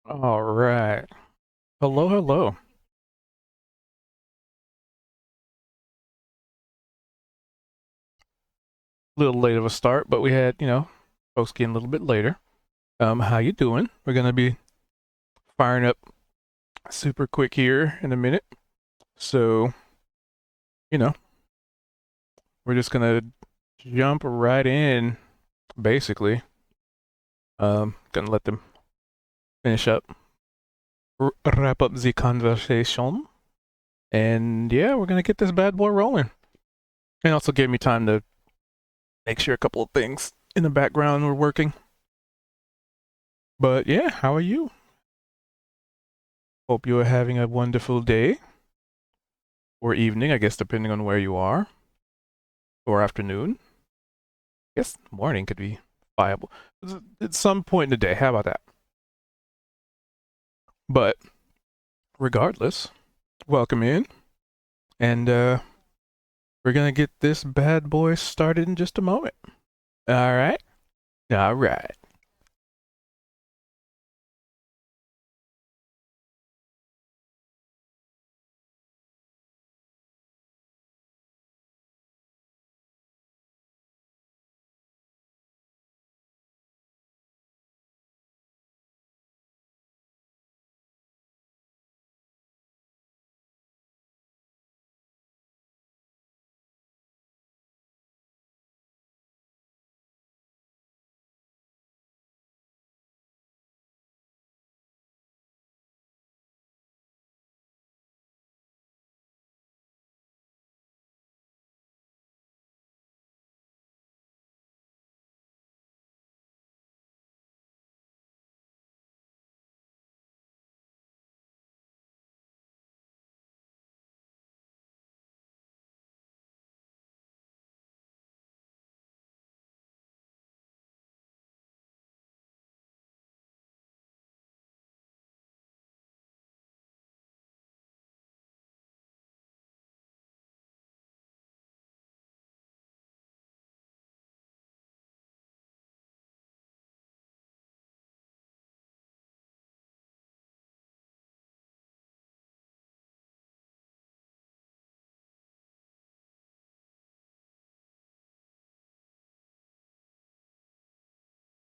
All right. Hello, hello. A little late of a start, but we had, folks getting a little bit later. How you doing? We're gonna be firing up super quick here in a minute. So, you know, we're just gonna jump right in, basically. Gonna let them finish up, wrap up the conversation, and yeah, we're gonna get this bad boy rolling. And also give me time to make sure a couple of things in the background were working. But yeah, how are you? Hope you are having a wonderful day or evening, I guess, depending on where you are, or afternoon. I guess morning could be viable at some point in the day. How about that? But regardless, welcome in, and we're gonna get this bad boy started in just a moment. All right, all right.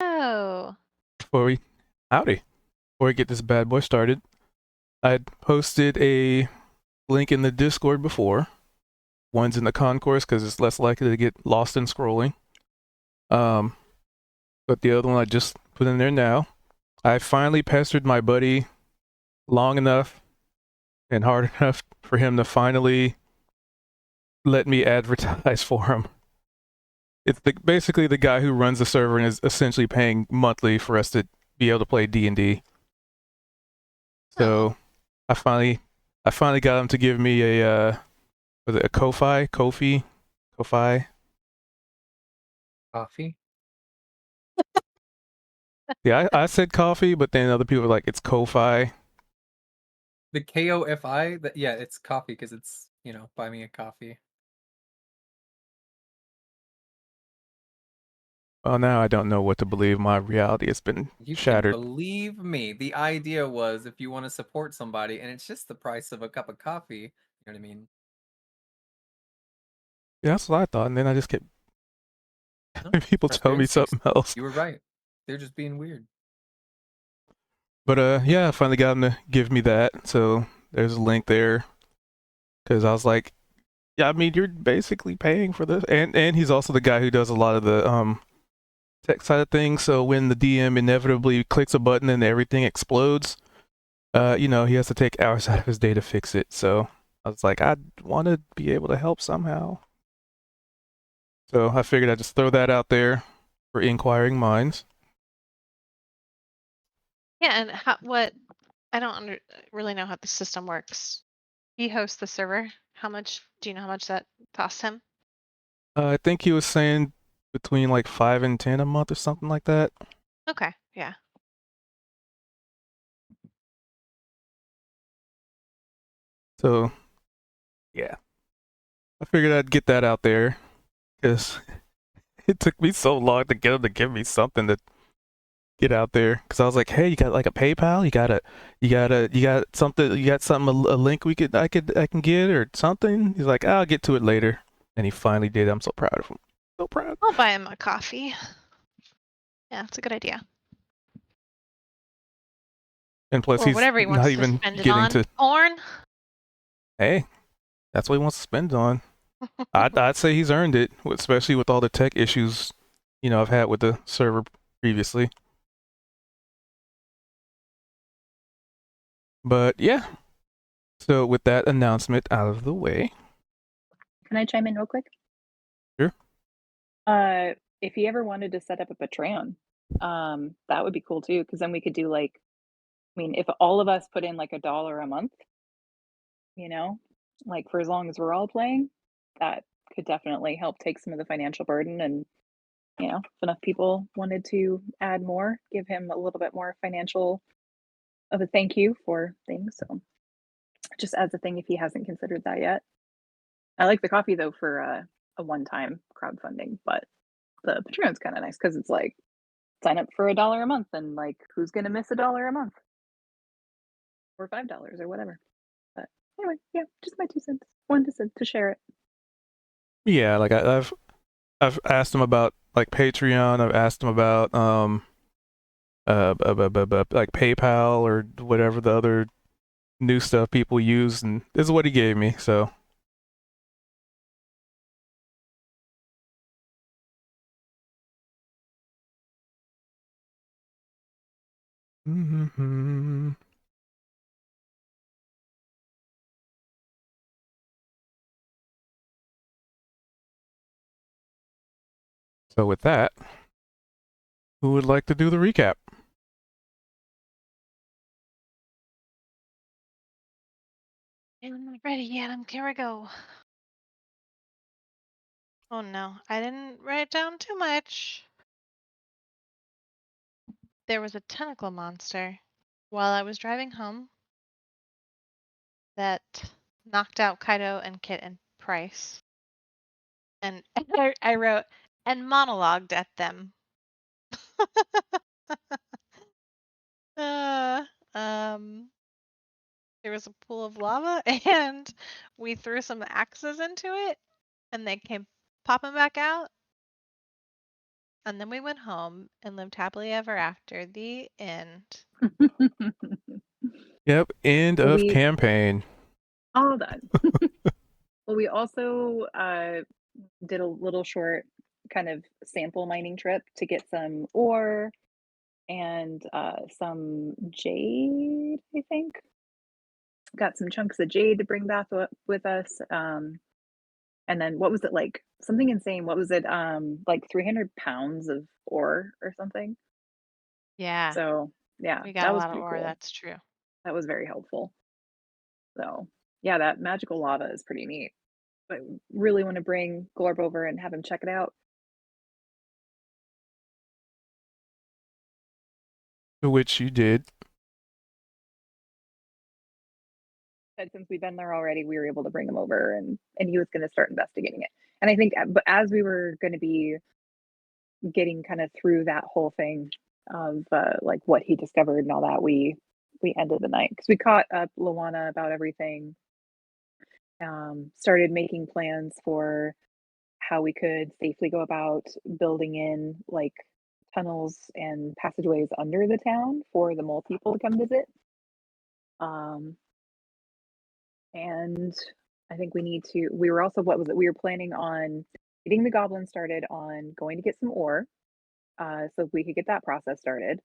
Oh, Before we howdy, before we get this bad boy started, I posted a link in the Discord before. One's in the concourse because it's less likely to get lost in scrolling. Um, but the other one I just put in there now. I finally pestered my buddy long enough and hard enough for him to finally let me advertise for him. It's basically the guy who runs the server and is essentially paying monthly for us to be able to play D&D. oh, So I finally, I finally got him to give me was it a Ko-fi? Coffee? Yeah, I said coffee, but then other people were like, it's Ko-fi. The KOFI? Yeah, it's coffee because it's, buy me a coffee. Well, now I don't know what to believe. My reality has been You can shattered. believe me. The idea was if you want to support somebody and it's just the price of a cup of coffee, you know what I mean? Yeah, that's what I thought, and then I just kept No, people trust your tell me instincts. something else. You were right. They're just being weird. But yeah, I finally got him to give me that. So there's a link there because I was like, yeah, I mean, you're basically paying for this, and he's also the guy who does a lot of the tech side of things. So when the DM inevitably clicks a button and everything explodes, he has to take hours out of his day to fix it. So I was like, I want to be able to help somehow. So I figured I'd just throw that out there for inquiring minds. yeah. And I don't really know how the system works. He hosts the server. Do you know how much that costs him? I think he was saying between like 5 and 10 a month or something like that. Okay, yeah. So yeah, I figured I'd get that out there because it took me so long to get him to give me something to get out there because I was like, hey, you got like a PayPal? You got something? You got something? A link I can get or something? He's like, I'll get to it later, and he finally did. I'm so proud of him. So proud. I'll buy him a coffee. Yeah, it's a good idea. And plus, Or he's whatever he not wants to even spend it getting on. to. Porn. Hey, that's what he wants to spend on. I'd say he's earned it, especially with all the tech issues, I've had with the server previously. But yeah. So with that announcement out of the way, Can I chime in real quick? Sure. If he ever wanted to set up a Patreon, that would be cool too, because then we could do like, I mean, if all of us put in like $1 a month, like for as long as we're all playing, that could definitely help take some of the financial burden. And, if enough people wanted to add more, give him a little bit more financial of a thank you for things. So just as a thing, if he hasn't considered that yet. I like the coffee though for a one-time crowdfunding, but the Patreon's kind of nice because it's like sign up for $1 a month, and like who's gonna miss $1 a month or $5 or whatever. But anyway, yeah, just my 2 cents. Wanted to share it. yeah, like I've asked him about like Patreon. I've asked him about like PayPal or whatever the other new stuff people use, and this is what he gave me. So So with that, who would like to do the recap? I'm not ready yet. Here we go. Oh no, I didn't write down too much. There was a tentacle monster while I was driving home that knocked out Kaido and Kit and Price. And I wrote, and monologued at them. uh, there was a pool of lava and we threw some axes into it and they came popping back out. And then we went home and lived happily ever after. The end. Yep, end of campaign. All done. Well, we also did a little short kind of sample mining trip to get some ore and some jade, I think. Got some chunks of jade to bring back with us. And then what was it like? Something insane. What was it? Like 300 pounds of ore or something. Yeah. So yeah, We got that a was lot of pretty ore, cool. that's true. That was very helpful. So yeah, that magical lava is pretty neat. I really want to bring Glorb over and have him check it out. To which you did. But since we've been there already, we were able to bring him over, and he was going to start investigating it. And I think, but as we were going to be getting kind of through that whole thing of like what he discovered and all that, we ended the night because we caught up Luana about everything. Started making plans for how we could safely go about building in like tunnels and passageways under the town for the mole people to come visit. And I think we were also, what was it? We were planning on getting the goblin started on going to get some ore, so we could get that process started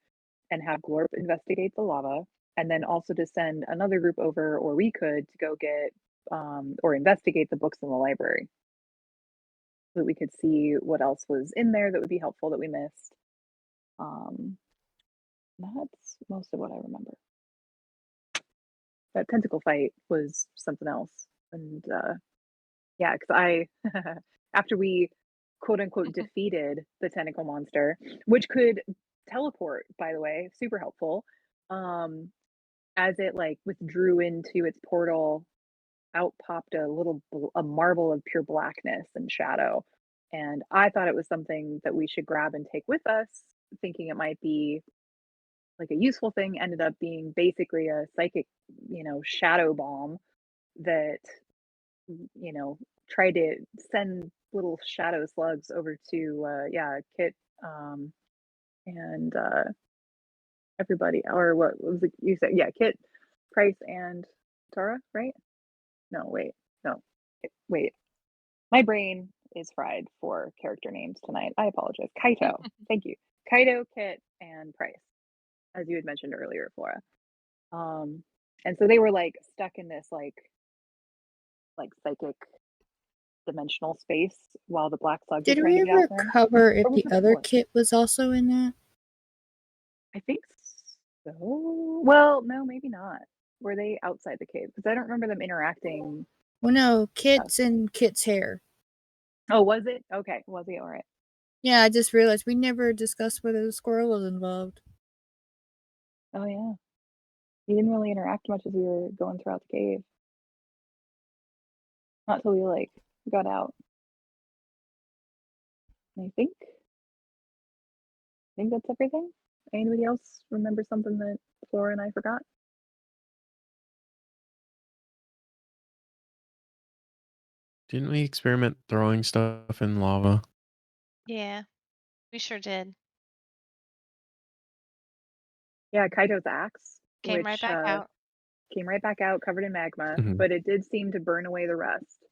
and have Glorp investigate the lava, and then also to send another group over, or we could, to go get or investigate the books in the library so that we could see what else was in there that would be helpful that we missed. That's most of what I remember. That tentacle fight was something else. And yeah, because I, after we quote unquote defeated the tentacle monster, which could teleport, by the way, super helpful. As it like withdrew into its portal, out popped a marble of pure blackness and shadow. And I thought it was something that we should grab and take with us, thinking it might be like a useful thing ended up being basically a psychic, shadow bomb that tried to send little shadow slugs over to Kit um and everybody, or what was it you said? Yeah, Kit, Price, and Tara, right? No, wait. No. Wait. My brain is fried for character names tonight. I apologize. Kaito. Thank you. Kaito, Kit, and Price, as you had mentioned earlier, Flora. And so they were like stuck in this like psychic dimensional space while the black slugs were Did trying we to get out ever for him. cover if Or was the it other before? kit was also in that? I think so. Well, no, maybe not. Were they outside the cave? Because I don't remember them interacting. Well, no, Kit's in Kit's hair. Oh, was it? Okay, was he? All right. Yeah, I just realized we never discussed whether the squirrel was involved. Oh yeah. He didn't really interact much as we were going throughout the cave. Not till we got out. And I think that's everything. Anybody else remember something that Flora and I forgot? Didn't we experiment throwing stuff in lava? Yeah, we sure did. Yeah, Kaito's axe, Came right which back out. came right back out covered in magma, Mhm. but it did seem to burn away the rest.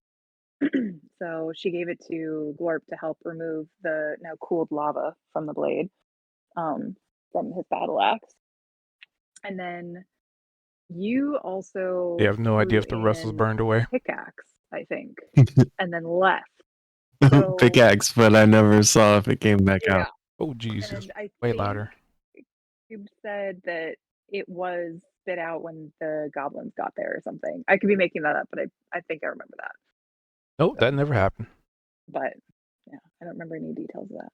So she gave it to Glorp to help remove the now cooled lava from the blade, from his battle axe. And then you also You have no idea threw if the rust was in burned away. pickaxe, I think, and then left. So Pickaxe, but I never saw if it came back yeah, out. Oh, Jesus. and I Way think louder. Cube said that it was spit out when the goblins got there or something. I could be making that up, but I think I remember that. Nope, that never happened. But yeah, I don't remember any details of that.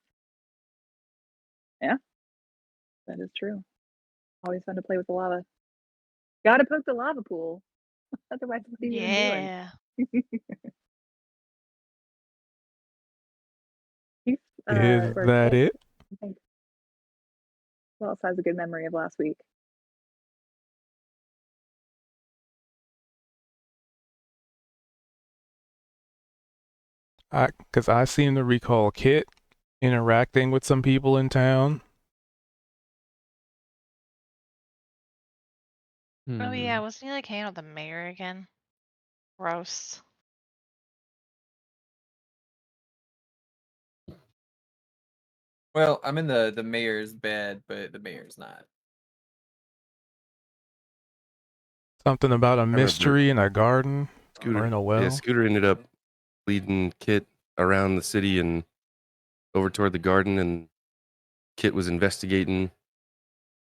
Yeah, that is true. Always fun to play with the lava. Gotta poke the lava pool. Otherwise, what are you even doing? Yeah. Keith, Is or that Kit, it? I think. Who else has a good memory of last week? Because I seem to recall Kit interacting with some people in town. Oh yeah, Hmm. wasn't he like hanging out with the mayor again? Gross. Well, I'm in the mayor's bed, but the mayor's not. Something about a remember. mystery in a garden or Scooter. in a Yeah, well. Scooter ended up leading Kit around the city and over toward the garden, and Kit was investigating.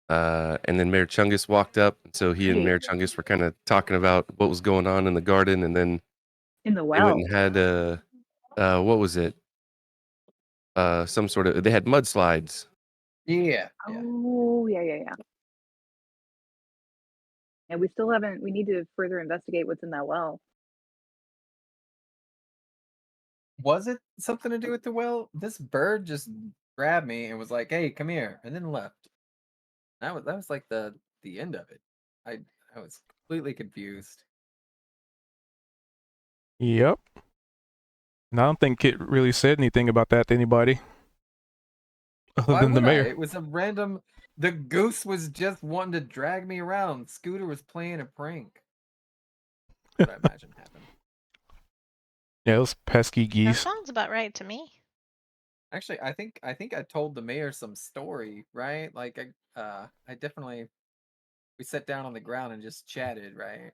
And then Mayor Chungus walked up, and so he and Right. Mayor Chungus were kind of talking about what was going on in the garden, and then In the they well. went and had what was it? Some sort of, they had mudslides. Yeah. Oh, yeah. And we still haven't, we need to further investigate what's in that well. Was it something to do with the well? This bird just grabbed me and was like, "Hey, come here," and then left. That was like the end of it. I was completely confused. Yep. And I don't think Kit really said anything about that to anybody other Why than the would I? mayor. It was a random. The goose was just wanting to drag me around. Scooter was playing a prank. What I imagine happened. Yeah, those pesky That geese. sounds about right to me. Actually, I think I told the mayor some story, right? Like I definitely we sat down on the ground and just chatted, right?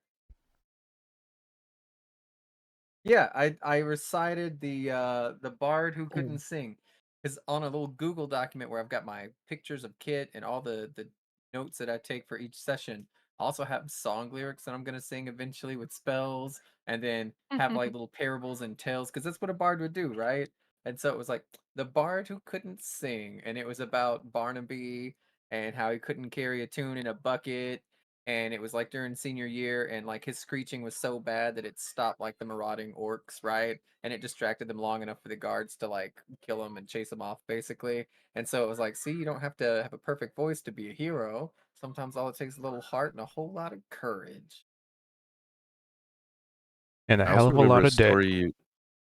Yeah, I recited the bard who couldn't sing. Because on a little Google document where I've got my pictures of Kit and all the notes that I take for each session, I also have song lyrics that I'm gonna sing eventually with spells, and then have like little parables and tales, because that's what a bard would do, right? And so it was like the bard who couldn't sing, and it was about Barnaby and how he couldn't carry a tune in a bucket, and it was like during senior year, and like his screeching was so bad that it stopped like the marauding orcs, right? And it distracted them long enough for the guards to like kill him and chase him off, basically. And so it was like, see, you don't have to have a perfect voice to be a hero. Sometimes all it takes is a little heart and a whole lot of courage. And a I hell also of a remember lot a of debt. story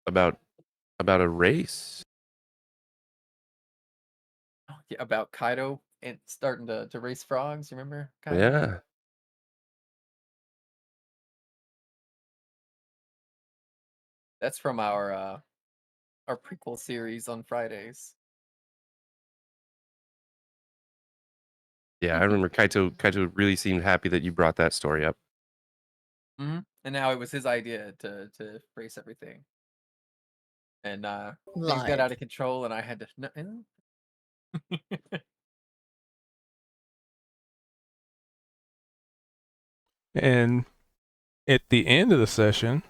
about a race. Yeah, about Kaido and starting to race frogs. You remember Kaido? Yeah. That's from our prequel series on Fridays. Yeah, I remember Kaito really seemed happy that you brought that story up. And now it was his idea to race everything. And things got out of control, and I had to. And at the end of the session,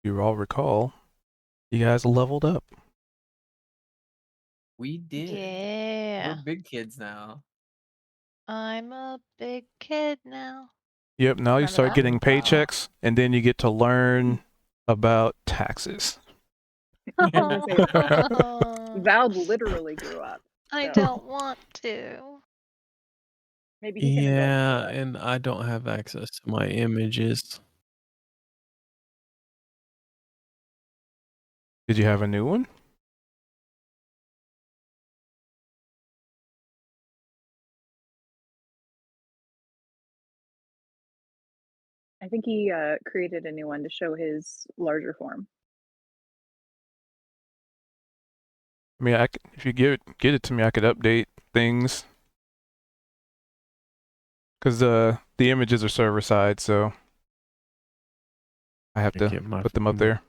if you all recall, you guys leveled up. We did. Yeah. We're big kids now. I'm a big kid now. Yep, now you Remember start that? getting Wow. paychecks, and then you get to learn about taxes. I was gonna say, Oh, Val literally grew up. I so don't want to. Maybe he can adult Yeah, through it. and I don't have access to my images. Did you have a new one? I think he created a new one to show his larger form. I mean, if you get it to me, I could update things. Because the images are server side, so I have I to get my put them up phone. there.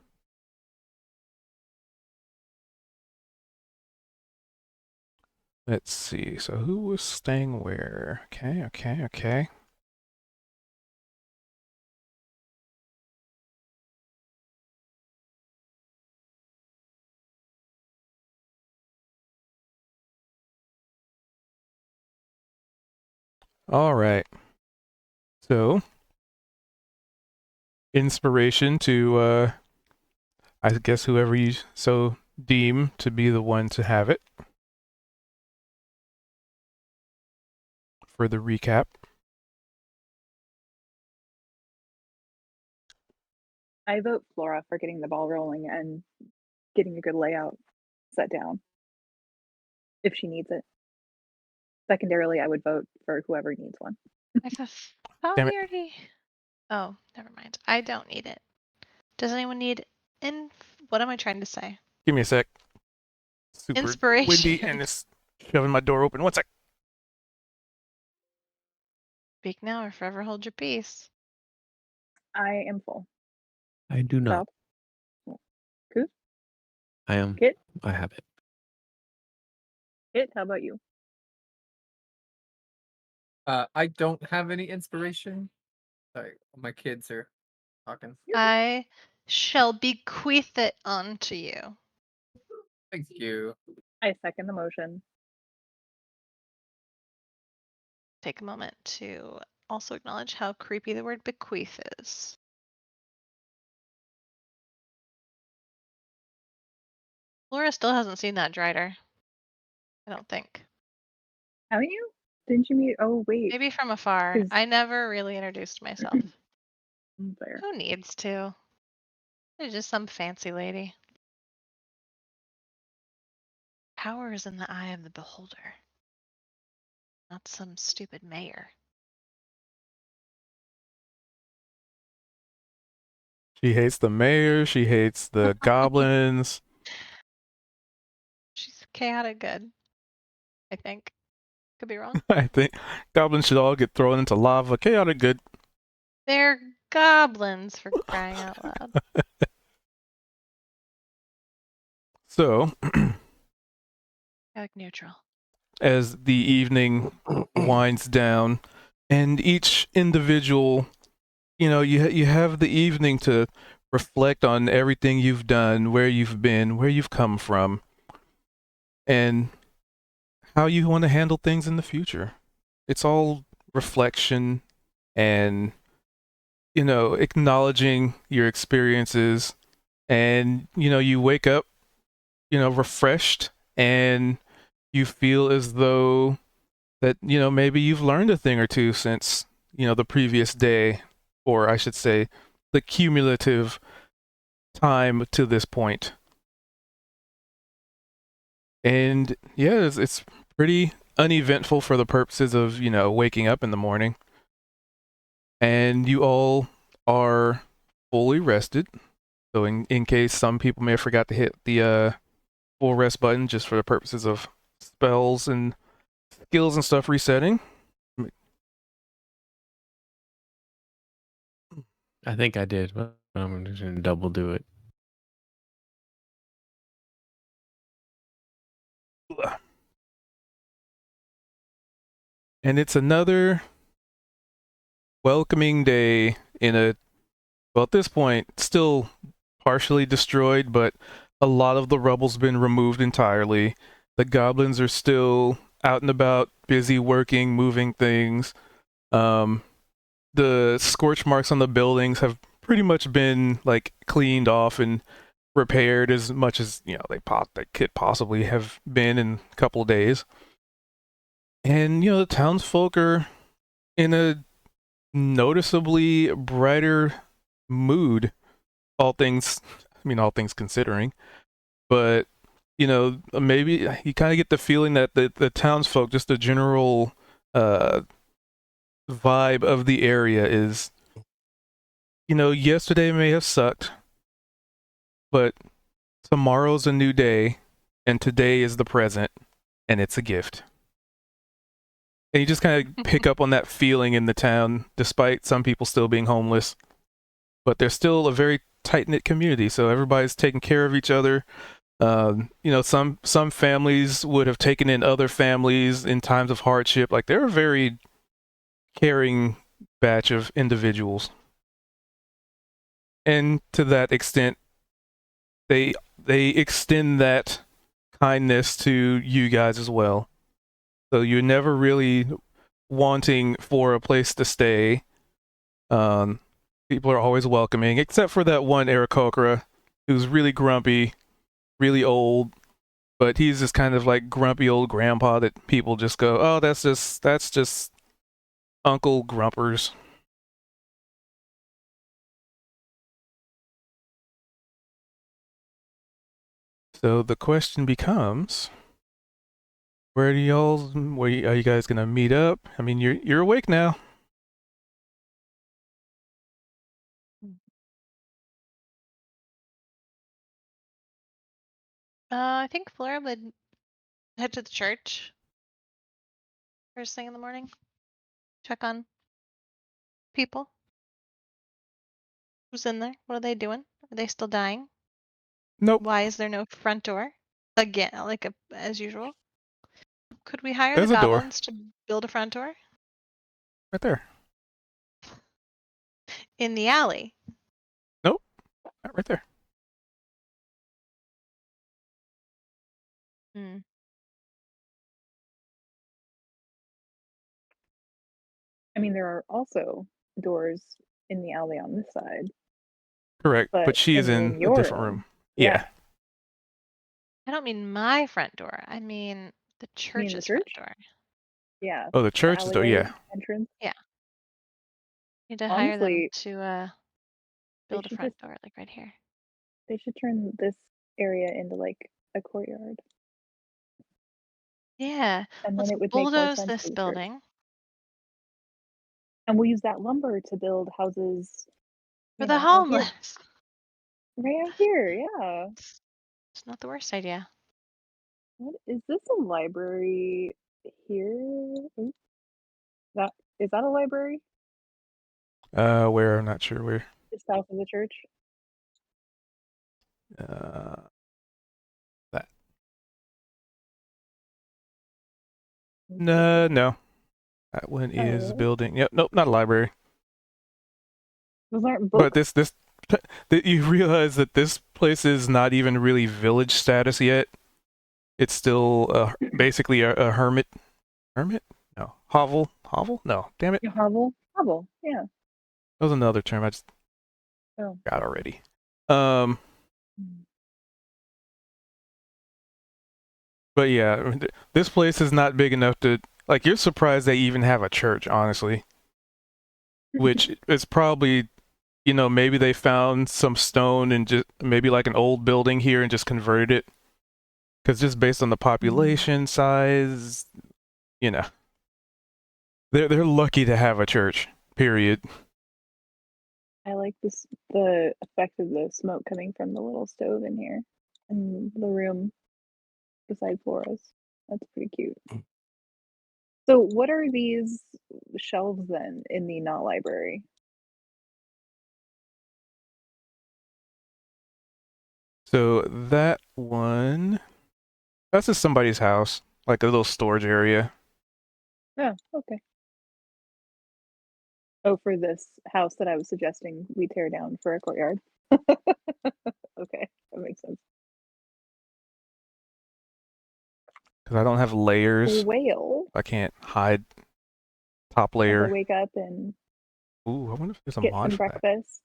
Let's see. So who was staying where? Okay. All right. So, inspiration to, I guess, whoever you so deem to be the one to have it. For the recap. I vote Flora for getting the ball rolling and getting a good layout set down if she needs it. Secondarily, I would vote for whoever needs one. I thought Damn we it. already. Oh, never mind. I don't need it. Does anyone need what am I trying to say? Give me a sec. Super Inspiration. windy and it's shoving my door open. 1 sec. Speak now or forever hold your peace. I am full. I do not. Val? Coos? I am. Kit? I have it. Kit, how about you? I don't have any inspiration. Sorry, my kids are talking. I shall bequeath it unto you. Thank you. I second the motion. Take a moment to also acknowledge how creepy the word bequeath is. Laura still hasn't seen that Drider. I don't think. Haven't you? Didn't you meet? Oh, wait. Maybe from afar. 'Cause- I never really introduced myself. Fair. Who needs to? It's just some fancy lady. Power is in the eye of the beholder, not some stupid mayor. She hates the mayor. She hates the goblins. She's chaotic good, I think. Could be wrong. I think goblins should all get thrown into lava. Chaotic good. They're goblins, for crying out loud. So, Chaotic neutral. as the evening winds down, and each individual, you have the evening to reflect on everything you've done, where you've been, where you've come from, and how you want to handle things in the future. It's all reflection and, you know, acknowledging your experiences. And, you know, you wake up, you know, refreshed, and you feel as though that, you know, maybe you've learned a thing or two since, you know, the previous day, or I should say, the cumulative time to this point. And yeah, it's pretty uneventful for the purposes of, you know, waking up in the morning. And you all are fully rested. So in case some people may have forgot to hit the full rest button just for the purposes of spells and skills and stuff resetting. I think I did, but I'm just gonna double do it. And it's another welcoming day in a, well, at this point, still partially destroyed, but a lot of the rubble's been removed entirely. The goblins are still out and about, busy working, moving things. The scorch marks on the buildings have pretty much been like cleaned off and repaired as much as, you know, they could possibly have been in a couple of days. And, you know, the townsfolk are in a noticeably brighter mood, all things considering. But, you know, maybe you kind of get the feeling that the townsfolk, just the general vibe of the area is, you know, yesterday may have sucked, but tomorrow's a new day, and today is the present, and it's a gift. And you just kind of pick up on that feeling in the town, despite some people still being homeless. But there's still a very tight-knit community, so everybody's taking care of each other. You know, some families would have taken in other families in times of hardship. Like, they're a very caring batch of individuals. And to that extent, they extend that kindness to you guys as well. So you're never really wanting for a place to stay. People are always welcoming, except for that one Aarakocra who's really grumpy, really old, but he's just kind of like grumpy old grandpa that people just go, oh, that's just Uncle Grumpers. So the question becomes, are you guys gonna meet up? I mean, you're awake now. I think Flora would head to the church first thing in the morning. Check on people. Who's in there? What are they doing? Are they still dying? Nope. Why is there no front door? Again, like as usual. Could we hire There's the a door. goblins to build a front door? Right there. In the alley. Nope. Right there. Hmm. I mean, there are also doors in the alley on this side. Correct. But she is in a your different room. Yeah. I don't mean my front door. I mean the church's front door. Yeah. Oh, the church's door. Yeah. Entrance. Need to hire them Honestly, to build a should front just- door, like right here. They should turn this area into like a courtyard, Yeah. and Let's then it would make more bulldoze sense this for the church. building And we'll use that lumber to build houses for you the know, out here- homeless. right out here. Yeah. It's not the worst idea. What is this, a library here? Oops. Is that a library? Where? I'm not sure where. Just south of the church. That. No. That one is really? building. Yep. Nope. Not a library. Those aren't But books. this that you realize that this place is not even really village status yet. It's still basically a hermit. Hermit? No. Hovel? Hovel? No, damn it. Hovel? Hovel, yeah. That was another term I just Oh. got already. But yeah, I mean, this place is not big enough to like. You're surprised they even have a church, honestly. Which is probably, maybe they found some stone and just maybe like an old building here and just converted it. Because just based on the population size, they're lucky to have a church. Period. I like the effect of the smoke coming from the little stove in here in the room beside Flora's. That's pretty cute. So what are these shelves then in the not library? So that one, that's just somebody's house, like a little storage area. Oh, okay. Oh, for this house that I was suggesting we tear down for a courtyard. Okay, that makes sense. Because I don't have layers. Whale. I can't hide top I'm gonna layer. wake up and Ooh, I wonder if there's a get mod some for that. breakfast.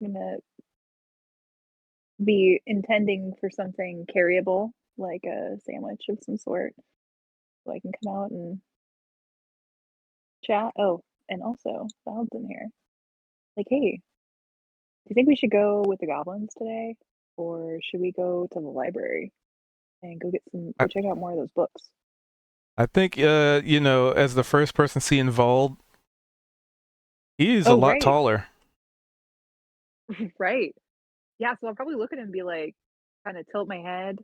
I'm gonna be intending for something carryable, like a sandwich of some sort, so I can come out and chat. Oh, and also, Val's in here. Like, hey, do you think we should go with the goblins today, or should we go to the library and go check out more of those books? I think, as the first person seeing Vald, he is a Oh, lot right. taller. Right. Yeah, so I'll probably look at him and be like, kind of tilt my head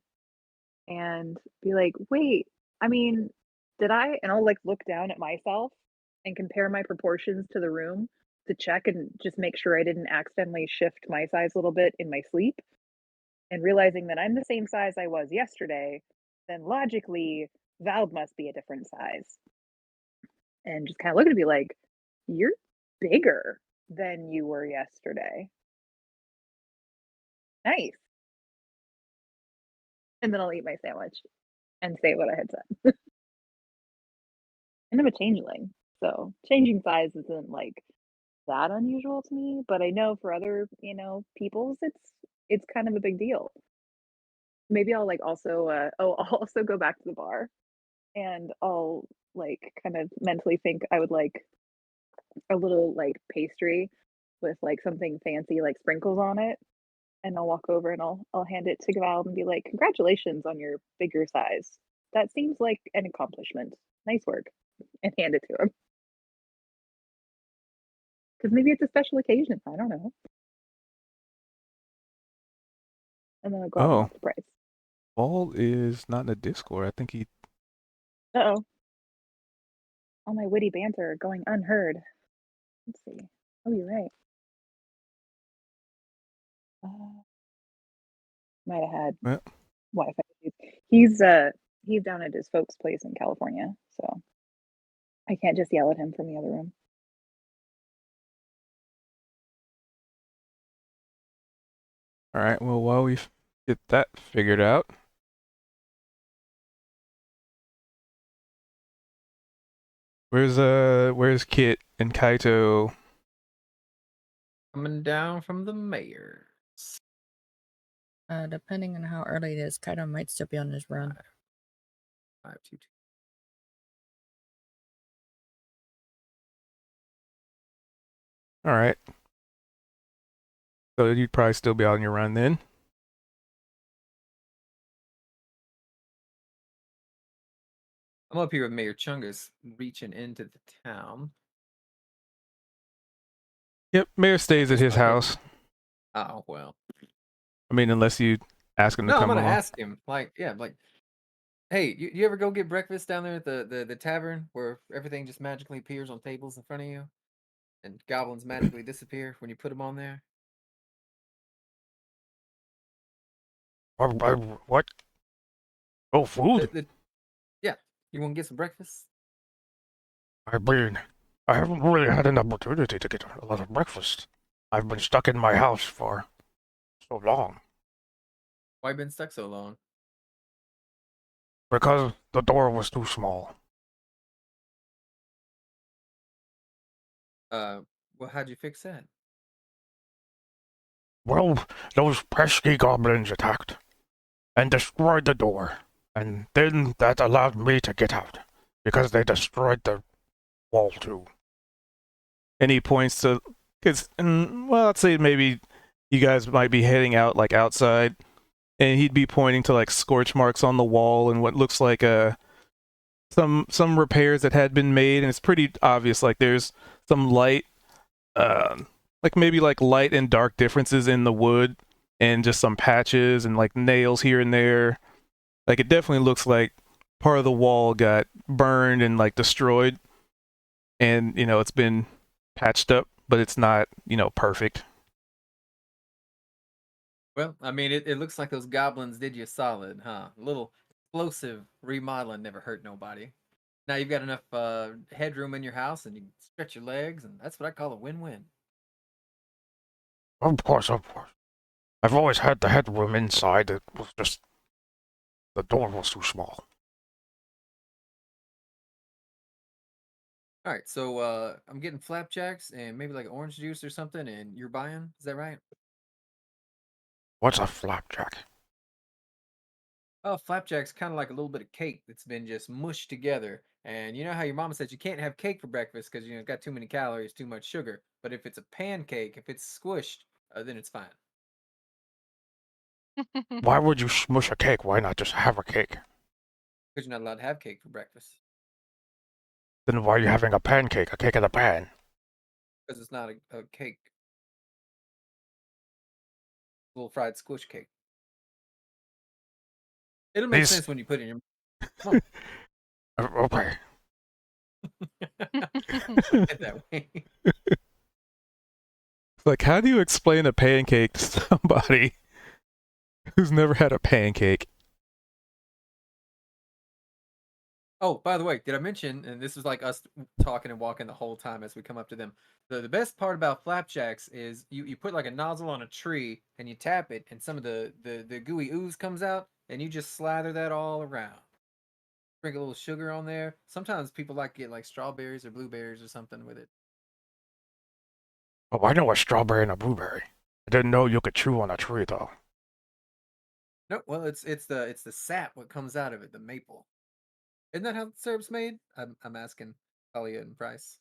and be like, wait, I mean, did I? And I'll like look down at myself and compare my proportions to the room to check and just make sure I didn't accidentally shift my size a little bit in my sleep. And realizing that I'm the same size I was yesterday, then logically, Val must be a different size. And just kind of look at me like, you're bigger than you were yesterday. Nice. And then I'll eat my sandwich and say what I had said. And I'm a changeling, so changing size isn't like that unusual to me, but I know for other, peoples it's kind of a big deal. Maybe I'll like also I'll also go back to the bar and I'll like kind of mentally think I would like a little like pastry with like something fancy like sprinkles on it. And I'll walk over and I'll hand it to Val and be like, "Congratulations on your bigger size. That seems like an accomplishment. Nice work." And hand it to him. Because maybe it's a special occasion. I don't know. And then I'll go out and Oh, up the price. Vald is not in the Discord. I think he. Uh-oh. All my witty banter going unheard. Let's see. Oh, you're right. Might have had Well, Wi-Fi issues. He's down at his folks' place in California, so I can't just yell at him from the other room. all right. Well, while we get that figured out, where's Kit and Kaito? Coming down from the mayor's. Depending on how early it is, Kaito might still be on his run. 522. All right. So you'd probably still be out on your run then. I'm up here with Mayor Chungus reaching into the town. Yep, Mayor stays at his Okay. house. Oh, well. I mean, unless you ask him to No, I'm come gonna along. ask him. Like, hey, you ever go get breakfast down there at the tavern where everything just magically appears on tables in front of you, and goblins magically disappear when you put them on there? What? Oh, food. Yeah, you want to get some breakfast? I mean, I haven't really had an opportunity to get a lot of breakfast. I've been stuck in my house for so long. Why you been stuck so long? Because the door was too small. Well, how'd you fix that? Well, those pesky goblins attacked and destroyed the door. And then that allowed me to get out. Because they destroyed the wall too. And he points to, well, I'd say maybe you guys might be heading out like outside, and he'd be pointing to like scorch marks on the wall and what looks like some repairs that had been made, and it's pretty obvious. Like there's some light, like maybe like light and dark differences in the wood, and just some patches and like nails here and there. Like it definitely looks like part of the wall got burned and like destroyed, and it's been patched up, but it's not perfect. Well, I mean, it looks like those goblins did you solid, huh? A little explosive remodeling never hurt nobody. Now you've got enough headroom in your house, and you can stretch your legs, and that's what I call a win-win. Of course. I've always had the headroom inside. It was just the door was too small. All right, so I'm getting flapjacks and maybe like orange juice or something, and you're buying. Is that right? What's a flapjack? Oh, flapjack's kind of like a little bit of cake that's been just mushed together. And you know how your mama said you can't have cake for breakfast because it's got too many calories, too much sugar. But if it's a pancake, if it's squished, then it's fine. Why would you smush a cake? Why not just have a cake? Because you're not allowed to have cake for breakfast. Then why are you having a pancake? A cake in a pan? Because it's not a cake. A little fried squish cake. It'll make These- sense when you put it in your Okay. Look at that way. Like, how do you explain a pancake to somebody who's never had a pancake? Oh, by the way, did I mention, and this is like us talking and walking the whole time as we come up to them. The best part about flapjacks is you put like a nozzle on a tree and you tap it, and some of the gooey ooze comes out, and you just slather that all around. Sprinkle a little sugar on there. Sometimes people like to get like strawberries or blueberries or something with it. Oh, I know a strawberry and a blueberry. I didn't know you could chew on a tree though. No, well, it's the sap what comes out of it, the maple. Isn't that how the syrup's made? I'm asking Talia and Price.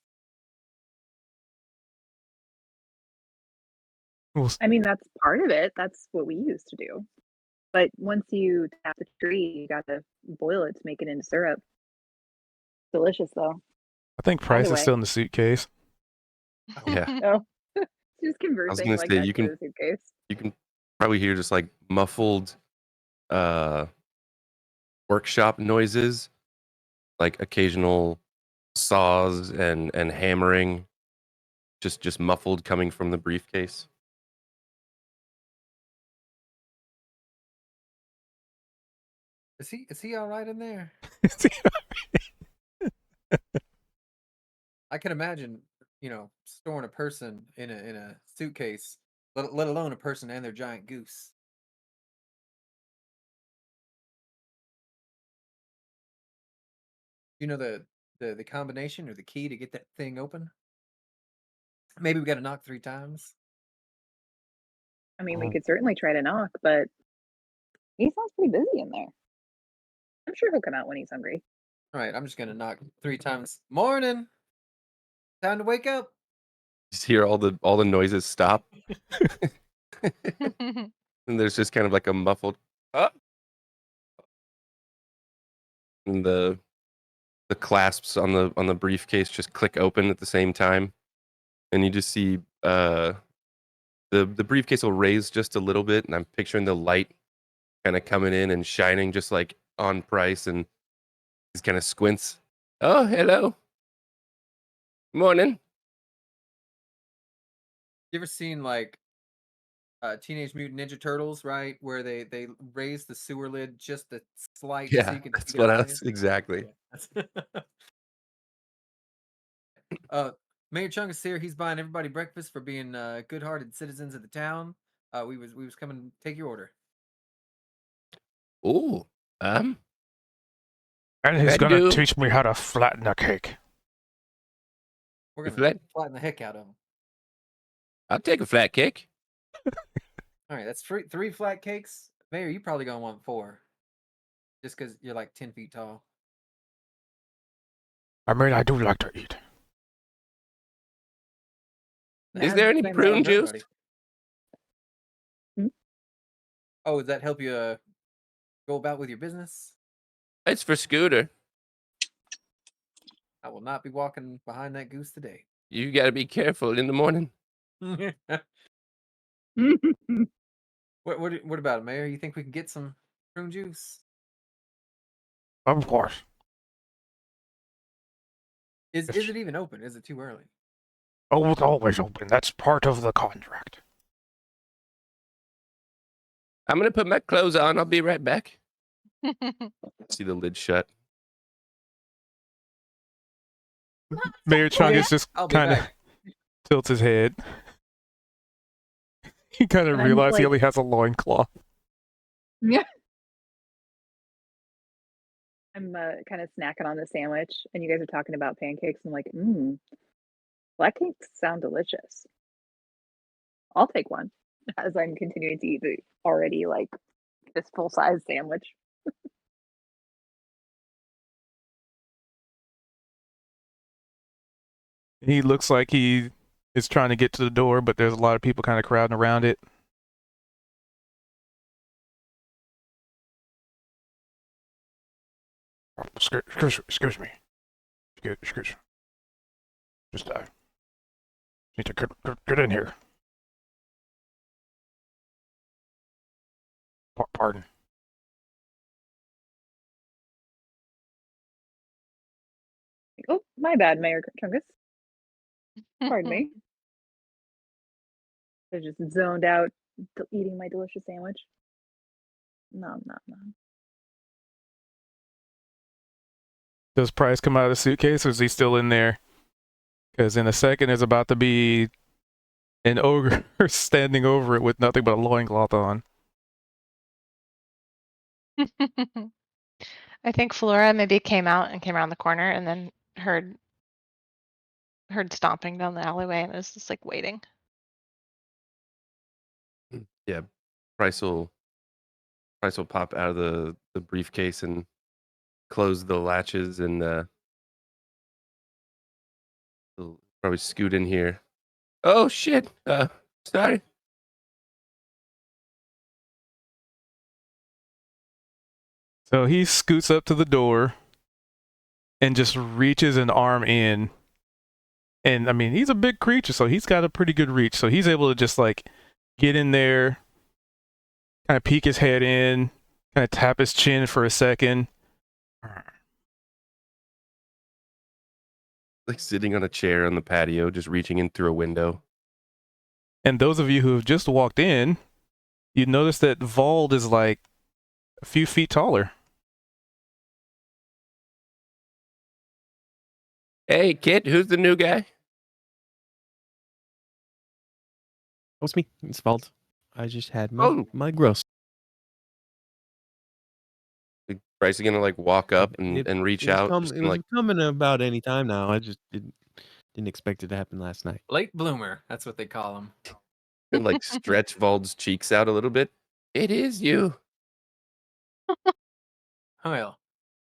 Well, I mean, that's part of it. That's what we used to do. But once you tap the tree, you got to boil it to make it into syrup. Delicious, though. I think Price Either is way. still in the suitcase. Yeah. Oh, just conversing gonna like say, next you to can- the suitcase. You can probably hear just like muffled workshop noises, like occasional saws and hammering, just muffled coming from the briefcase. Is he all right in there? I can imagine, storing a person in a suitcase, let alone a person and their giant goose. You know the combination or the key to get that thing open? Maybe we got to knock 3 times. I mean, we Oh. could certainly try to knock, but he sounds pretty busy in there. I'm sure he'll come out when he's hungry. All right, I'm just gonna knock 3 times. Morning. Time to wake up. Just hear all the noises stop, and there's just kind of like a muffled and the clasps on the briefcase just click open at the same time, and you just see the briefcase will raise just a little bit, and I'm picturing the light kind of coming in and shining just like on Price, and he's kind of squints. Oh, hello. Morning. You ever seen like Teenage Mutant Ninja Turtles, right? Where they raise the sewer lid just a slight so Yeah, you can that's see what their I eyes? was exactly. Yeah, Mayor Chungus here. He's buying everybody breakfast for being good-hearted citizens of the town. We was coming to take your order. Oh, And he's That gonna do. teach me how to flatten a cake. We're If gonna that- flatten the heck out of them. I'll take a flat cake. All right, that's three flat cakes. Mayor, you probably gonna want 4, just because you're like 10 feet tall. I mean, I do like to eat. Is Nah, there any same prune amount for juice? everybody. Hmm? Oh, does that help you go about with your business? It's for Scooter. I will not be walking behind that goose today. You got to be careful in the morning. What about it, Mayor? You think we can get some prune juice? Of course. Is it even open? Is it too early? Oh, it's always open. That's part of the contract. I'm going to put my clothes on. I'll be right back. See the lid shut. Mayor Chungus just I'll be kind of back. tilts his head. He kind of And I'm realizes he like- only has a loincloth. Yeah. I'm kind of snacking on the sandwich, and you guys are talking about pancakes. I'm like, flat cakes sound delicious. I'll take one as I'm continuing to eat the already like this full size sandwich. He looks like he is trying to get to the door, but there's a lot of people kind of crowding around it. Excuse me. Excuse me. Just need to get in here. Pardon. Oh, my bad, Mayor Chungus. Pardon me. I just zoned out eating my delicious sandwich. No. Does Price come out of the suitcase, or is he still in there? Because in a second, there's about to be an ogre standing over it with nothing but a loincloth on. I think Flora maybe came out and came around the corner and then heard stomping down the alleyway and was just like waiting. Yeah. Price will pop out of the briefcase and close the latches, and he'll probably scoot in here. Oh shit. Sorry. So he scoots up to the door and just reaches an arm in. And I mean, he's a big creature, so he's got a pretty good reach. So he's able to just like get in there, kind of peek his head in, kind of tap his chin for a second. Like sitting on a chair on the patio, just reaching in through a window. And those of you who have just walked in, you notice that Vald is like a few feet taller. Hey, kid, who's the new guy? What's me? It's Vald. I just had my, Oh. my gross. Bryce is gonna like walk up and reach out. just It kinda was like, coming about any time now. I just didn't expect it to happen last night. Late bloomer. That's what they call him. and like stretch Vald's cheeks out a little bit. It is you. Well,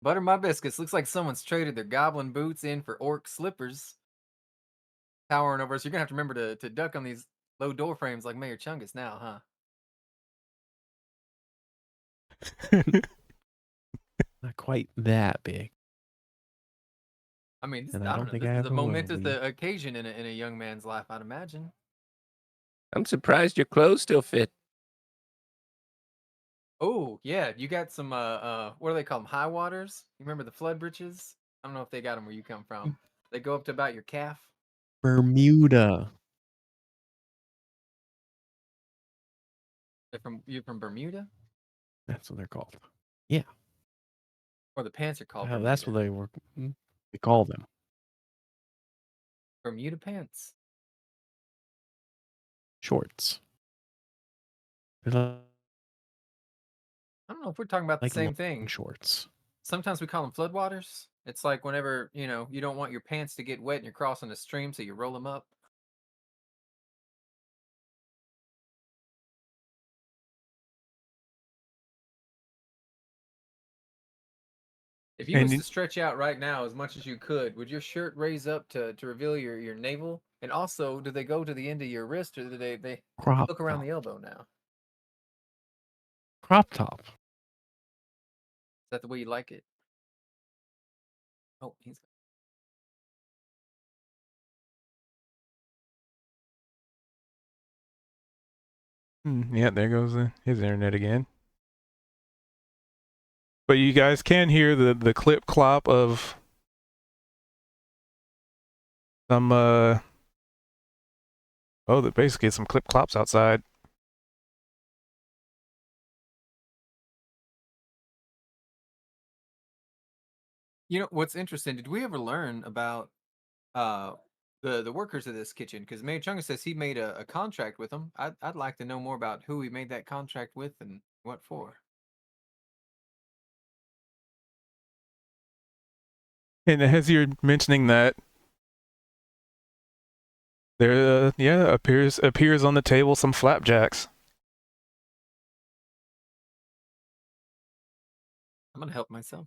butter my biscuits. Looks like someone's traded their goblin boots in for orc slippers. Towering over us. You're gonna have to remember to duck on these low door frames like Mayor Chungus now, huh? Not quite that big. I mean, this, And I I don't don't think know, I this is a ever will momentous be. occasion in a young man's life, I'd imagine. I'm surprised your clothes still fit. Oh, yeah, you got some what do they call them? High waters? You remember the flood britches? I don't know if they got them where you come from. They go up to about your calf. Bermuda. You from Bermuda? That's what they're called. Or the pants are called Bermuda. That's what they call them. Bermuda pants. Shorts. They're I don't know if we're talking about the like same long thing. shorts. sometimes we call them floodwaters. It's like whenever, you don't want your pants to get wet and you're crossing a stream, so you roll them up. If you And was you- to stretch out right now as much as you could, would your shirt raise up to reveal your navel? And also, do they go to the end of your wrist, or do they Crop hook around top. the elbow now? Is Crop top. that the way you like it? Oh, he's yeah, there goes his internet again. But you guys can hear the clip clop of some basically some clip clops outside. What's interesting? Did we ever learn about uh the workers of this kitchen? Because Mayor Chunga says he made a contract with them. I'd like to know more about who he made that contract with and what for. And as you're mentioning that, there appears on the table some flapjacks. I'm gonna help myself.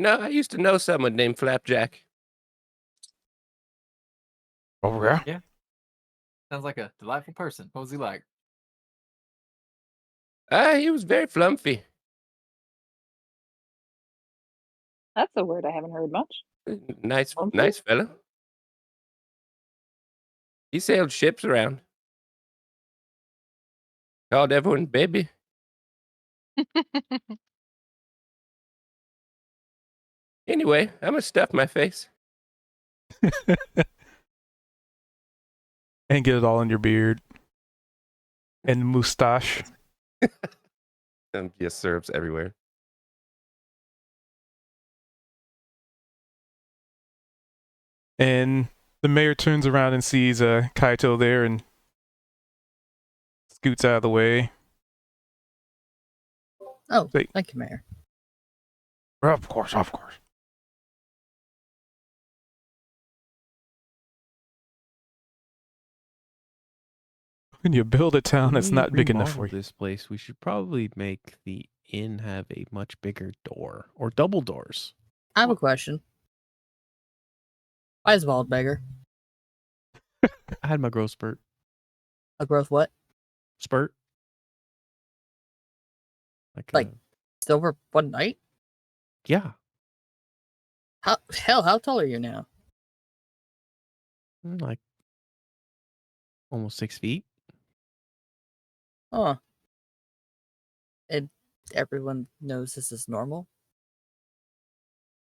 I used to know someone named Flapjack. Oh yeah. Sounds like a delightful person. What was he like? He was very flumpy. That's a word I haven't heard much. Nice Flumpy? fella. He sailed ships around. Called everyone baby. Anyway, I'm gonna stuff my face. And get it all in your beard and mustache. Yes, syrups everywhere. And the mayor turns around and sees Kaito there and scoots out of the way. Oh, Wait. thank you, Mayor. Of course. When you build a town When that's we not big enough remodel for you. this place, we should probably make the inn have a much bigger door or double doors. I have a question. Why is Bald Beggar? I had my growth spurt. A growth what? Spurt. Like- It's over one night? Yeah. How tall are you now? Like almost 6 feet. Huh. And everyone knows this is normal?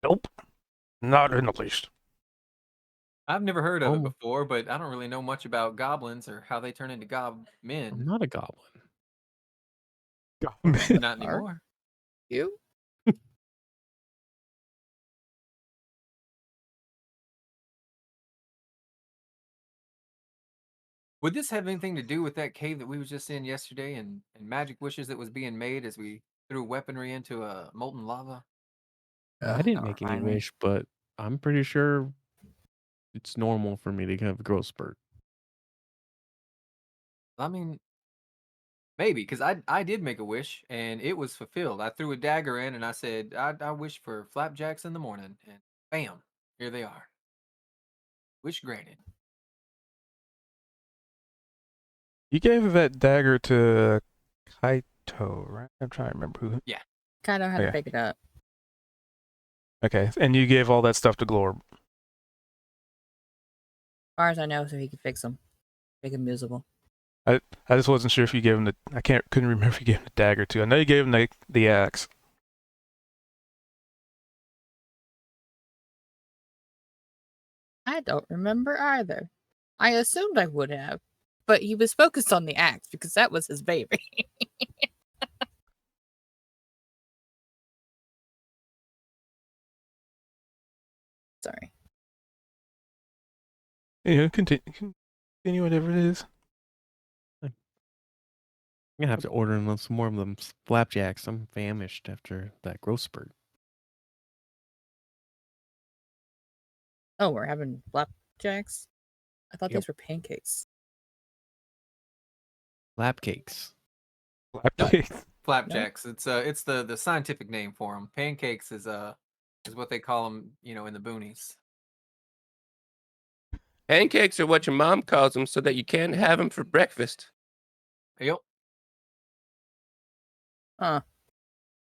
Nope. Not in the least. I've never heard of it Oh. before, but I don't really know much about goblins or how they turn into I'm men. not a goblin. Not anymore. You? Would this have anything to do with that cave that we was just in yesterday and magic wishes that was being made as we threw weaponry into a molten lava? I didn't make any wish, but I'm pretty sure it's normal for me to have a growth spurt. I mean, maybe, because I did make a wish and it was fulfilled. I threw a dagger in and I said, I wish for flapjacks in the morning. And bam, here they are. Wish granted. You gave that dagger to Kaito, right? I'm trying to remember who. Kind of had to Okay. pick it up. Okay, and you gave all that stuff to Glorb. As far as I know, so he could fix them. Make them usable. I just wasn't sure if you gave him couldn't remember if you gave him the dagger too. I know you gave him the axe. I don't remember either. I assumed I would have, but he was focused on the axe because that was his baby. Sorry. Continue whatever it is. gonna have to order some more of them flapjacks. I'm famished after that growth spurt. Oh, we're having flapjacks? I thought Yep. these were pancakes. Lap cakes. Flapjacks. Flapjacks. It's the scientific name for them. Pancakes is what they call them, you know, in the boonies. Pancakes are what your mom calls them so that you can't have them for breakfast. Yep. Huh.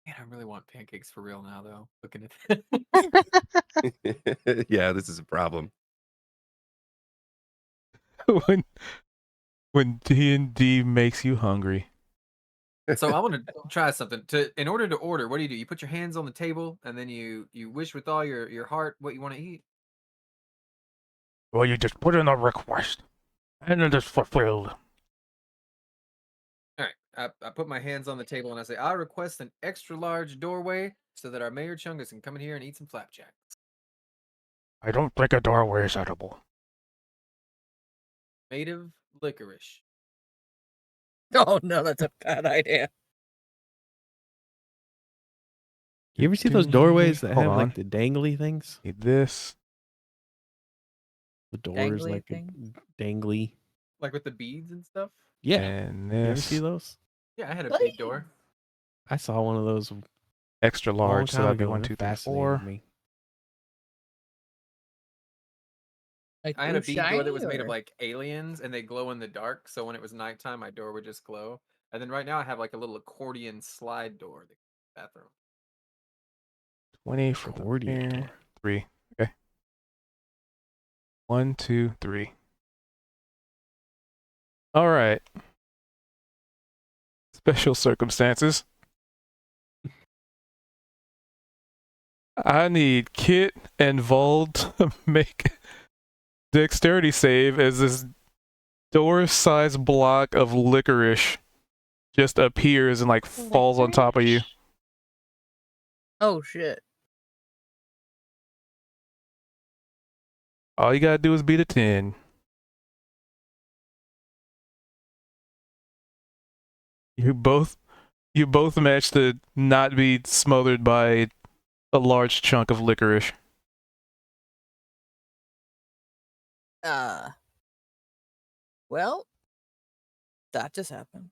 Man, I really want pancakes for real now, though. Looking at Yeah, this is a problem. when D&D makes you hungry. So I want to try something. In order to order, what do? You put your hands on the table and then you wish with all your heart what you want to eat. Well, you just put in a request, and it is fulfilled. All right. I put my hands on the table and I say, I request an extra large doorway so that our Mayor Chungus can come in here and eat some flapjacks. I don't think a doorway is edible. Made of licorice. Oh no, that's a bad idea. You ever see those doorways that have like the dangly things? Need this. The doors Dangly like thing? dangly. Like with the beads and stuff? Yeah. And You ever this. see those? Yeah, I had a bead door. I saw one of those Extra a long large, so time that'd be ago. 1, and it 2, 3, fascinated 4. me. Like I had a blue bead door that shiny, was made of or- like aliens and they glow in the dark. So when it was nighttime, my door would just glow. And then right now I have like a little accordion slide door in the bathroom. 20 for the Accordion mayor. door. 3. Okay. 1, 2, 3. All right. Special circumstances. I need Kit and Vol to make dexterity save as this door-sized block of licorice just appears and like falls on top of you. Oh shit. All you gotta do is beat a 10. You both managed to not be smothered by a large chunk of licorice. Well, that just happened.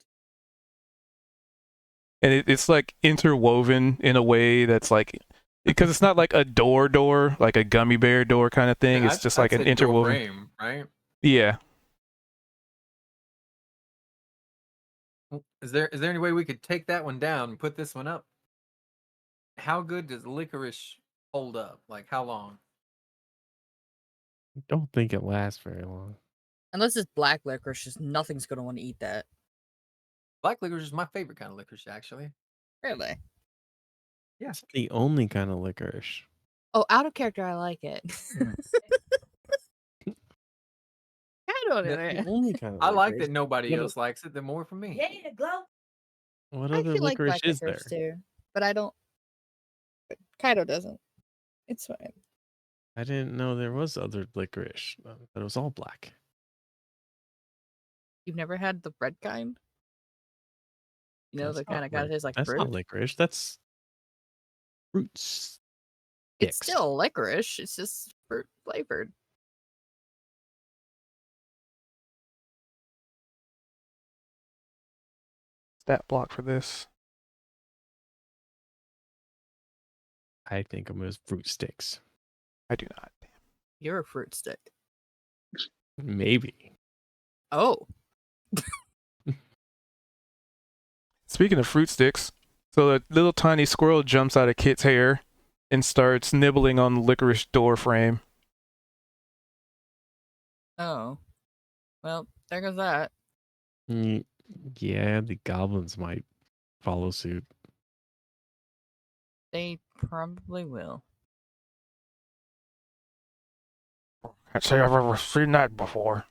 And it's like interwoven in a way that's like, because it's not like a door, like a gummy bear door kind of thing. It's just like an I'd say door interwoven. frame, right? Yeah. Is there any way we could take that one down and put this one up? How good does licorice hold up? Like how long? Don't think it lasts very long. Unless it's black licorice, just nothing's gonna want to eat that. Black licorice is my favorite kind of licorice, actually. Really? Yes. The only kind of licorice. Oh, out of character, I like it. I don't The know. only kind of I like licorice. that nobody What else likes it. The more for me. What I other actually like licorice black is there? licorice too, but I don't. But Kaido doesn't. It's fine. I didn't know there was other licorice. That it was all black. You've never had the red kind? You know, That's the kind not of got lic- tastes like That's fruit. not licorice. That's fruits. It's still licorice. It's just fruit flavored. Stat block for this. I think of them as fruit sticks. I do not. You're a fruit stick. Maybe. Oh, Speaking of fruit sticks, so a little tiny squirrel jumps out of Kit's hair and starts nibbling on the licorice door frame. oh. Well, there goes that. Yeah, the goblins might follow suit. They probably will. Can't say I've ever seen that before.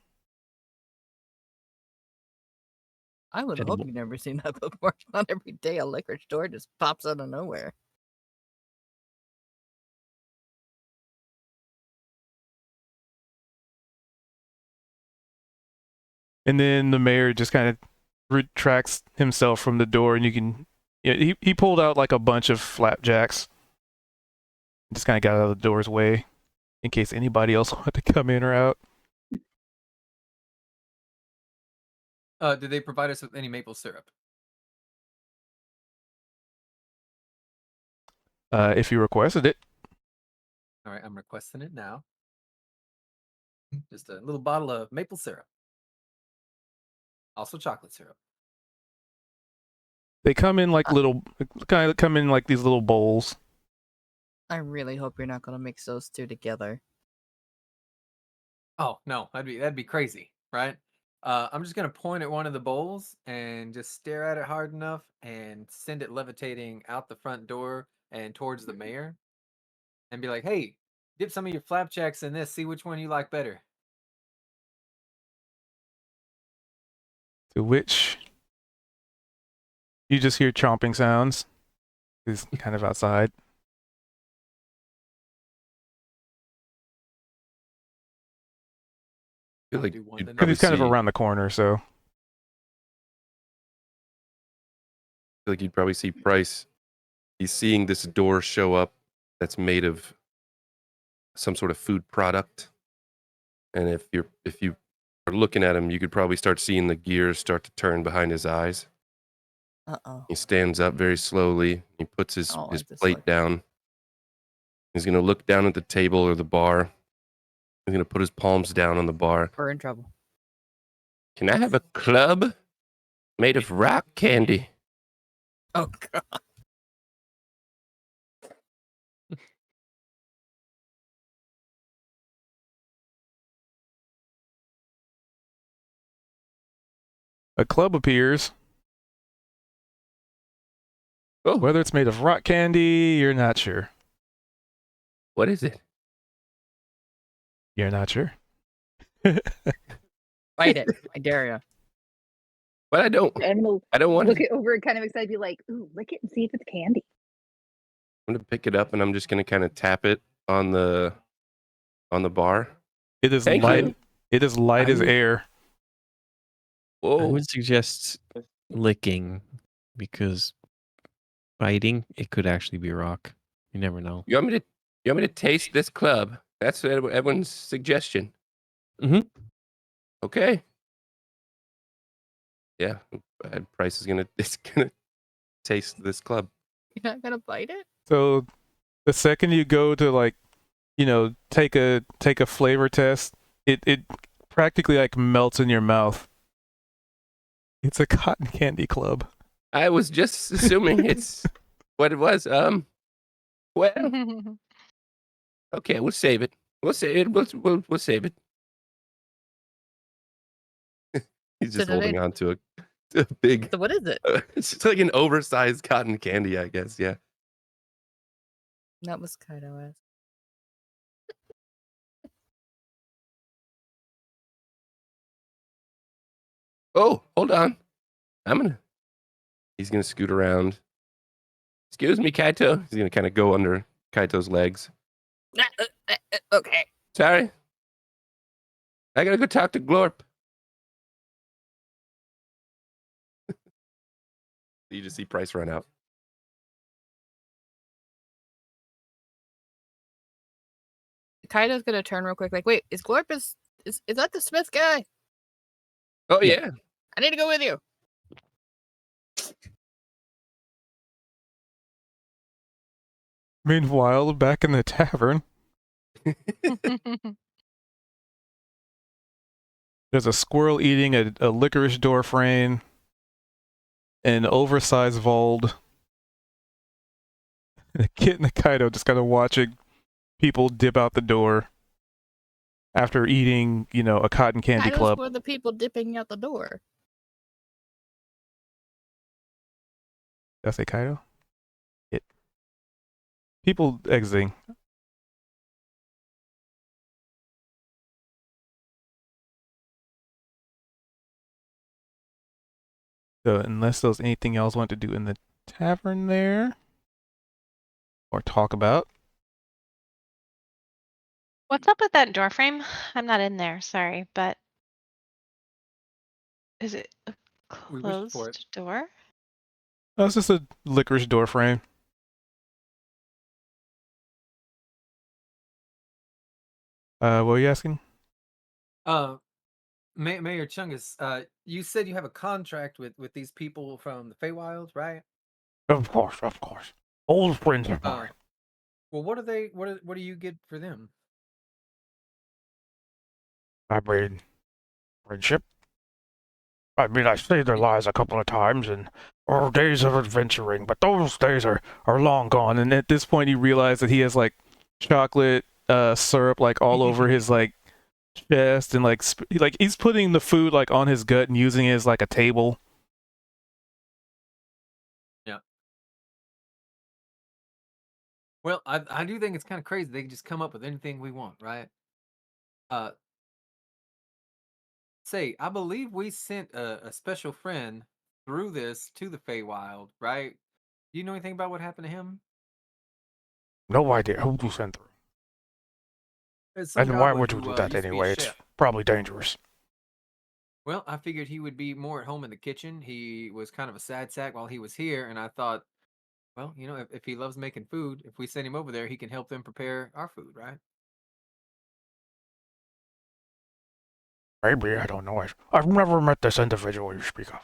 I would Edible. hope you've never seen that before. Not every day a licorice door just pops out of nowhere. And then the mayor just kind of retracts himself from the door, and you can. Yeah, he pulled out like a bunch of flapjacks. Just kind of got out of the door's way in case anybody else wanted to come in or out. Did they provide us with any maple syrup? If you requested it. All right, I'm requesting it now. Just a little bottle of maple syrup. Also chocolate syrup. They come in like little, kind of come in like these little bowls. I really hope you're not gonna mix those two together. Oh no, that'd be crazy, right? I'm just gonna point at one of the bowls and just stare at it hard enough and send it levitating out the front door and towards the mayor, and be like, "Hey, dip some of your flapjacks in this. See which one you like better." To which you just hear chomping sounds. He's kind of outside. I feel I'll like do one you'd then. Because he's kind of see- around the corner, so. feel like you'd probably see Price. He's seeing this door show up that's made of some sort of food product, and if you are looking at him, you could probably start seeing the gears start to turn behind his eyes. Uh-oh. He stands up very slowly. He puts his I don't his like this plate look. down. He's gonna look down at the table or the bar. He's gonna put his palms down on the bar. We're in trouble. Can I have a club made of rock candy? Oh god. A club appears. Oh, Whether it's made of rock candy, you're not sure. what is it? You're not sure. Fight it. I dare you. But I don't And I don't want look to. it over, kind of excited, be like, "Ooh, lick it and see if it's candy." I'm gonna pick it up and I'm just gonna kind of tap it on the bar. It is Thank light. you. It is light I as would- air. I Whoa. would suggest licking because biting it could actually be rock. You never know. You want me to taste this club? That's everyone's suggestion. Mhm. Okay. Yeah, Price is gonna taste this club. You're not gonna bite it? So the second you go to like, take a flavor test, it practically like melts in your mouth. It's a cotton candy club. I was just assuming it's what it was. Well, okay, we'll save it. We'll save it. We'll save it. He's just So holding on to a big. So what is it? It's just like an oversized cotton candy, I guess. Yeah. That was Kaido ass. Oh, hold on. He's gonna scoot around. Excuse me, Kaito. He's gonna kind of go under Kaito's legs. Okay. Sorry. I gotta go talk to Glorp. You just see Price run out. Kaido's gonna turn real quick, like, wait, is Glorp is that the Smith guy? Oh yeah. I need to go with you. Meanwhile, back in the tavern, there's a squirrel eating a licorice door frame, an oversized Vold, and a Kit and a Kaido just kind of watching people dip out the door after eating, a cotton candy Kaido's club. were the people dipping out the door. Did I say Kaido? It. People exiting. So unless there's anything else you want to do in the tavern there or talk about. What's up with that door frame? I'm not in there, sorry, but is it We wished for it. Closed door? That's just a licorice door frame. What were you asking? Mayor Chungus, you said you have a contract with these people from the Feywild, right? Of course. Old friends of Uh, mine. well, what are they? What do you get for them? I mean, friendship. I mean, I saved their lives a couple of times and days of adventuring, but those days are long gone. And at this point, he realized that he has like chocolate syrup like all over his like chest, and like like he's putting the food like on his gut and using it as like a table. Yeah. Well, I do think it's kind of crazy. They can just come up with anything we want, right? Uh, say, I believe we sent a special friend through this to the Feywild, right? Do you know anything about what happened to him? No idea who you sent through. It's some And why goblin would you who do that used to be a anyway? It's chef. probably dangerous. Well, I figured he would be more at home in the kitchen. He was kind of a sad sack while he was here, and I thought, well, if he loves making food, if we send him over there, he can help them prepare our food, right? Maybe, I don't know. I've never met this individual you speak of.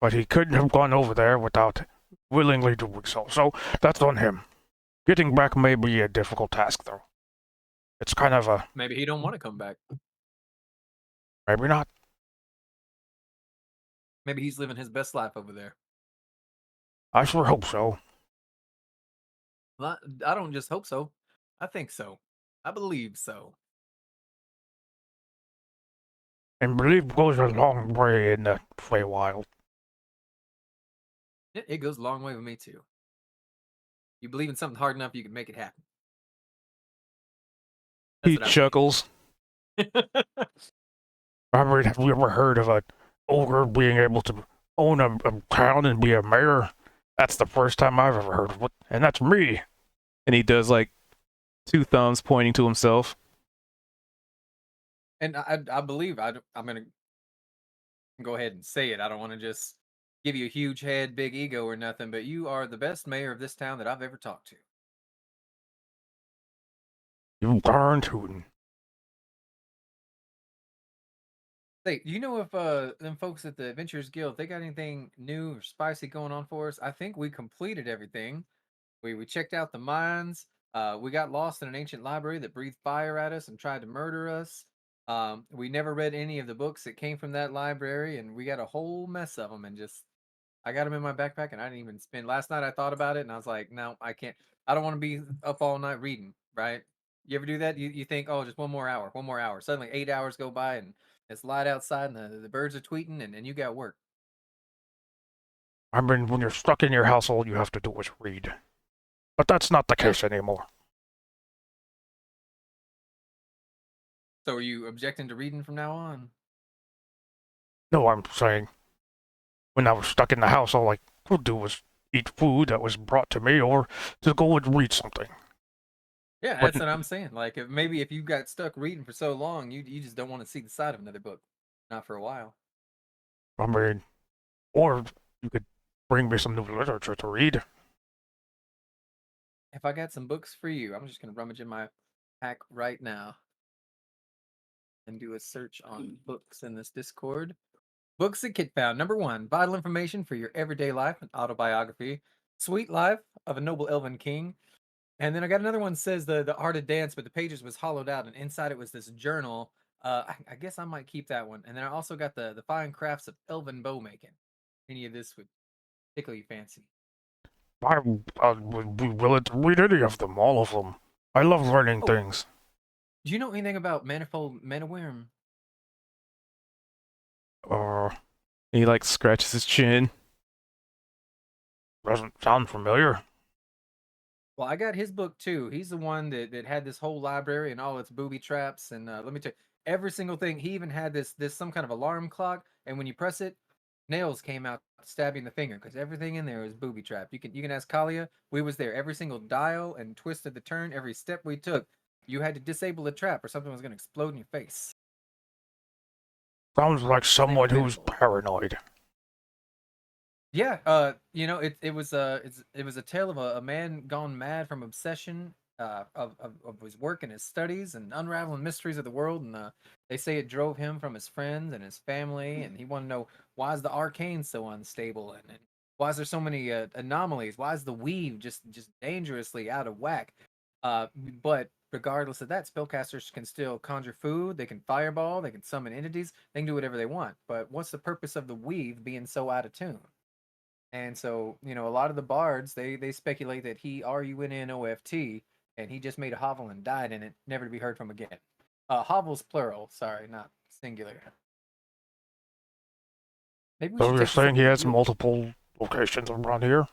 But he couldn't have gone over there without willingly doing so. So that's on him. Getting back may be a difficult task, though. It's kind of a Maybe he don't want to come back. maybe not. Maybe he's living his best life over there. I sure hope so. Well, I don't just hope so. I think so. I believe so. And belief goes a long way in the Feywild. It goes a long way with me too. You believe in something hard enough, you can make it happen. That's He what I chuckles. think. I mean, have you ever heard of an ogre being able to own a town and be a mayor? That's the first time I've ever heard of it, and that's me. And he does like two thumbs pointing to himself. And I believe I'm gonna go ahead and say it. I don't want to just give you a huge head, big ego, or nothing, but you are the best mayor of this town that I've ever talked to. You darn tootin'. Say, do you know if them folks at the Adventurers Guild, if they got anything new or spicy going on for us? I think we completed everything. We checked out the mines. We got lost in an ancient library that breathed fire at us and tried to murder us. We never read any of the books that came from that library, and we got a whole mess of them. And just, I got them in my backpack, and I didn't even spend. Last night I thought about it, and I was like, no, I can't. I don't want to be up all night reading. Right? You ever do that? You think, oh, just one more hour, one more hour. Suddenly 8 hours go by, and it's light outside, and the birds are tweeting, and you got work. I mean, when you're stuck in your house, all you have to do is read. But that's not the case anymore. So are you objecting to reading from now on? No, I'm saying, when I was stuck in the house, all I could do was eat food that was brought to me, or to go and read something. Yeah, that's what I'm saying. Like, if you got stuck reading for so long, you just don't want to see the side of another book, not for a while. I mean, or you could bring me some new literature to read. If I got some books for you, I'm just gonna rummage in my pack right now and do a search on books in this Discord. Books that Kit found. Number 1, vital information for your everyday life, an autobiography. Sweet Life of a Noble Elven King. And then I got another one that says the art of dance, but the pages was hollowed out, and inside it was this journal. I guess I might keep that one. And then I also got the fine crafts of elven bow making. Any of this would tickle your fancy. I would be willing to read any of them, all of them. I love learning things. Do you know anything about Manifold Manawyrm? He like scratches his chin. Doesn't sound familiar. Well, I got his book too. He's the one that had this whole library and all its booby traps. And let me tell you, every single thing. He even had this some kind of alarm clock, and when you press it, nails came out to stab you in the finger because everything in there was booby trapped. You can ask Kalia. We was there. Every single dial and twist of the turn, every step we took, you had to disable the trap or something was going to explode in your face. Sounds like someone who's minimal. paranoid. Yeah, it was a tale of a man gone mad from obsession of his work and his studies and unraveling mysteries of the world. And they say it drove him from his friends and his family, and he wanted to know, why is the arcane so unstable, and why is there so many anomalies? Why is the weave just dangerously out of whack? But regardless of that, spellcasters can still conjure food, they can fireball, they can summon entities, they can do whatever they want. But what's the purpose of the weave being so out of tune? And so, a lot of the bards, they speculate that he RUNNOFT, and he just made a hovel and died in it, never to be heard from again. Hovels plural, sorry, not singular. Maybe we So should you're take this saying up he with has Gil. multiple locations around here?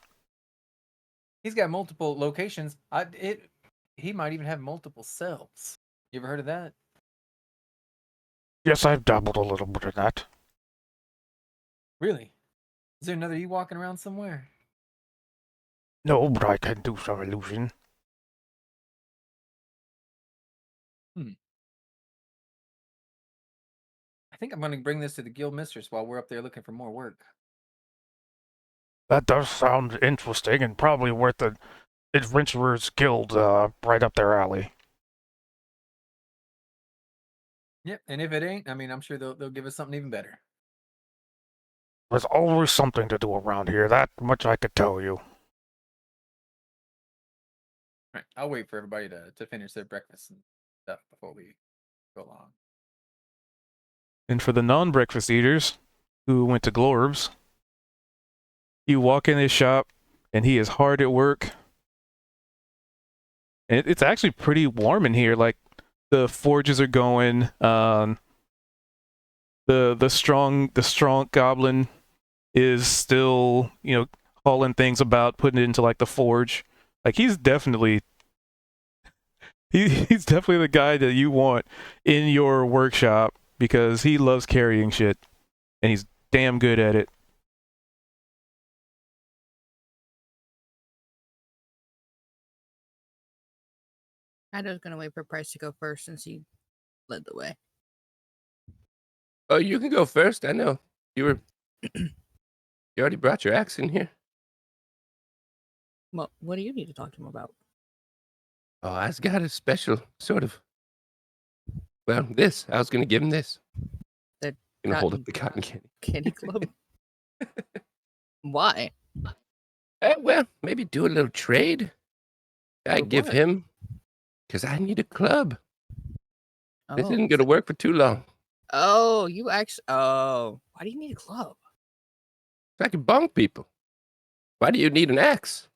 He's got multiple locations. He might even have multiple selves. You ever heard of that? Yes, I've dabbled a little bit in that. Really? Is there another you walking around somewhere? No, but I can do some illusion. I think I'm going to bring this to the guild mistress while we're up there looking for more work. That does sound interesting and probably worth the Adventurers Guild right up their alley. Yep, and if it ain't, I mean, I'm sure they'll give us something even better. There's always something to do around here, that much I could tell you. All right, I'll wait for everybody to finish their breakfast and stuff before we go along. And for the non-breakfast eaters who went to Glorb's, you walk in his shop and he is hard at work. And it's actually pretty warm in here. Like, the forges are going. The strong goblin is still, hauling things about, putting it into like the forge. Like, he's definitely the guy that you want in your workshop because he loves carrying shit and he's damn good at it. I was gonna wait for Price to go first since he led the way. Oh, you can go first. I know you already brought your axe in here. Well, what do you need to talk to him about? Oh, I've got a special sort of. Well, this. I was gonna give him this. The Gonna hold cotton- up the cotton candy. Candy Club. Why? Well, maybe do a little trade. I For give what? him because I need a club. This Oh. isn't gonna work for too long. Oh, you actually. Oh, why do you need a club? So I can bonk people. Why do you need an axe?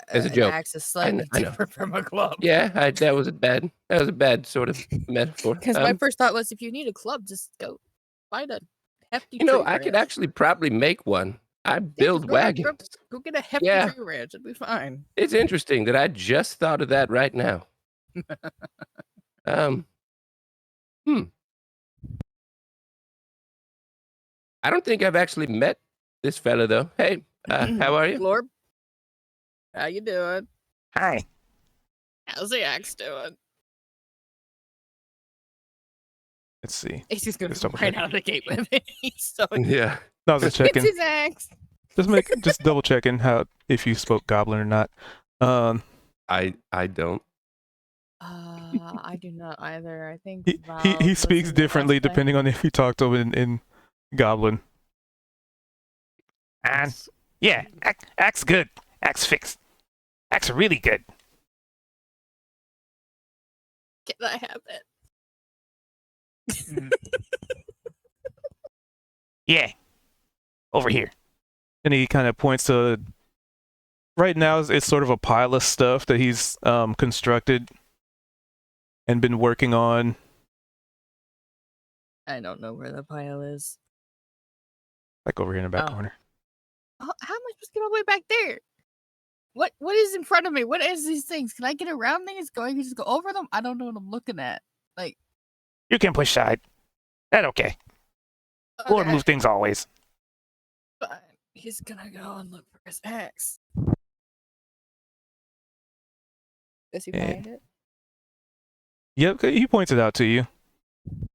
As a An joke. axe is slightly I know. different from a club. Yeah, that was a bad sort of metaphor. Because my first thought was, if you need a club, just go find a hefty. You know, tree I could branch. actually probably make one. I Yeah, build just go ahead, wagons. Go get a hefty Yeah. tree branch. It'll be fine. It's interesting that I just thought of that right now. I don't think I've actually met this fella though. Hey, how are you? Glorb, how you doing? Hi. How's the axe doing? Let's see. He's just gonna Just come double right checking. out of the gate with it. He's so Yeah. No, I was just checking. It's his axe. Just double checking if you spoke Goblin or not. I don't. I do not either. I think He Val speaks listened to differently last time. depending on if you talk to him in Goblin. And yeah, axe good. Axe fixed. Axe really good. Can I have it? Yeah. Over here. And he kind of points to. Right now, it's sort of a pile of stuff that he's constructed and been working on. I don't know where the pile is. Like over here in the back Oh. corner. How am I supposed to get all the way back there? What is in front of me? What is these things? Can I get around these? Can I just go over them? I don't know what I'm looking at. Like, You can push side. That okay. Lord okay, move things always. fine. He's gonna go and look for his axe. Does he Yeah. find it? Yep, he points it out to you.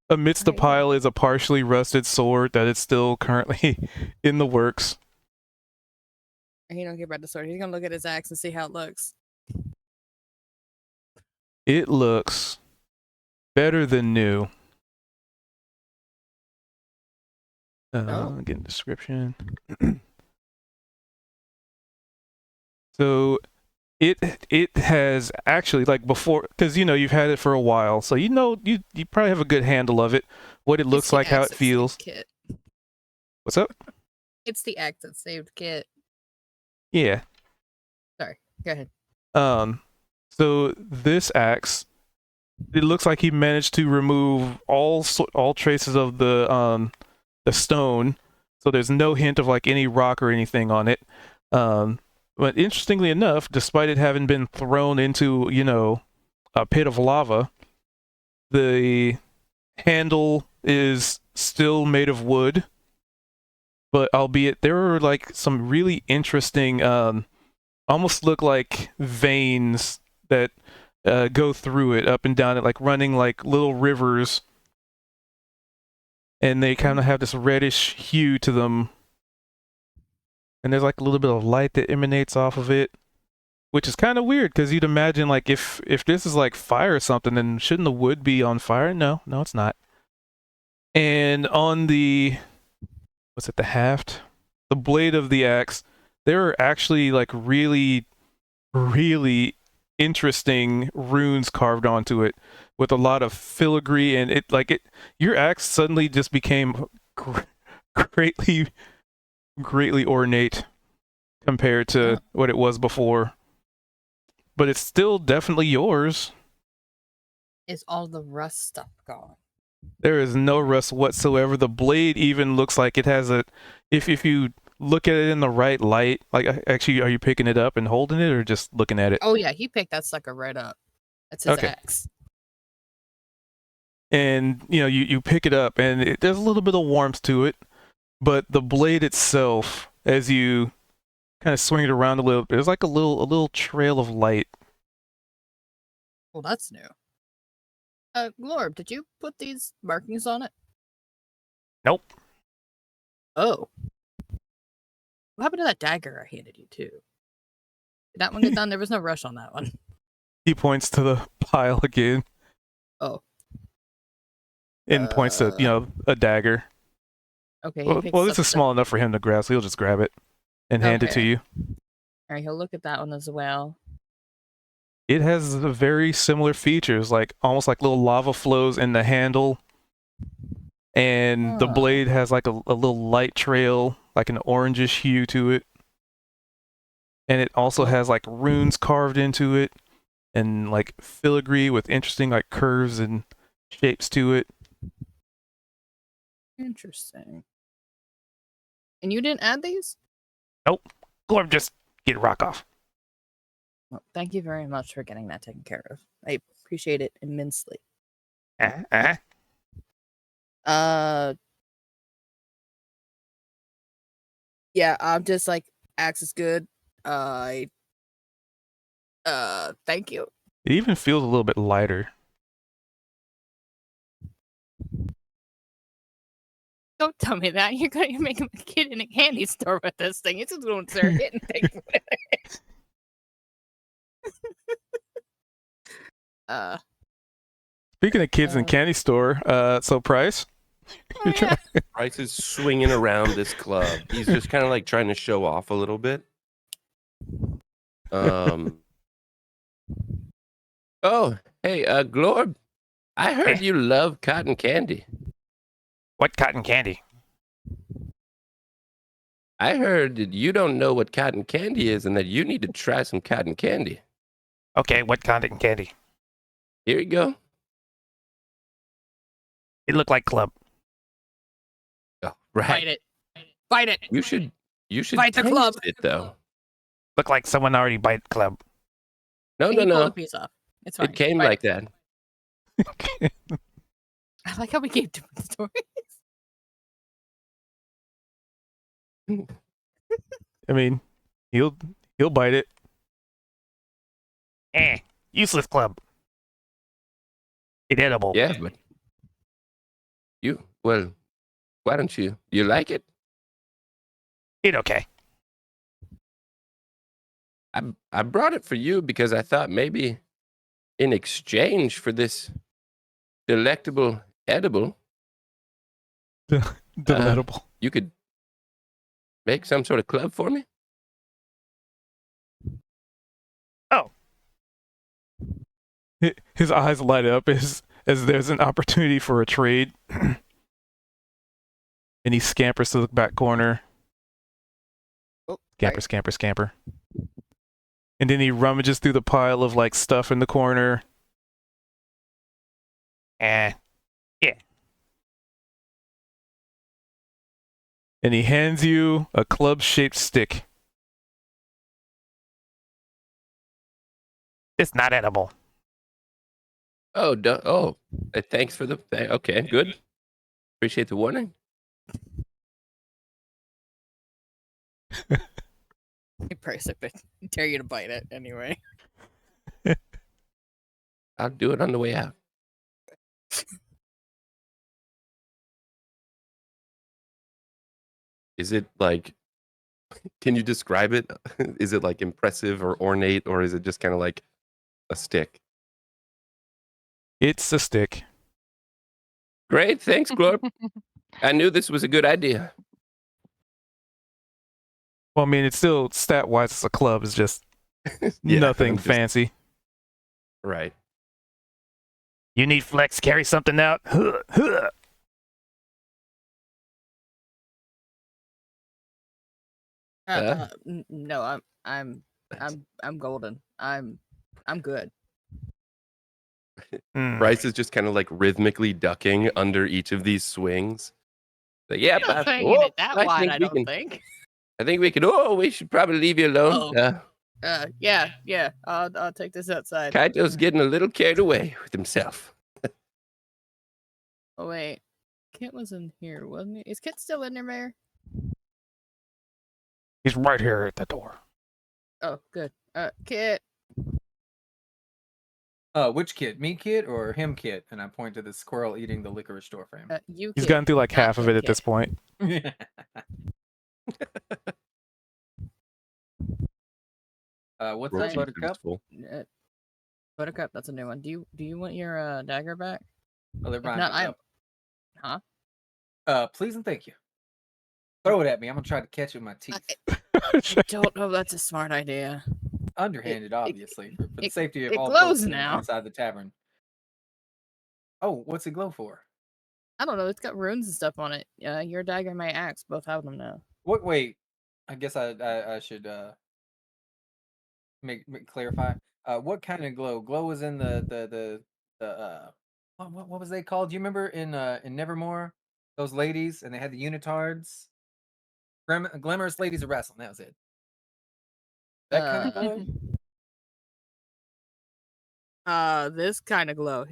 Amidst the Alright, yeah. pile is a partially rusted sword that is still currently in the works. He don't care about the sword. He's gonna look at his axe and see how it looks. It looks better than new. Oh. Get a description. So it has actually, like, before, because you've had it for a while, so you probably have a good handle of it, what it looks It's the like, how axe it that saved feels. Kit. What's up? It's the axe that saved Kit. Yeah. Sorry. Go ahead. So this axe, it looks like he managed to remove all traces of the stone, so there's no hint of like any rock or anything on it. But interestingly enough, despite it having been thrown into a pit of lava, the handle is still made of wood, but albeit there are like some really interesting almost look like veins that go through it, up and down it, like running like little rivers, and they kind of have this reddish hue to them, and there's like a little bit of light that emanates off of it, which is kind of weird because you'd imagine like if this is like fire or something, then shouldn't the wood be on fire? No, it's not. And on the the haft, the blade of the axe, there are actually like really interesting runes carved onto it with a lot of filigree, and your axe suddenly just became greatly ornate compared to what it was before, but it's still definitely yours. Is all the rust stuff gone? There is no rust whatsoever. The blade even looks like it has if you look at it in the right light, like, actually, are you picking it up and holding it or just looking at it? Oh yeah, he picked that sucker right up. That's his Okay. axe. And you pick it up, and there's a little bit of warmth to it, but the blade itself, as you kind of swing it around a little bit, there's like a little trail of light. Well, that's new. Glorb, did you put these markings on it? Nope. Oh. What happened to that dagger I handed you too? Did that one get done? There was no rush on that one. He points to the pile again. Oh. And points to a dagger. Okay. Well, this is small enough for him to grab, so he'll just grab it and hand it to Okay. you. Alright, he'll look at that one as well. It has very similar features, like almost like little lava flows in the handle, and the Huh. blade has like a little light trail, like an orangish hue to it, and it also has like runes carved into it, and like filigree with interesting like curves and shapes to it. Interesting. And you didn't add these? Glorb, just get rock off. Well, thank you very much for getting that taken care of. I appreciate it immensely. Yeah, I'm just like, axe is good. Thank you. It even feels a little bit lighter. Don't tell me that. You're gonna make a kid in a candy store with this thing. It's just going to start hitting things with it. Speaking of kids in candy store, so Price? Oh, yeah. Bryce is swinging around this club. He's just kind of like trying to show off a little bit. Oh, hey, Glorb, I heard you love cotton candy. What cotton candy? I heard that you don't know what cotton candy is and that you need to try some cotton candy. Okay, what cotton candy? Here you go. It looked like club. Oh, right. Fight it. Fight it. You should Fight the taste club. it though. Looked like someone already bite club. No, Can you pull no. a piece off? It's fine. It came Fight like it. that. I like how we gave different stories. I mean, he'll bite it. Useless club. Inedible. Yeah, but Well, why don't you? You like it? Eat okay. I brought it for you because I thought maybe in exchange for this delectable edible, Delectable. you could make some sort of club for me. His eyes light up as there's an opportunity for a trade. And he scampers to the back corner. Oh, Scamper, scamper, scamper. And then he rummages through the pile of like stuff in the corner. Yeah. And he hands you a club-shaped stick. It's not edible. Oh, thanks for the. Okay, good. Appreciate the warning. He price it, but dare you to bite it anyway. I'll do it on the way out. Is it like? Can you describe it? Is it like impressive or ornate, or is it just kind of like a stick? It's a stick. Great, thanks, Glorp. I knew this was a good idea. Well, I mean, it's still stat-wise, it's a club. It's just Yeah, nothing I'm just- fancy. Right. You need flex, carry something out. Huh, huh. No, I'm golden. I'm good. Mm. Bryce is just kind of like rhythmically ducking under each of these swings. But yeah, You're not hanging it that wide, I don't think. I think we can. Oh, we should probably leave you alone. Yeah. I'll take this outside. Kaito's getting a little carried away with himself. Oh wait, Kit was in here, wasn't he? Is Kit still in there, Mayor? He's right here at the door. Oh, good. Kit. Which kid? Me kid or him kid? And I point to the squirrel eating the licorice door frame. You. He's Kit. gotten through like not half of it him, at this Kit. point. What's Roll up, cheese Buttercup? is full. Buttercup, that's a new one. Do you want your dagger back? Oh, they're If Brian not, picked Huh? up. Please and thank you. Throw it at me. I'm gonna try to catch it with my teeth. I don't know if that's a smart idea. Underhanded, obviously, for the safety of it all glows folks now. inside the tavern. Oh, what's it glow for? I don't know. It's got runes and stuff on it. Your dagger and my axe both have them now. What? Wait, I guess I should make clarify. What kind of glow? Glow was in the what was they called? Do you remember in Nevermore? Those ladies and they had the unitards. Glamorous ladies of wrestling. That was it. That kind of glow. This kind of glow.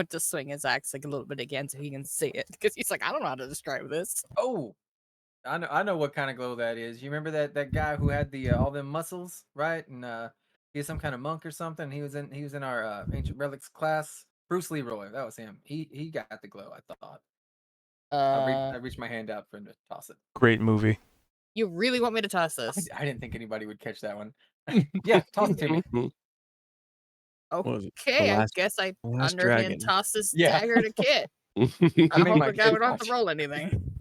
To swing his axe like a little bit again so he can see it because he's like, I don't know how to describe this. Oh, I know what kind of glow that is. You remember that guy who had the all them muscles, right? And he's some kind of monk or something. He was in our ancient relics class. Bruce Leroy, that was him. He got the glow. I thought. I reached my hand out for him to toss it. Great movie. You really want me to toss this? I didn't think anybody would catch that one. Yeah, toss it to me. What was it? The Okay, I Last- guess I Last underhand Dragon. toss this Yeah. dagger to Kit. I I made hope my the guy kid don't have watch. to roll anything.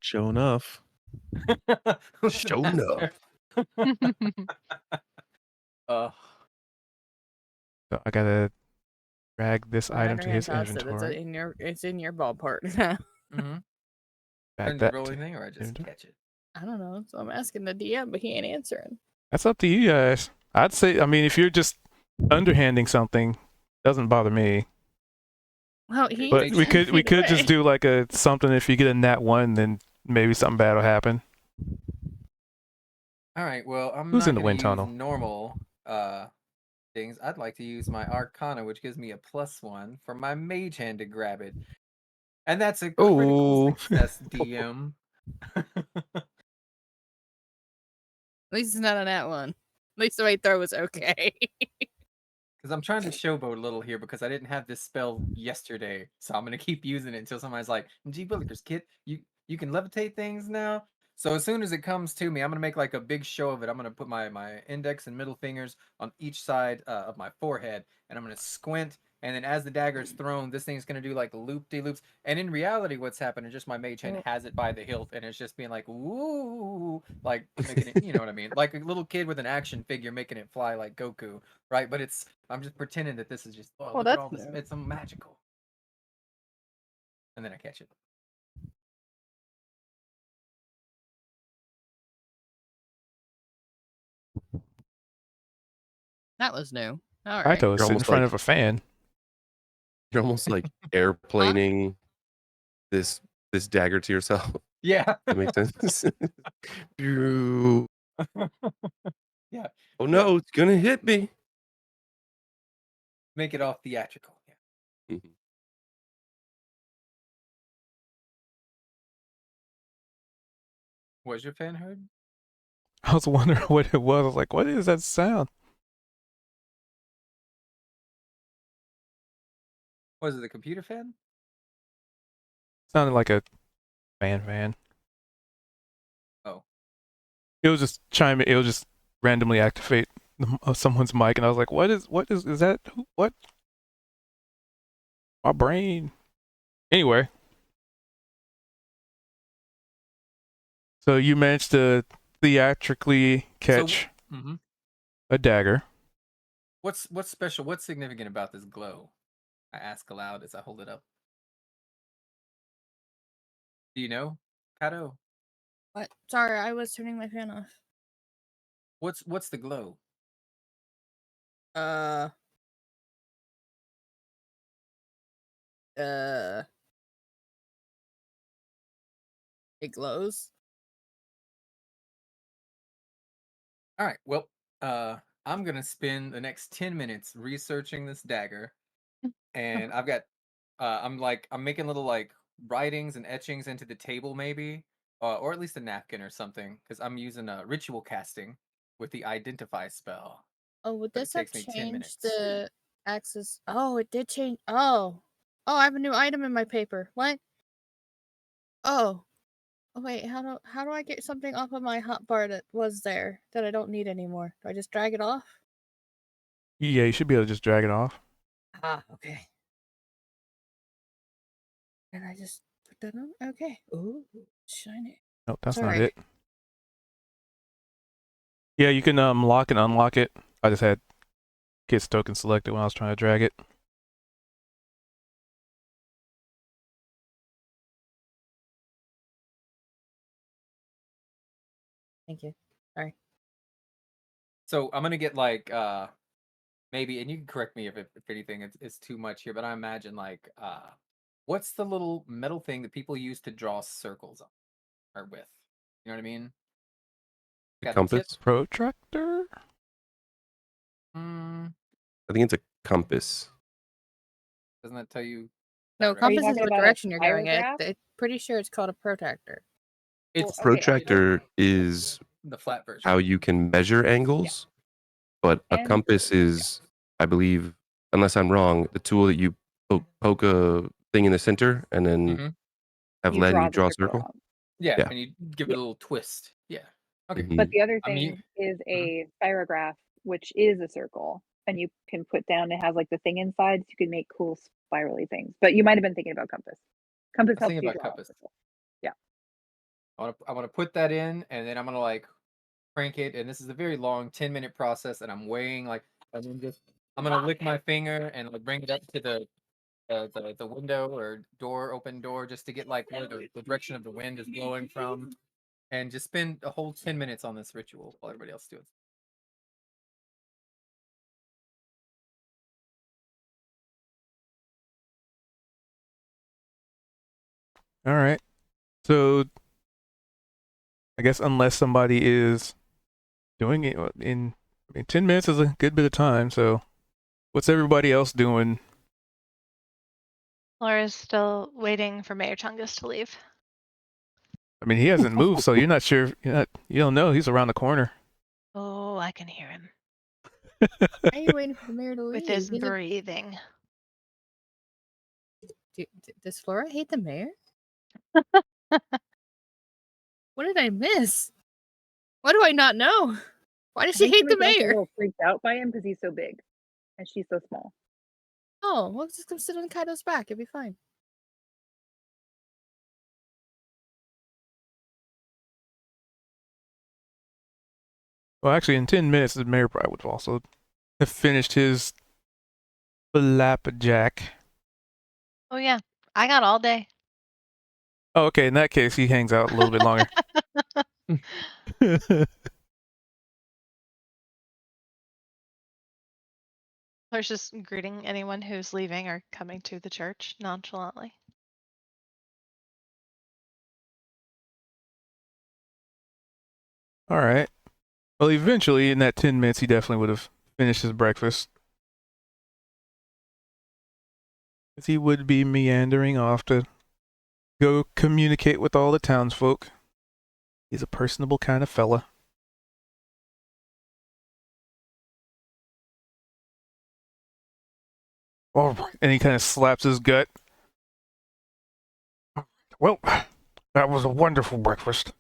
Show enough. Show enough. Uh, So I gotta drag this item to Underhand his toss it. inventory. It's in your ballpark. mm-hmm. Back Did that roll to anything, or I just inventory. catch it? I don't know. So I'm asking the DM, but he ain't answering. That's up to you guys. I'd say, I mean, if you're just underhanding something, doesn't bother me. Well, he. But Takes we 10 could feet just away. do like a something. If you get a nat one, then maybe something bad will happen. All right. Well, I'm Who's not in the gonna wind use tunnel? normal things. I'd like to use my Arcana, which gives me a +1 for my mage hand to grab it, and that's a critical Ooh. success, DM. At least it's not on that one. At least the way throw was okay. Because I'm trying to showboat a little here because I didn't have this spell yesterday, so I'm gonna keep using it until somebody's like, "Gee, Willikers, kid, you can levitate things now." So as soon as it comes to me, I'm gonna make like a big show of it. I'm gonna put my index and middle fingers on each side of my forehead, and I'm gonna squint. And then as the dagger is thrown, this thing's gonna do like loop-de-loops. And in reality, what's happening? Just my mage hand has it by the hilt, and it's just being like, "Ooh," like making it. You know what I mean? Like a little kid with an action figure making it fly like Goku, right? But I'm just pretending that this is just, oh, look at that's all this. new. It's magical. And then I catch it. That was new. All right. Kaito is You're sitting in almost front like- of a fan. You're almost like airplaning this dagger to yourself. Yeah. That makes sense. Pew. Yeah. Oh no, it's gonna hit me. Make it all theatrical. Yeah. Mhm. Was your fan heard? I was wondering what it was. I was like, what is that sound? Was it the computer fan? Sounded like a fan. Oh. It was just chiming. It was just randomly activate someone's mic, and I was like, "What is that? What?" My brain. Anyway, so you managed to theatrically catch Mm-hmm. a dagger. What's special? What's significant about this glow? I ask aloud as I hold it up. Do you know, Kato? What? Sorry, I was turning my fan off. What's the glow? Uh. It glows. All right. Well, I'm gonna spend the next 10 minutes researching this dagger, and I've got, I'm making little like writings and etchings into the table, maybe, or at least a napkin or something, because I'm using ritual casting with the identify spell. Oh, would But it this have takes me 10 changed minutes. the axis? Oh, it did change. Oh, I have a new item in my paper. What? Oh, wait. How do I get something off of my hotbar that was there that I don't need anymore? Do I just drag it off? Yeah, you should be able to just drag it off. Ah, okay. And I just put that on. Okay. Ooh, shiny. Nope, that's not Sorry. it. Yeah, you can lock and unlock it. I just had Kit's token selected when I was trying to drag it. Thank you. Sorry. So I'm gonna get like maybe, and you can correct me if anything it's too much here, but I imagine like what's the little metal thing that people use to draw circles on or with? You know what I mean? The Got compass. tip? Protractor? Mm, I think it's a compass. doesn't that tell you? No, that right? you compass is talking what about a direction you're going in. spirograph? Pretty sure it's called a protractor. It's okay, Protractor is the flat version. how you can measure angles, but a And- compass is, I believe, unless I'm wrong, the tool that you poke a thing in the center and then Mhm. have you lead and you the draw a circle. out. Yeah, Yeah. and you give it a little twist. Yeah. Okay. Mhm. But the other I mean, thing is a spirograph, which is a circle, and you can put down. It has like the thing inside, so you can make cool spirally things. But you might have been thinking about compass. Compass I was helps thinking you about draw a compass. circle. I want to put that in, and then I'm gonna like crank it, and this is a very long 10-minute process, and I'm weighing like, and then just I'm gonna lick my finger and like bring it up to the window or open door, just to get like where the direction of the wind is blowing from, and just spend a whole 10 minutes on this ritual while everybody else does it. All right. So I guess unless somebody is doing it in 10 minutes is a good bit of time. So what's everybody else doing? Laura's still waiting for Mayor Chungus to leave. I mean, he hasn't moved, so you're not sure. You don't know he's around the corner. Oh, I can hear him. Why are you waiting for the mayor to leave? with his He's a- breathing. Does Flora hate the mayor? What did I miss? What do I not know? Why does I she think hate the was also a mayor? little freaked out by him because he's so big and she's so small. Oh, well, just come sit on Kaido's back. It'll be fine. Well, actually, in 10 minutes, the mayor probably would also have finished his flapjack. Oh yeah, I got all day. Oh, okay. In that case, he hangs out a little bit longer. Claire's just greeting anyone who's leaving or coming to the church nonchalantly. All right. Well, eventually, in that 10 minutes, he definitely would have finished his breakfast. 'Cause he would be meandering off to go communicate with all the townsfolk. He's a personable kind of fella. Oh, and he kind of slaps his gut. Well, that was a wonderful breakfast.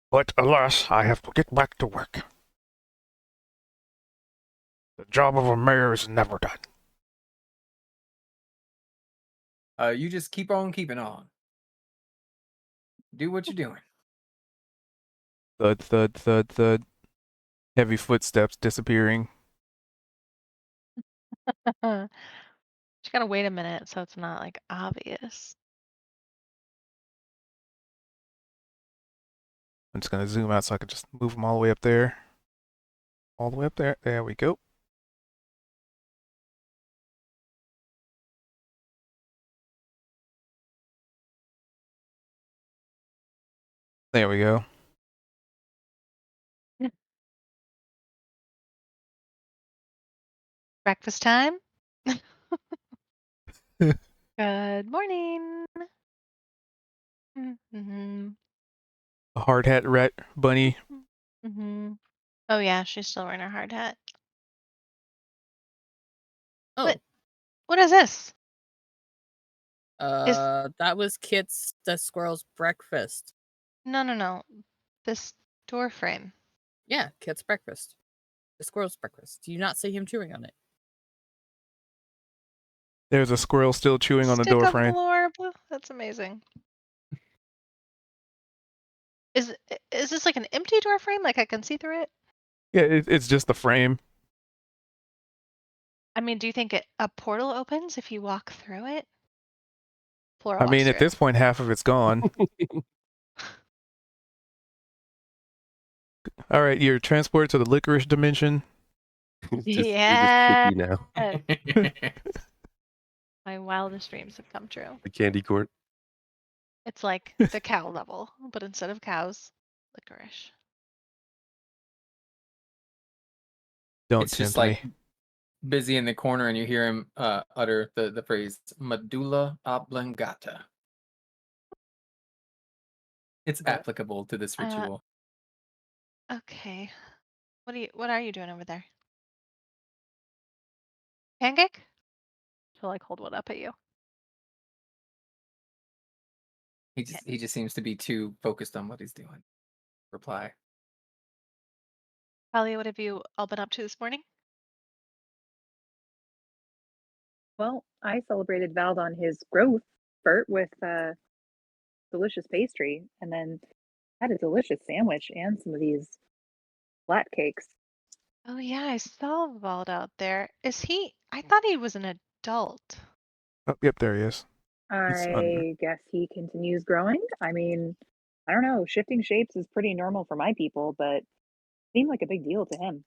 But alas, I have to get back to work. The job of a mayor is never done. You just keep on keeping on. Do what you're doing. Thud, thud, thud, thud. Heavy footsteps disappearing. Just gotta wait a minute so it's not like obvious. I'm just going to zoom out so I can just move them all the way up there. All the way up there. There we go. There we go. Breakfast time. Good morning. Mm-hmm. A hard hat rat bunny. Mm-hmm. Oh yeah, she's still wearing her hard hat. Oh, What is this? that was Kit's the squirrel's breakfast. No. This door frame. Yeah, Kit's breakfast. The squirrel's breakfast. Do you not see him chewing on it? There's a squirrel still chewing on the Stick door of frame. Glorb. That's amazing. Is this like an empty door frame? Like I can see through it? Yeah, it's just the frame. I mean, do you think a portal opens if you walk through it? Flora I walks mean, through at this point, half of it's gone. All right, you're transported to the licorice dimension. Yeah. You're just picky now. My wildest dreams have come true. The candy court. It's like the cow level, but instead of cows, licorice. Don't It's tempt just like me. busy in the corner, and you hear him utter the phrase medulla oblongata. It's What? applicable to this Uh, ritual. Okay. What are you doing over there? Pancake? She'll like hold one up at you. He just seems to be too focused on what he's doing. Reply. Holly, what have you all been up to this morning? Well, I celebrated Vald on his growth spurt with delicious pastry, and then had a delicious sandwich and some of these flat cakes. Oh yeah, I saw Vald out there. Is he? I thought he was an adult. Oh, yep, there he is. He's under. I guess he continues growing. I mean, I don't know. Shifting shapes is pretty normal for my people, but seemed like a big deal to him.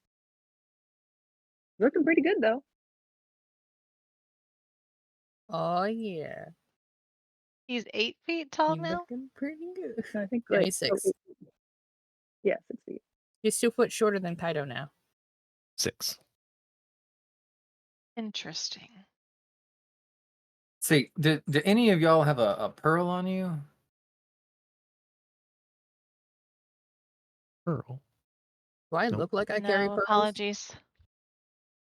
Looking pretty good though. Oh yeah, He's 8 feet tall he's now. looking pretty good. I think Yeah, like, he's 6. Yeah, 6 feet. He's 2 foot shorter than Kaido now. 6. Interesting. See, do any of y'all have a pearl on you? Pearl. Do I Nope. look like I carry No pearls? apologies.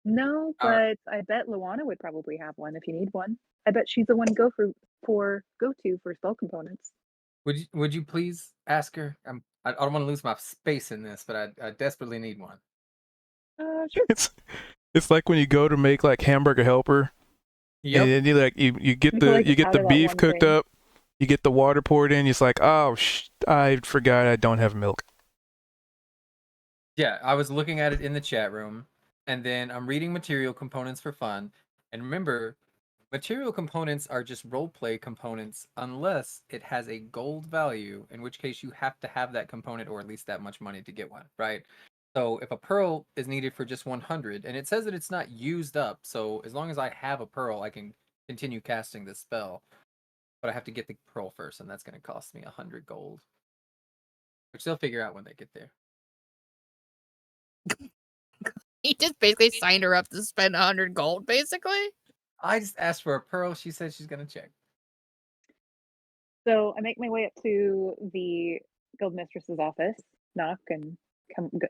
No, All right. but I bet Luana would probably have one if you need one. I bet she's the one to go to for spell components. Would you please ask her? I don't want to lose my space in this, but I desperately need one. Sure. It's like when you go to make like hamburger helper, and Yep. then you get You feel like you it's get out the of that beef one cooked thing. up, you get the water poured in. It's like, oh, I forgot I don't have milk. Yeah, I was looking at it in the chat room, and then I'm reading material components for fun. And remember, material components are just roleplay components unless it has a gold value, in which case you have to have that component or at least that much money to get one, right? So if a pearl is needed for just 100, and it says that it's not used up, so as long as I have a pearl, I can continue casting this spell. But I have to get the pearl first, and that's going to cost me 100 gold, which they'll figure out when they get there. He just basically signed her up to spend 100 gold, basically. I just asked for a pearl. She said she's going to check. So I make my way up to the guild mistress's office, knock, and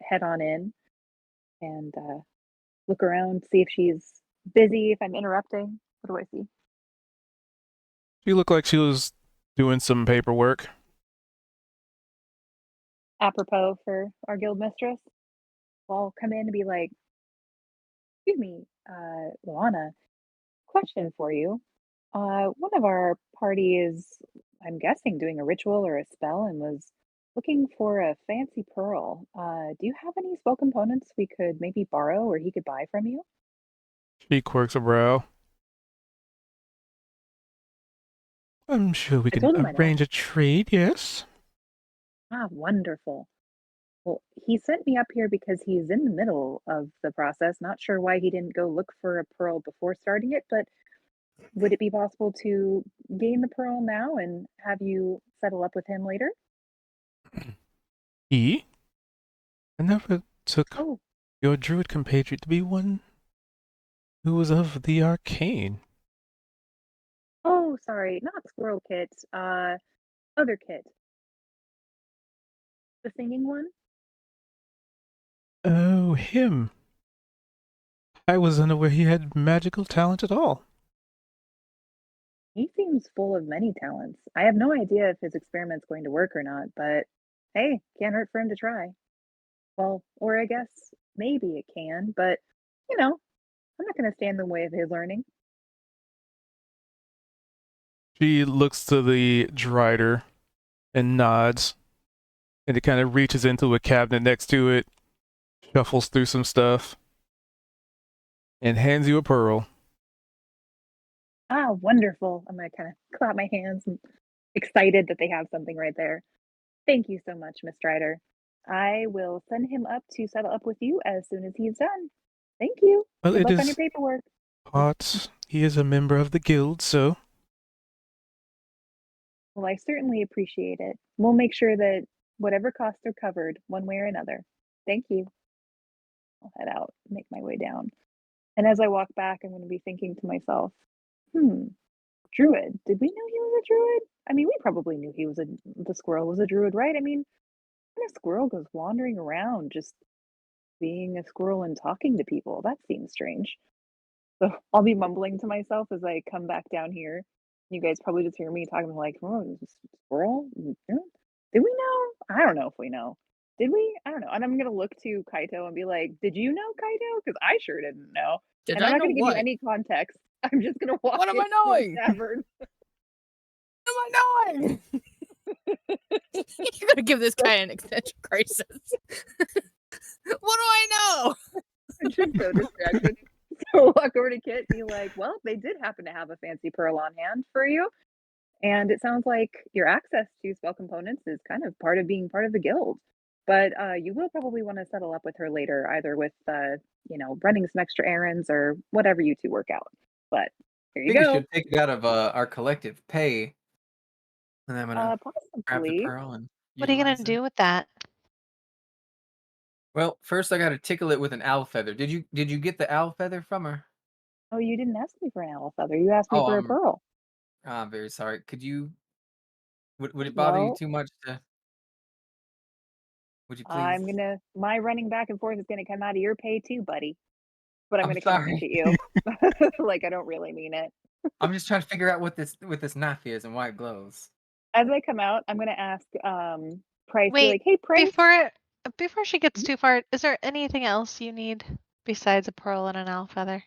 head on in, and look around, see if she's busy, if I'm interrupting. What do I see? She looked like she was doing some paperwork. Apropos for our guild mistress, I'll come in and be like, "Excuse me, Luana, question for you. One of our party is, I'm guessing, doing a ritual or a spell and was looking for a fancy pearl. Do you have any spell components we could maybe borrow or he could buy from you?" She quirks a brow. I'm sure we I can told him I know. arrange a trade, yes. Ah, wonderful. Well, he sent me up here because he's in the middle of the process. Not sure why he didn't go look for a pearl before starting it, but would it be possible to gain the pearl now and have you settle up with him later? He? I never took Oh, your druid compatriot to be one who was of the arcane. oh, sorry, not Squirrel Kit. Other Kit, the singing one. Oh, him. I was unaware he had magical talent at all. He seems full of many talents. I have no idea if his experiment's going to work or not, but hey, can't hurt for him to try. Well, or I guess maybe it can, but I'm not going to stand in the way of his learning. She looks to the Drider and nods, and it kind of reaches into a cabinet next to it, shuffles through some stuff, and hands you a pearl. Ah, wonderful. I'm going to kind of clap my hands and excited that they have something right there. Thank you so much, Miss Strider. I will send him up to settle up with you as soon as he's done. Thank you. Well, Good it luck on your is paperwork. hot. He is a member of the guild, so Well, I certainly appreciate it. We'll make sure that whatever costs are covered one way or another. Thank you. I'll head out, make my way down. And as I walk back, I'm going to be thinking to myself, druid. Did we know he was a druid? I mean, we probably knew the squirrel was a druid, right? I mean, when a squirrel goes wandering around just being a squirrel and talking to people, that seems strange. So I'll be mumbling to myself as I come back down here. You guys probably just hear me talking like, "Oh, is this squirrel? Did we know? I don't know if we know. Did we? I don't know." And I'm gonna look to Kaito and be like, "Did you know, Kaito? Because I sure didn't know." Did And I'm I not know gonna give you what? any context. I'm just gonna walk What am I into the knowing? tavern. What am I knowing? You're gonna give this guy an existential crisis. What do I know? I'm just so distracted. So walk over to Kit, be like, "Well, they did happen to have a fancy pearl on hand for you. And it sounds like your access to spell components is kind of part of being part of the guild. But you will probably want to settle up with her later, either with running some extra errands or whatever you two work out. But here I you think we go. should take it out of our collective pay, and I'm gonna grab the Possibly. pearl and What are you gonna utilize it. do with that? Well, first I gotta tickle it with an owl feather. Did you get the owl feather from her? Oh, you didn't ask me for an owl feather. You asked me Oh, for a pearl. I'm very sorry. Could you? Would it bother you Well, too much to? Would you please? my running back and forth is gonna come out of your pay too, buddy. but I'm I'm gonna come back sorry. at you. Like I don't really mean it. I'm just trying to figure out what this knife is and why it glows. As I come out, I'm gonna ask Price. Be Wait, like, hey Price. before she gets too far, is there anything else you need besides a pearl and an owl feather?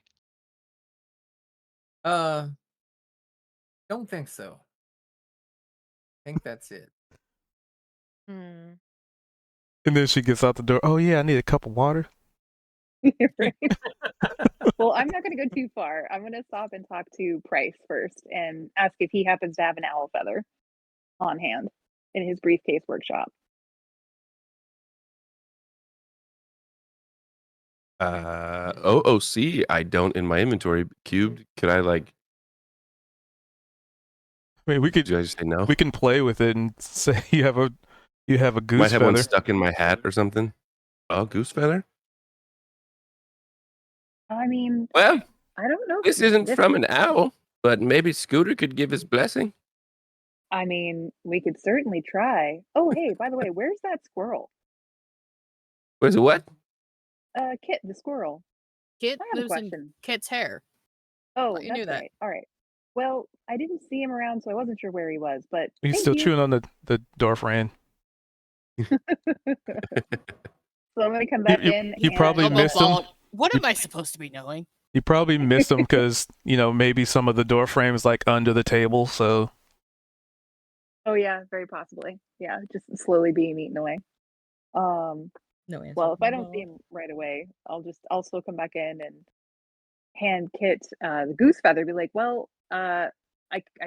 Don't think so. I think that's it. Hmm. And then she gets out the door. Oh yeah, I need a cup of water. Right? Well, I'm not gonna go too far. I'm gonna stop and talk to Price first and ask if he happens to have an owl feather on hand in his briefcase workshop. OOC, I don't in my inventory. Cubed, could I like? I mean, Did you guys say no? we can play with it and say you have a goose Might have feather. one stuck in my hat or something. Oh, goose feather. I mean, Well, I don't know. this isn't from an owl, but maybe Scooter could give his blessing. I mean, we could certainly try. Oh, hey, by the way, where's that squirrel? Where's it? What? Kit, the squirrel. Kit I have a lives in question. Kit's hair. Oh, Thought you that's knew that. right. All right. Well, I didn't see him around, so I wasn't sure where he was. But He's thank still you. chewing on the dwarf ran. So I'm gonna come back in. You and- probably Bubble missed him. ball. What am I supposed to be knowing? You probably missed him because maybe some of the door frame is like under the table. So Oh yeah, very possibly. Yeah, just slowly being eaten away. No answer. Well, if I from don't see Bubble. him right away, I'll still come back in and hand Kit the goose feather. Be like, well, I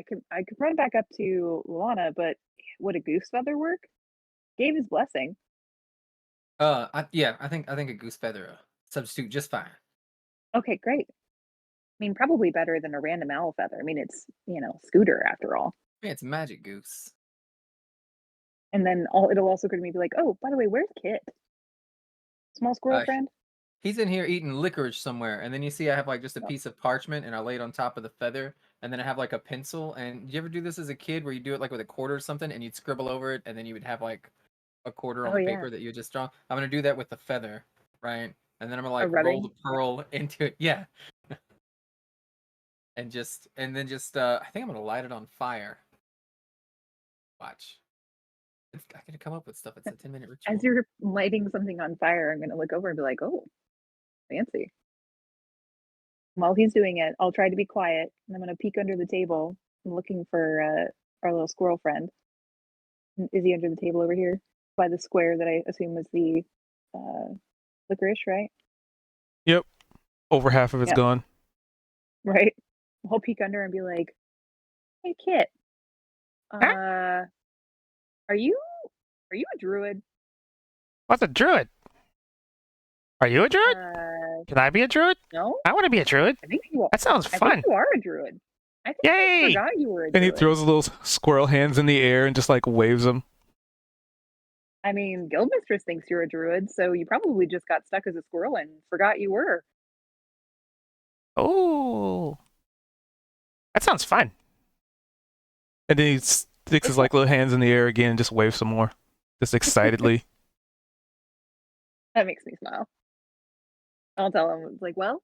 could run back up to Luana, but would a goose feather work? Gave his blessing. I think a goose feather substitute just fine. Okay, great. I mean, probably better than a random owl feather. I mean, it's Scooter after all. Yeah, it's magic goose. And then it'll also occur to me be like, oh, by the way, where's Kit? Small squirrel friend? He's in here eating licorice somewhere, and then you see I have like just a piece of parchment, and I lay it on top of the feather, and then I have like a pencil. And did you ever do this as a kid, where you do it like with a quarter or something, and you'd scribble over it, and then you would have like a quarter on Oh, the yeah. paper that you just draw? I'm gonna do that with the feather, right? And then I'm gonna like roll rubbing? the pearl into it, yeah. and then just I think I'm gonna light it on fire. Watch. I gotta come up with stuff. It's a 10-minute ritual. As you're lighting something on fire, I'm gonna look over and be like, oh, fancy. While he's doing it, I'll try to be quiet, and I'm gonna peek under the table. I'm looking for our little squirrel friend. Is he under the table over here by the square that I assume was the licorice, right? yep, over half of it's Yep. gone. Right. I'll peek under and be like, "Hey, Kit, are you a druid? What's a druid? Are you a druid? Can I be a druid? No, I want to be a druid. I think you are. That sounds I fun. think you are a druid. I think Yay! I forgot you were a And he druid. throws little squirrel hands in the air and just like waves them. I mean, Guildmistress thinks you're a druid, so you probably just got stuck as a squirrel and forgot you were. Oh, that sounds fun. And then he sticks his like little hands in the air again and just waves some more, just excitedly. That makes me smile. I'll tell him, it's like, well,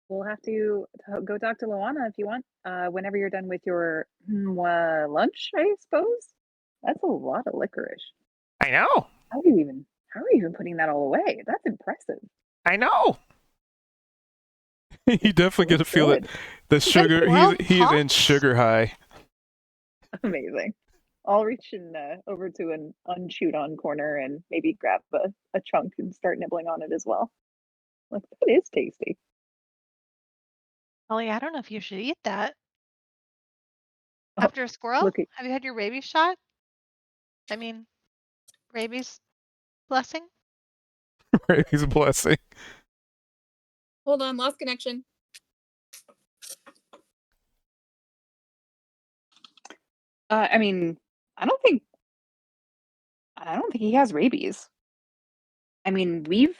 we'll have to go talk to Luana if you want. Whenever you're done with your lunch, I suppose. That's a lot of licorice. I know. How are you even putting that all away? That's impressive. I know. You definitely get to feel it. Good. The sugar. well He's in popped. sugar high. Amazing. I'll reach in over to an unchewed on corner and maybe grab a chunk and start nibbling on it as well. Like, that is tasty. Ollie, I don't know if you should eat that. Oh, After a squirrel? look at- Have you had your rabies shot? I mean, rabies blessing? He's a blessing. Hold on, lost connection. I mean, I don't think he has rabies. I mean, we've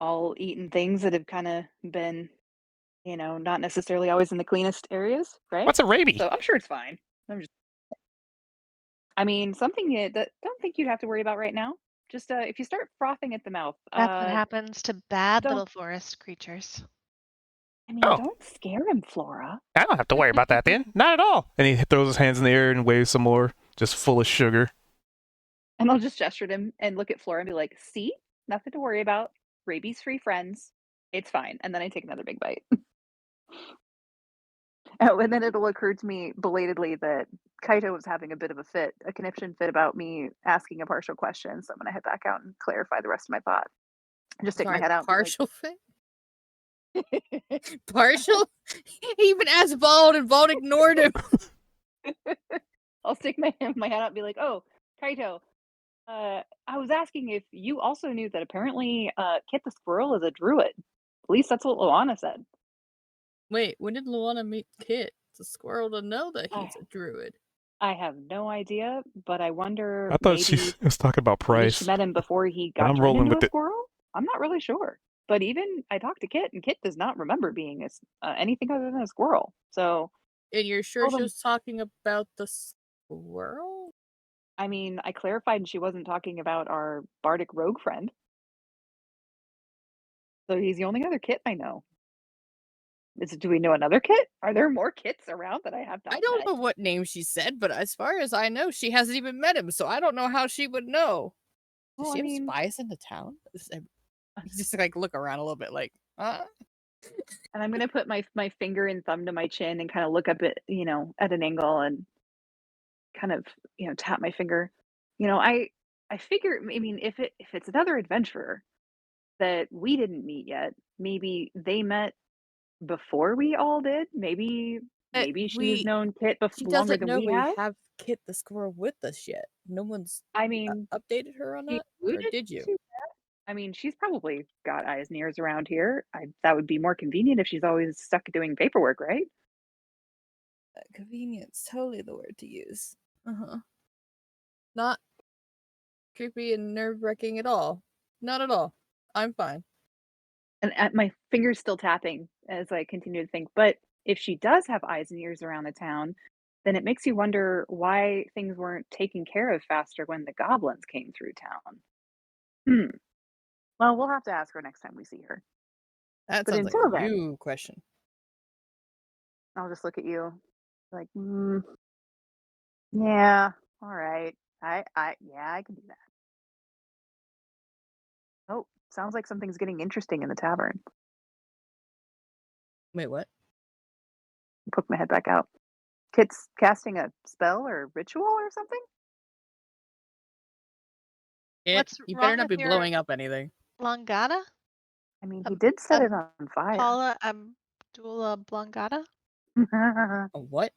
all eaten things that have kind of been, not necessarily always in the cleanest areas, right? What's a rabies? So I'm sure it's fine. I mean, something that don't think you'd have to worry about right now. Just if you start frothing at the mouth, That's what happens to bad don't- little forest creatures. I mean, Oh. don't scare him, Flora. I don't have to worry about that then. Not at all. And he throws his hands in the air and waves some more, just full of sugar. And I'll just gesture at him and look at Flora and be like, see? Nothing to worry about. Rabies-free friends. It's fine. And then I take another big bite. Oh, and then it'll occur to me belatedly that Kaito was having a bit of a conniption fit about me asking a partial question. So I'm going to head back out and clarify the rest of my thought. Just stick my Sorry, head out. and be like, partial fit? Partial? He even asked Bald and Bald ignored him. I'll stick my head out and be like, oh, Kaito, I was asking if you also knew that apparently Kit the Squirrel is a druid. At least that's what Luana said. Wait, when did Luana meet Kit? The squirrel to know that he's Oh. a druid. I have no idea, but I wonder I thought she maybe was talking about maybe Price. she met him before he But got I'm turned rolling into with a it. squirrel. I'm not really sure. But even I talked to Kit, and Kit does not remember being anything other than a squirrel. So, And you're sure Told she him- was talking about the squirrel? I mean, I clarified and she wasn't talking about our bardic rogue friend. So he's the only other Kit I know. Do we know another Kit? Are there more Kits around that I have not I don't met? know what name she said, but as far as I know, she hasn't even met him, so I don't know how she would know. Does Well, she I have mean- spies in the town? He's just like look around a little bit like, And I'm gonna put my finger and thumb to my chin and kind of look up at at an angle and kind of tap my finger. I figure, I mean, if it's another adventurer that we didn't meet yet, maybe they met before we all did. Maybe she's known Kit she longer doesn't than know we we have. have Kit the squirrel with us yet. No one's I mean, updated her on she that, or alluded did you? to that. I mean, she's probably got eyes and ears around here. That would be more convenient if she's always stuck doing paperwork, right? Convenience, totally the word to use. Not creepy and nerve-wracking at all. Not at all. I'm fine. And my finger's still tapping as I continue to think. But if she does have eyes and ears around the town, then it makes you wonder why things weren't taken care of faster when the goblins came through town. Well, we'll have to ask her next time we see her. That But sounds like until a then- you question. I'll just look at you like, yeah, all right. I can do that. Oh, sounds like something's getting interesting in the tavern. Wait, what? Poke my head back out. Kit's casting a spell or ritual or something? What's You wrong better not with be your- blowing up anything. Blangata? I mean, A- he did set a it on fire. Paula Abdullah Blangata? A what?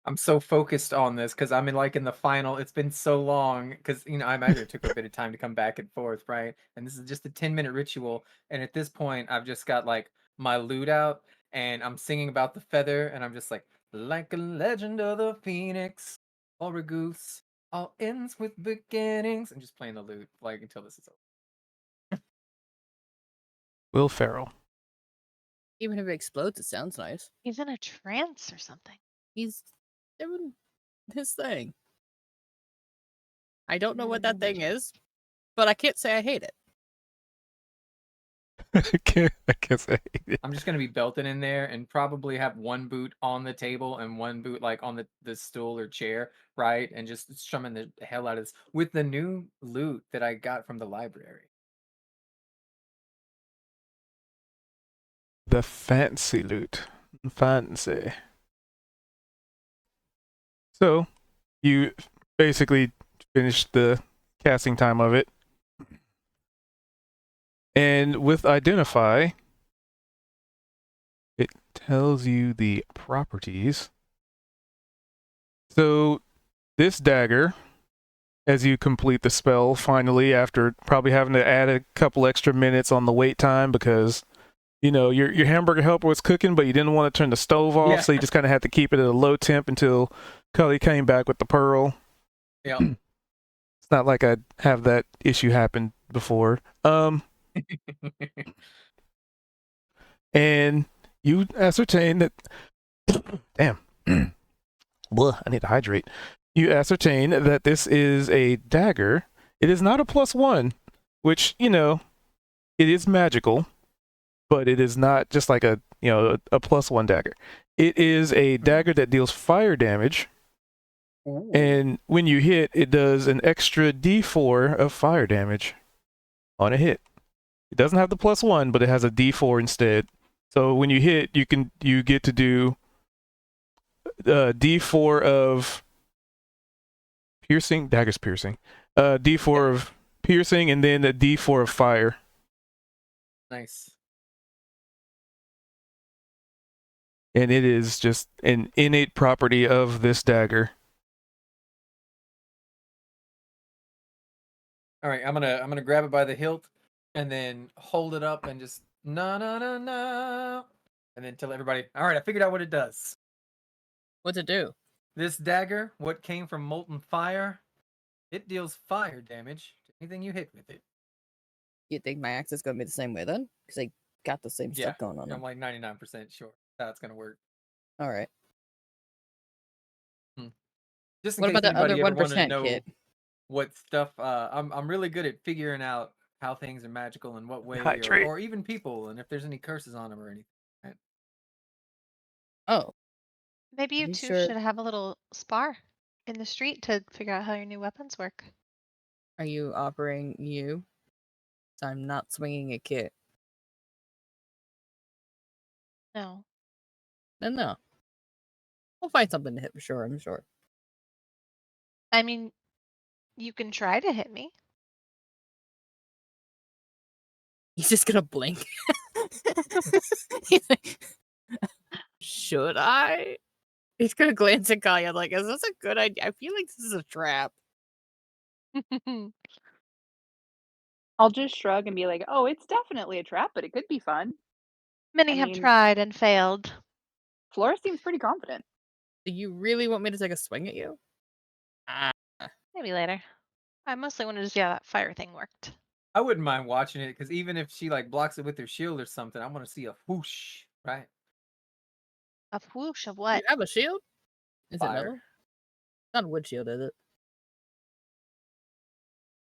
I'm so focused on this because I'm in the final. It's been so long because I imagine it took a bit of time to come back and forth, right? And this is just a 10-minute ritual. And at this point, I've just got like my lute out and I'm singing about the feather, and I'm just like a legend of the phoenix, or a goose, all ends with beginnings. I'm just playing the lute like until this is over. Will Ferrell. Even if it explodes, it sounds nice. He's in a trance or something. He's doing his thing. I don't know what that thing is, but I can't say I hate it. I can't say it. I'm just gonna be belting in there and probably have one boot on the table and one boot like on the stool or chair, right? And just strumming the hell out of this with the new lute that I got from the library. The fancy loot. Fancy. So, you basically finished the casting time of it. And with Identify, it tells you the properties. So, this dagger, as you complete the spell finally, after probably having to add a couple extra minutes on the wait time because your hamburger helper was cooking, but you didn't want to turn the stove off, Yeah. so you just kind of had to keep it at a low temp until Cully came back with the pearl. Yeah. It's not like I'd have that issue happen before. And you ascertain that damn. Blah, I need to hydrate. You ascertain that this is a dagger It is not a +1, which, you know, it is magical, but it is not just like a, you know, a +1 dagger. It is a dagger that deals fire damage, Ooh. and when you hit, it does an extra D4 of fire damage on a hit. It doesn't have the +1, but it has a D4 instead. So when you hit, you get to do D4 of piercing, dagger's piercing. D4 of piercing, and then a D4 of fire. Nice. And it is just an innate property of this dagger. All right, I'm gonna grab it by the hilt and then hold it up and just no, and then tell everybody. All right, I figured out what it does. What's it do? This dagger, what came from molten fire, it deals fire damage to anything you hit with it. You think my axe is gonna be the same way then? Because they got the same Yeah, stuff going on. I'm them. like 99% sure that's gonna work. All right. Just in What case about the other anybody ever wanted to 1%, know Kit? what stuff. I'm really good at figuring out how things are magical in what way, Hydrate. or even people, and if there's any curses on them or anything. Right? Oh, Maybe you You two sure- should have a little spar in the street to figure out how your new weapons work. are you offering you? So I'm not swinging a Kit. No. Then no. We'll find something to hit for sure. I'm sure. I mean, you can try to hit me. He's just gonna blink. He's like, should I? He's gonna glance at Kaya like, is this a good idea? I feel like this is a trap. I'll just shrug and be like, "Oh, it's definitely a trap, but it could be fun." Many I have mean- tried and failed. Flora seems pretty confident. Do you really want me to take a swing at you? Maybe later. I mostly wanted to see how that fire thing worked. I wouldn't mind watching it because even if she like blocks it with her shield or something, I want to see a whoosh, right? A whoosh of You what? have a shield? Is Fire. it metal? Not a wood shield, is it?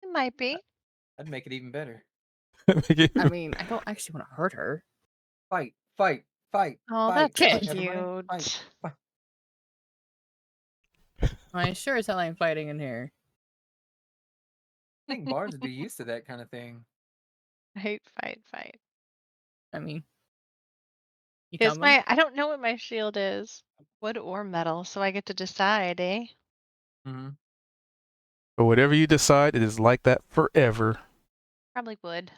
It might be. That'd make it even better. I mean, I don't actually want to hurt her. Fight, fight, fight. Oh, fight, that's fight, cute. everybody, fight, fight. I sure as hell ain't fighting in here. I think bards would be used to that kind of thing. Fight, fight, fight. I mean, you Here's coming? I don't know what my shield is. Wood or metal, so I get to decide, eh? Mm-hmm. But whatever you decide, it is like that forever. Probably wood.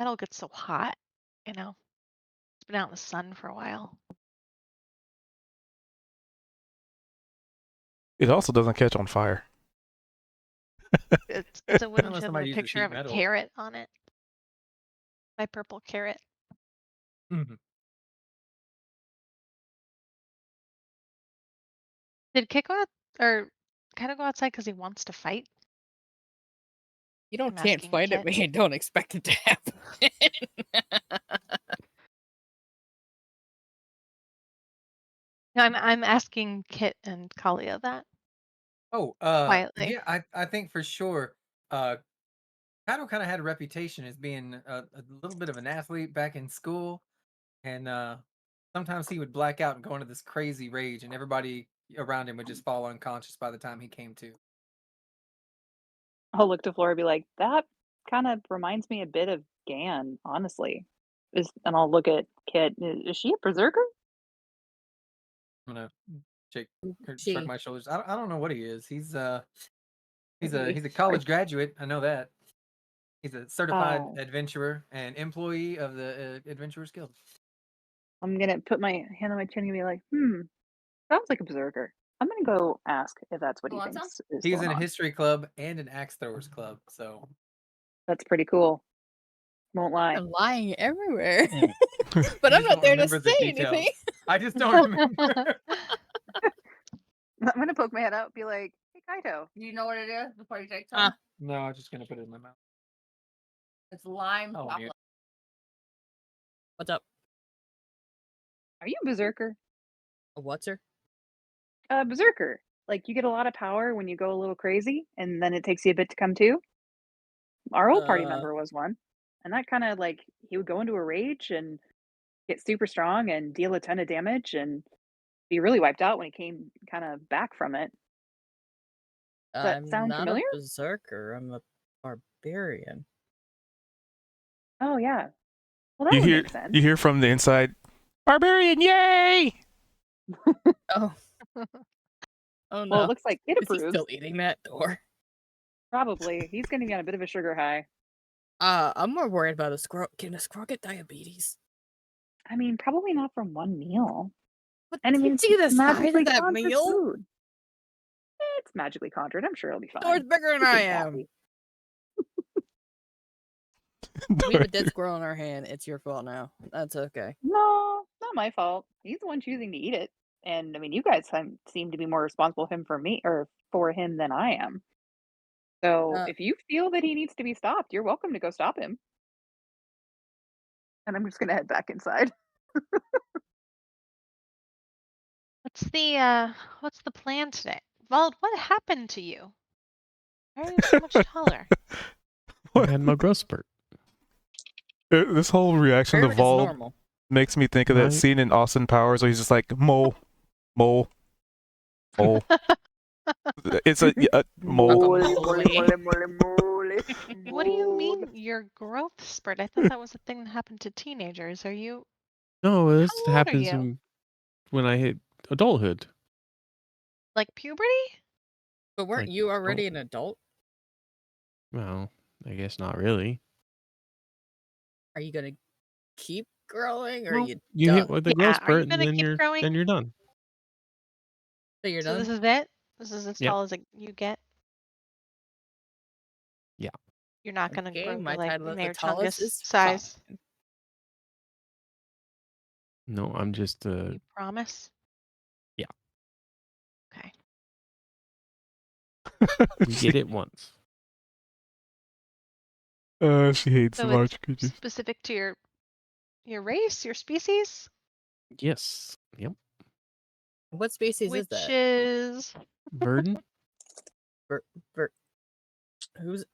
Metal gets so hot, you know. It's been out in the sun for a while. It also doesn't catch on fire. It's a wooden Unless shield with somebody a uses picture sheet of a metal. carrot on it. My purple carrot. Mm-hmm. Did Kit go out or kind of go outside because he wants to fight? You don't I'm can't asking fight at Kit. me and don't expect it to happen. No, I'm asking Kit and Kalia that. Oh, Quietly. yeah, I think for sure. Kato kind of had a reputation as being a little bit of an athlete back in school, and sometimes he would black out and go into this crazy rage, and everybody around him would just fall unconscious by the time he came to. I'll look to Flora and be like, "That kind of reminds me a bit of Gan, honestly." And I'll look at Kit. Is she a berserker? I'm gonna shake, shrug She- my shoulders. I don't know what he is. He's a college graduate. I know that. He's a certified Oh. adventurer and employee of the Adventurers Guild. I'm gonna put my hand on my chin and be like, sounds like a berserker. I'm gonna go ask if that's what he Want thinks is He's going in a on. history club and an axe throwers club. So That's pretty cool. Won't lie. I'm lying everywhere. Mm. But You I'm just not don't there to remember the say details. anything. I just don't remember. I'm gonna poke my head out, be like, "Hey, Kaito." You know what it is before you take Ah. some? No, I'm just gonna put it in my mouth. It's lime Oh, chocolate. What's up? Are you a berserker? A what's her? Berserker. Like, you get a lot of power when you go a little crazy, and then it takes you a bit to come to. Our old party member was one, and that kinda, like he would go into a rage and get super strong and deal a ton of damage and be really wiped out when he came kinda back from it. Does that I'm sound not a familiar? berserker. I'm a barbarian. Oh, yeah. Well, that You would hear make sense. you hear from the inside, barbarian, yay! Oh. Oh no. Well, it looks like Kid Is he approves. still eating that door? Probably. He's gonna be on a bit of a sugar high. I'm more worried about a squirrel. Can a squirrel get diabetes? I mean, probably not from one meal. What? And I Did mean, you it's see the size magically of that conjured meal? food. It's magically conjured. I'm sure it'll be fine. Door's bigger than He I seems am. happy. We have a dead squirrel in our hand. It's your fault now. That's okay. No, not my fault. He's the one choosing to eat it. And I mean, you guys seem to be more responsible for him than I am. So Uh, if you feel that he needs to be stopped, you're welcome to go stop him. And I'm just gonna head back inside. What's the plan today? Vald, what happened to you? Why are you so much taller? I had my growth spurt. This whole reaction to Eric is Vald normal. makes me think of that Right. scene in Austin Powers where he's just like mole, mole, mole. It's a mole. What do you mean your growth spurt? I thought that was a thing that happened to teenagers. Are you No, this How old are happens you? when I hit adulthood. like puberty? But weren't Like, you already an adult? Well, I guess not really. Are you gonna keep growing, or Well, you you done? hit with the Yeah, growth are you spurt, and gonna then keep growing? you're done. So you're So done. this is it? This is as Yep. tall as you get? Yeah. You're not gonna Okay, grow my to like title as the Mayor tallest Chungus is size. fine. No, I'm just You promise? Yeah. Okay. we did it once. She hates So the it's large creatures. specific to your race, your species, Yes. Yep. What species is which that? is Verdant. Who's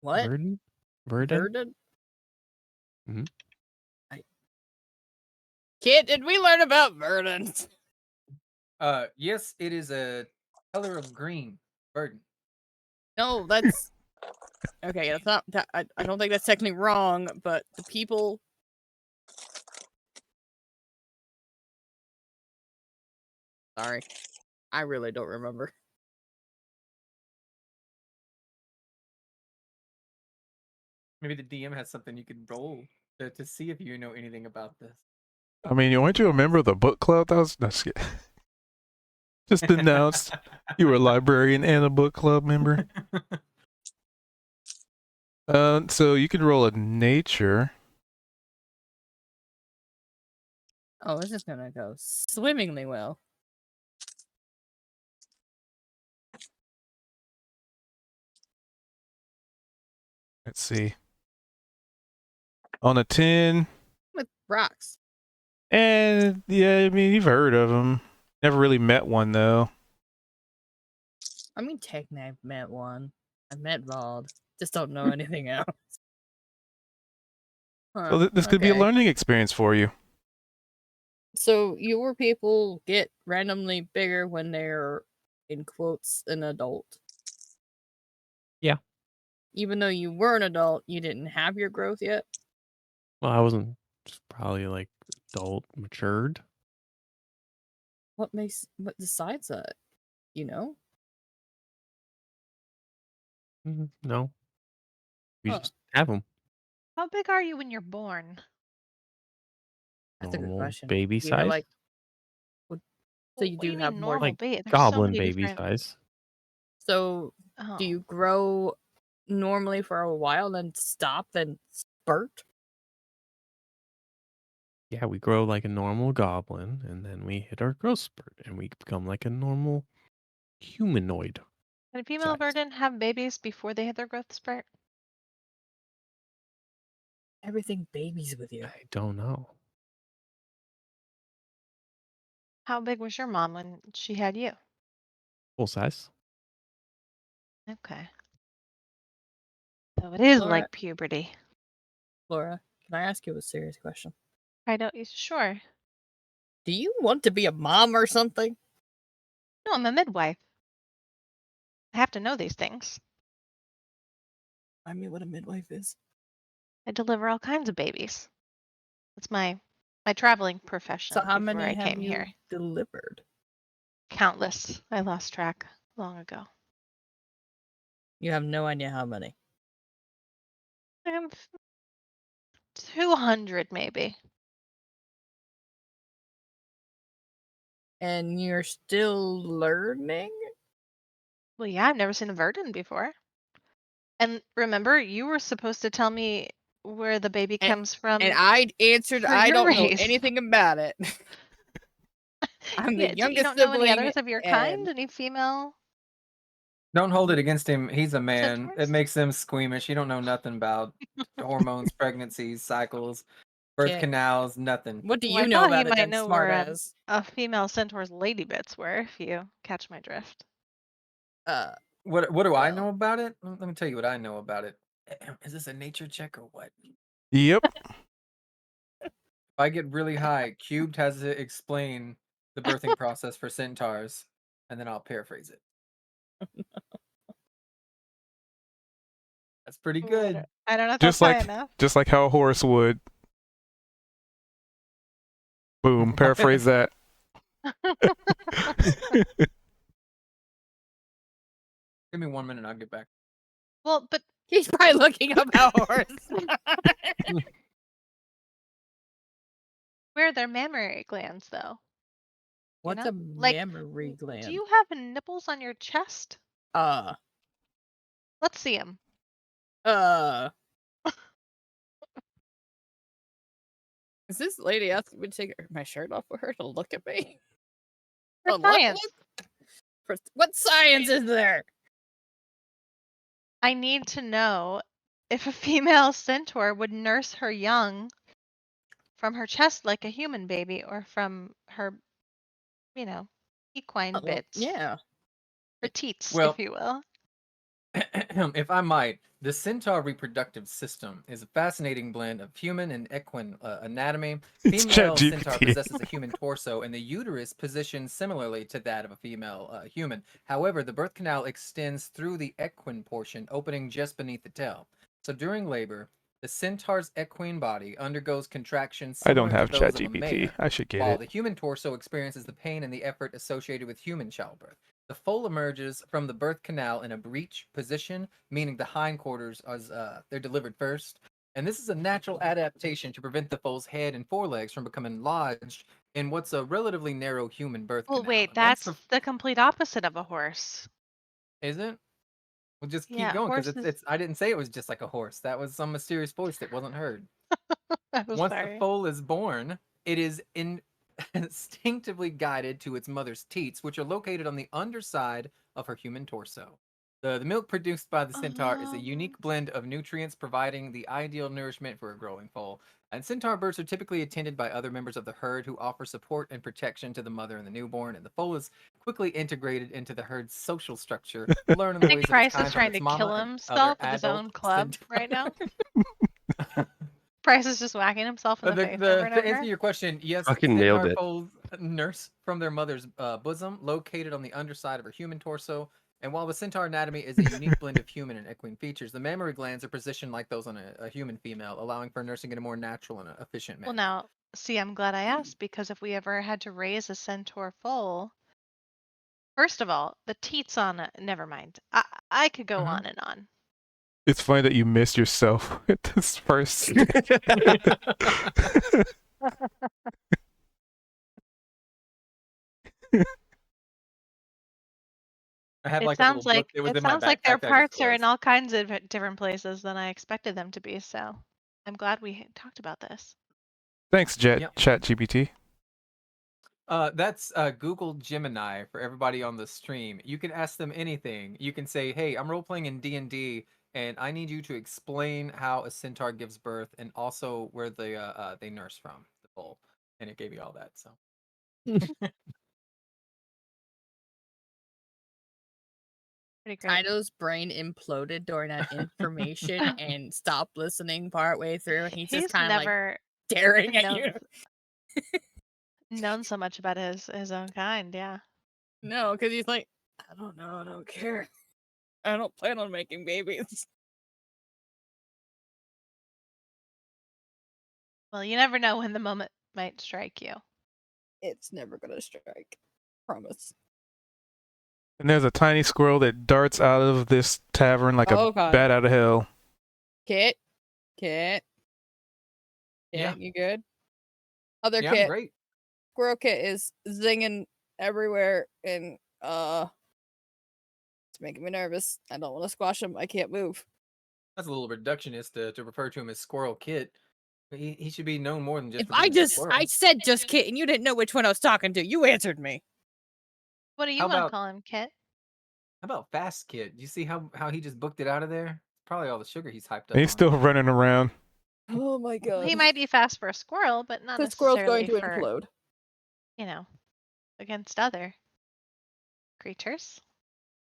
what? Verdant. Verdant. Verdant? Mhm. Kid, did we learn about verdant? Yes, it is a color of green. Verdant. No, that's okay. That's not. I don't think that's technically wrong, but the people. Sorry, I really don't remember. Maybe the DM has something you could roll to see if you know anything about this. I mean, weren't you a member of the book club? That was just announced you were a librarian and a book club member. So you can roll a nature. Oh, this is gonna go swimmingly well. Let's see. On a 10, With rocks. and yeah, I mean you've heard of them. Never really met one though. I mean, technically, I've met one. I've met Vald. Just don't know anything else. Huh, So this could be a okay. learning experience for you. So your people get randomly bigger when they're, in quotes, an adult. Yeah. Even though you were an adult, you didn't have your growth yet. Well, I wasn't probably like adult matured. What decides that? You know? No. We Huh. just have them. how big are you when you're born? That's a good Normal question. baby You have, size. like, so What you do do you have mean more. normal Like baby? There's so goblin many baby different. size. So Oh. do you grow normally for a while, then stop, then spurt? Yeah, we grow like a normal goblin, and then we hit our growth spurt, and we become like a normal humanoid. Can a female size. verdant have babies before they hit their growth spurt? Everything babies with you. I don't know. How big was your mom when she had you? Full size. Okay. So it is Laura- like puberty. Laura, can I ask you a serious question? I don't. Sure. Do you want to be a mom or something? No, I'm a midwife. I have to know these things. I mean, what a midwife is. I deliver all kinds of babies. That's my traveling profession. So how before many I have came you here? delivered? Countless. I lost track long ago. You have no idea how many. 200 maybe. And you're still learning? Well, yeah, I've never seen a Verdun before. And remember, you were supposed to tell me where the baby And- comes from. And I answered, for I your don't know race. anything about it. I'm the Yeah, youngest you don't know any sibling. others of your kind? Any female? Don't hold it against him. He's a man. Centaurs? It makes them squeamish. You don't know nothing about hormones, pregnancies, cycles, birth Okay. canals, nothing. What do Well, I you know thought about he it might then, know smart where ass? a female centaur's lady bits were, if you catch my drift. What do I Well. know about it? Let me tell you what I know about it. Is this a nature check or what? Yep. If I get really high, Cubed has to explain the birthing process for centaurs, and then I'll paraphrase it. That's pretty good. I don't know if Just that's high like enough. just like how a horse would. Boom. Paraphrase that. Give me 1 minute, I'll get back. Well, but He's probably looking up how horse. where are their mammary glands, though? What's know? a Like, mammary gland? Do you have nipples on your chest? Uh. Let's see them. Is this lady asking me to take my shirt off for her to look at me? For Oh, look, science. what science is there? I need to know if a female centaur would nurse her young from her chest like a human baby or from her, equine bits. Yeah. Her teats, Well- if you will. If I might, the centaur reproductive system is a fascinating blend of human and equine anatomy. It's Female ChatGPT. centaur possesses a human torso and the uterus positioned similarly to that of a female human. However, the birth canal extends through the equine portion, opening just beneath the tail. So during labor, the centaur's equine body undergoes contractions I don't similar have to those of a ChatGPT. mare, I should get while it. the human torso experiences the pain and the effort associated with human childbirth. The foal emerges from the birth canal in a breech position, meaning the hindquarters they're delivered first. And this is a natural adaptation to prevent the foal's head and forelegs from becoming lodged in what's a relatively narrow human birth Well, canal. wait, And once that's the complete opposite of a horse. is it? Well, just keep Yeah, going because horses- it's. I didn't say it was just like a horse. That was some mysterious voice that wasn't heard. I'm Once sorry. the foal is born, it is instinctively guided to its mother's teats, which are located on the underside of her human torso. The milk produced by the centaur is a unique blend of nutrients, providing the ideal nourishment for a growing foal. And centaur births are typically attended by other members of the herd who offer support and protection to the mother and the newborn. And the foal is quickly integrated into the herd's social structure, learning I the think ways of Price its kind is from trying its to mama kill and himself other with his adult own club centaurs. right now. Price is just whacking himself in But the face over and to answer over. your question, yes, Fucking nailed centaur it. foals nurse from their mother's bosom, located on the underside of her human torso. And while the centaur anatomy is a unique blend of human and equine features, the mammary glands are positioned like those on a human female, allowing for nursing in a more natural and efficient manner. Well, now, see, I'm glad I asked because if we ever had to raise a centaur foal, first of all, the teats on it, never mind. I could go on and on. It's funny that you missed yourself at this first. I had It like sounds a little book. like It was in my sounds like their backpack that I just parts are in closed. all kinds of different places than I expected them to be. So I'm glad we talked about this. Thanks, Yep. ChatGPT. That's Google Gemini for everybody on the stream. You can ask them anything. You can say, "Hey, I'm role playing in D&D, and I need you to explain how a centaur gives birth, and also where they nurse from the foal." And it gave you all that. So Pretty great. Kaido's brain imploded during that information and stopped listening partway through, and he's just He's kind of like never staring at known, you. known so much about his own kind. Yeah. No, because he's like, I don't know, I don't care. I don't plan on making babies. Well, you never know when the moment might strike you. It's never gonna strike. Promise. And there's a tiny squirrel that darts out of this tavern like Oh, a God. bat out of hell. Kit? Yeah. You good? Other Yeah, I'm Kit. great. Squirrel Kit is zinging everywhere, and it's making me nervous. I don't want to squash him. I can't move. That's a little reductionist to refer to him as Squirrel Kit. He should be known more than just. If for I being a squirrel. I said just Kit, and you didn't know which one I was talking to. You answered me. What do you How want to about- call him, Kit? How about Fast Kit? You see how he just booked it out of there? Probably all the sugar he's hyped up. And he's on. still running around. Oh my god. He might be fast for a squirrel, but not The squirrel's necessarily going to for, implode. you know, against other creatures.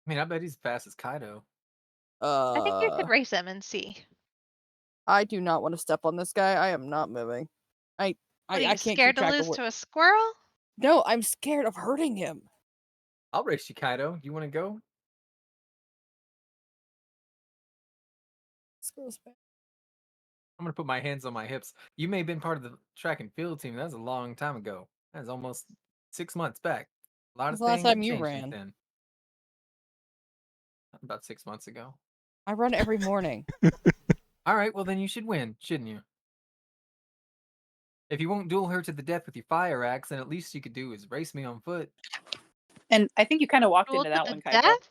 I mean, I bet he's fast as Kaido. I think you could race him and see. I do not want to step on this guy. I am not moving. What, are you I can't keep scared to track of lose what- to a squirrel? No, I'm scared of hurting him. I'll race you, Kaido. Do you want to go? Squirrel's back. I'm gonna put my hands on my hips. You may have been part of the track and field team. That was a long time ago. That was almost 6 months back. A lot When's of the last things have time you changed ran? since then. About 6 months ago. I run every morning. All right, well then you should win, shouldn't you? If you won't duel her to the death with your fire axe, then at least you could do is race me on foot. And I think you kind of walked Duel into to that the one, Kaido. death?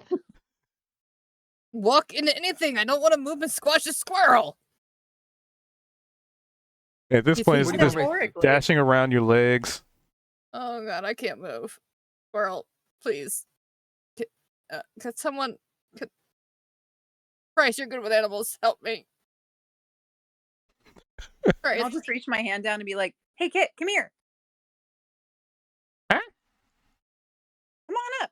Walk into anything. I don't want to move and squash a squirrel. At this You point, think it's What do you just race? Metaphorically. dashing around your legs. Oh god, I can't move. Squirrel, please. Could someone... Christ, you're good with animals. Help me. And Christ. I'll just reach my hand down and be like, "Hey, Kit, come here. Huh? Come on up.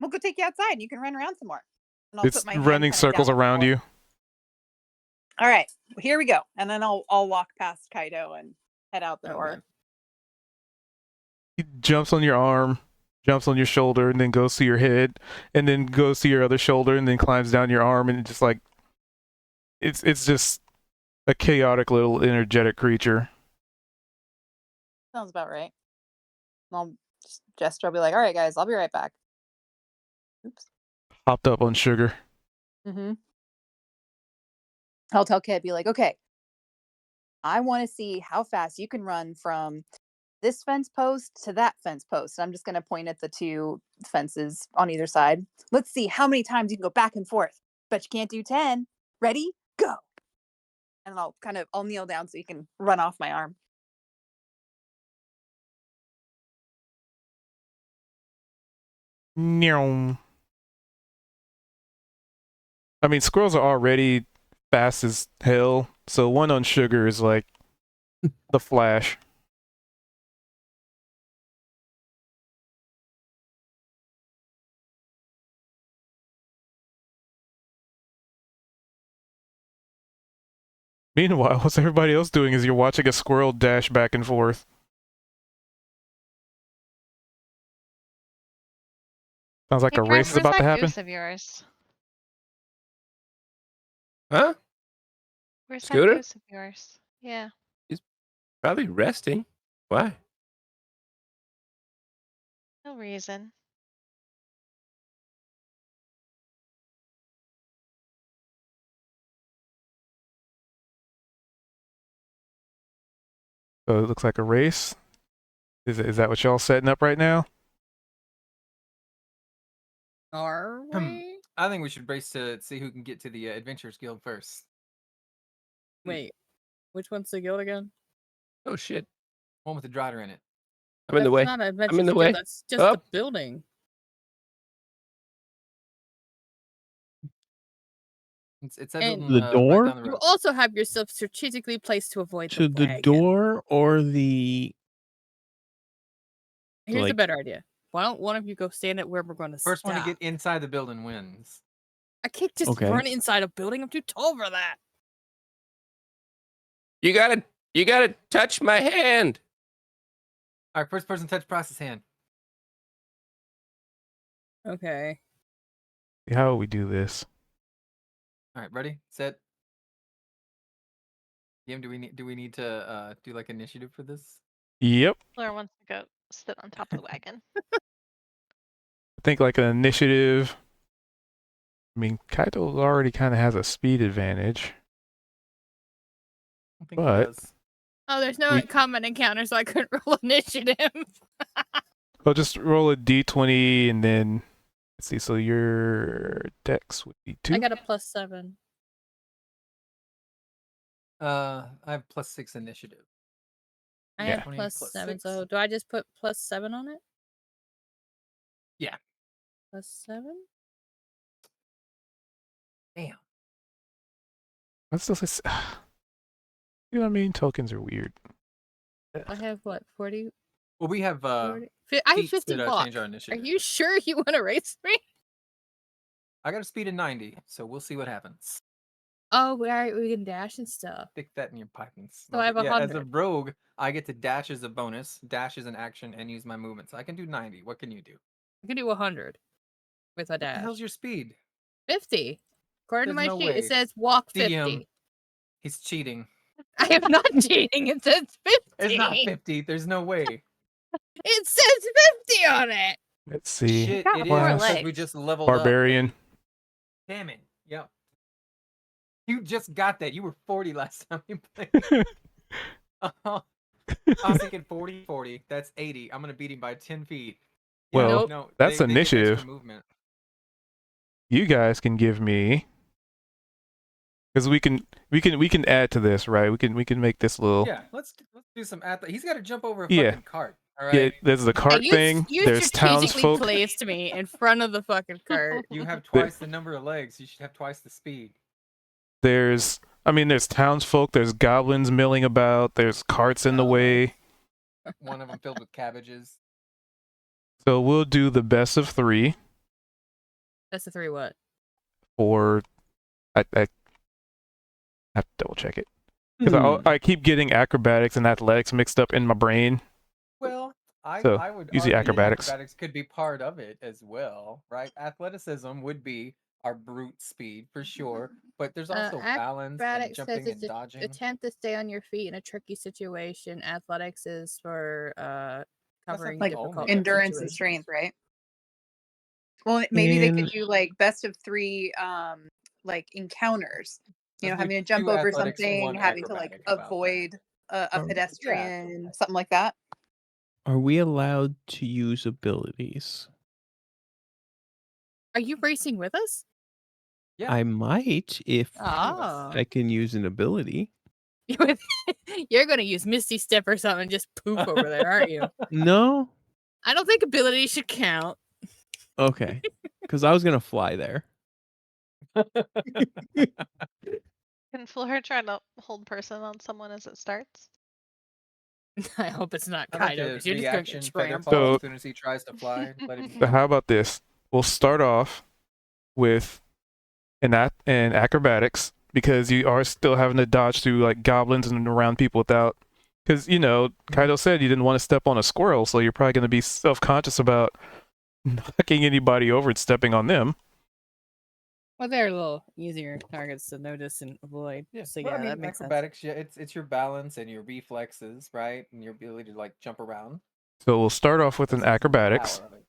We'll go take you outside, and you can run around some more." And I'll It's put my hand running kinda circles down on the around floor. you. All right, here we go. And then I'll walk past Kaido and head out the Okay. door. He jumps on your arm, jumps on your shoulder, and then goes to your head, and then goes to your other shoulder, and then climbs down your arm, and just like it's just a chaotic little energetic creature. Sounds about right. And I'll just gesture. I'll be like, "All right, guys, I'll be right back." Oops. Hopped up on sugar. Mm-hmm. I'll tell Kit, be like, "Okay, I want to see how fast you can run from this fence post to that fence post." I'm just going to point at the two fences on either side. "Let's see how many times you can go back and forth. Bet you can't do 10. Ready? Go." And I'll kneel down so you can run off my arm. Meow. I mean, squirrels are already fast as hell, so one on sugar is like the Flash. Meanwhile, what's everybody else doing as you're watching a squirrel dash back and forth? Sounds like Hey, a Fred, race is where's about to that happen. goose of yours? Huh? Where's Scooter? that goose of yours? Yeah. Probably resting. Why? No reason. So it looks like a race. Is that what y'all setting up right now? Are we? I think we should race to see who can get to the Adventurers Guild first. Wait, which one's the guild again? Oh shit! One with the Drider in it. I'm in the That's way. not an I'm in Adventures the Guild, way. That's just Up. the building. It's that And- building, The door? right down the You road. also have yourself strategically placed to avoid To the wagon. door or the Here's a like- better idea. Why don't one of you go stand at where we're going to First stop? one to get inside the building wins. I can't just Okay. run inside a building. I'm too tall for that. You gotta touch my hand. All right, first person touch process hand. Okay. How will we do this? All right, ready, set. Game, do we need to do like initiative for this? Yep. Fleur wants to go sit on top of the wagon. I think like an initiative. I mean, Kaito already kind of has a speed advantage. I think But- he does. Oh, there's no We- combat encounter, so I couldn't roll initiative. I'll just roll a d20 and then let's see. So your dex would be 2. I got a +7. I have +6 initiative. I Yeah. have 20 plus plus 7. 6. So do I just put +7 on it? Yeah. +7. Damn. Let's still say. You know what I mean? Tokens are weird. I have what 40. Well, we have 40 I have feats 50 that block. change our Are initiative. you sure you want to race me? I got a speed of 90, so we'll see what happens. Oh, we can dash and stuff. Stick that in your pipe and So I have smoke it. Yeah, as a 100. rogue, I get to dash as a bonus, dash as an action, and use my movement. So I can do 90. What can you do? I can do 100 with a What the dash. hell's your speed? 50. According to There's my no sheet, way. it says walk See 50. He's cheating. I am not cheating. It says 50. It's not 50. There's no way. It says 50 on it. Let's see. Shit, got it four is because we legs. just leveled up. Barbarian. Damn it. Yep. You just got that. You were 40 last time you played. I was thinking 40, 40. That's 80. I'm going to beat him by 10 feet. Well, Nope. no, that's they get extra initiative. movement. You guys can give me, because we can add to this, right? We can make this little. Yeah, let's do some athlete. He's got to jump over a Yeah. fucking cart. All right. Yeah, there's the cart you, thing. You There's strategically townsfolk. placed me in front of the fucking cart. You have twice the number of legs. You should have twice the speed. There's townsfolk. There's goblins milling about. There's carts in the way. One of them filled with cabbages. So we'll do the best of 3 That's the 3 what? for. I have to double check it because I keep getting acrobatics and athletics mixed up in my brain. Well, I So, would use the argue that acrobatics. Acrobatics could be part of it as well, right? Athleticism would be our brute speed for sure, but there's also balance and Acrobatics jumping says and it's dodging. attempt to stay on your feet in a tricky situation. Athletics is for covering like difficult endurance and situations. strength, right? Well, maybe they And- could do like best of 3 like encounters. You know, Let's do having to jump 2 over athletics, something, 1 having to like acrobatic. How about that? avoid a Oh, yeah. pedestrian, something like that. Are we allowed to use abilities? Are you racing with us? Yeah. I might if Oh. I can use an ability. You're going to use Misty Step or something and just poof over there, aren't you? No? I don't think ability should count. Okay. Because I was going to fly there. Can Fleur try to hold person on someone as it starts? I hope it's not How about Kaido the because you're just going to reaction get feather trampled. fall So- as soon as he tries to fly? Let him So how about this? We'll start off with an acrobatics because you are still having to dodge through like goblins and around people without. Because Kaido said you didn't want to step on a squirrel, so you're probably going to be self-conscious about knocking anybody over and stepping on them. Well, they're a little easier targets to notice and avoid. Yeah, So well, yeah, I mean, that makes sense. acrobatics. Yeah, it's your balance and your reflexes, right, and your ability to like jump around. So we'll start off with an That's the acrobatics. power of it.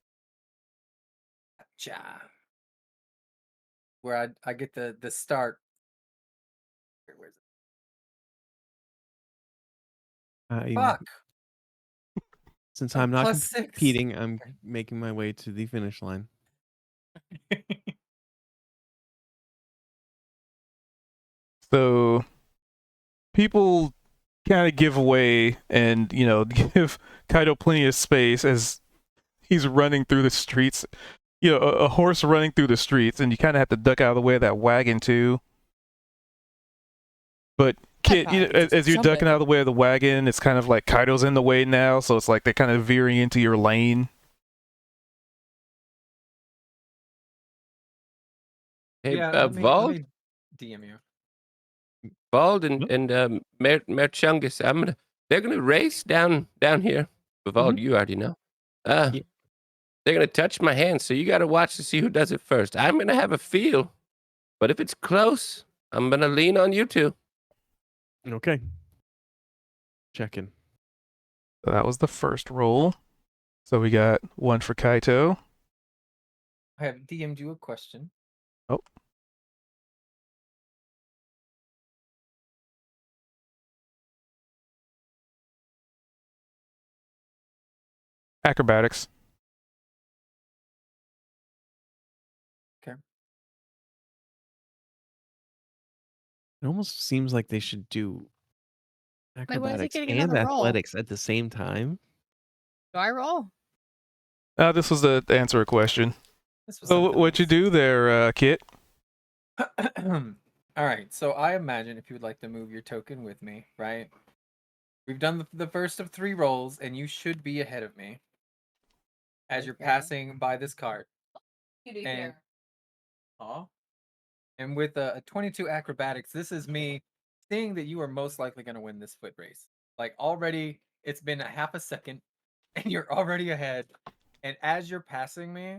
Gotcha. Where I get the start. Where's it? Fuck. Since I'm I'm not plus 6. competing, I'm making my way to the finish line. So people kind of give away and, give Kaido plenty of space as he's running through the streets. A horse running through the streets, and you kind of have to duck out of the way of that wagon too. But Kit, probably just as you're jump ducking it. out of the way of the wagon, it's kind of like Kaido's in the way now, so it's like they're kind of veering into your lane. Hey, Yeah, let Vald, me DM you. Vald, and Mayor Chungus. They're gonna race down here. Vald, you already know. Yeah. They're gonna touch my hand, so you gotta watch to see who does it first. I'm gonna have a feel, but if it's close, I'm gonna lean on you two. Okay. Checking. So that was the first roll. So we got one for Kaito. I have DM'd you a question. Oh. Acrobatics. It almost seems like they should do why is he acrobatics getting and another roll? athletics at the same time. Do I roll? This was to answer a question. This was So something what you else. do there, Kit? All right, so I imagine if you would like to move your token with me, right? We've done the first of 3 rolls, and you should be ahead of me as you're Okay. passing by this cart. You do And, here. and with a 22 acrobatics, this is me seeing that you are most likely going to win this foot race. Like already, it's been a half a second, and you're already ahead. And as you're passing me,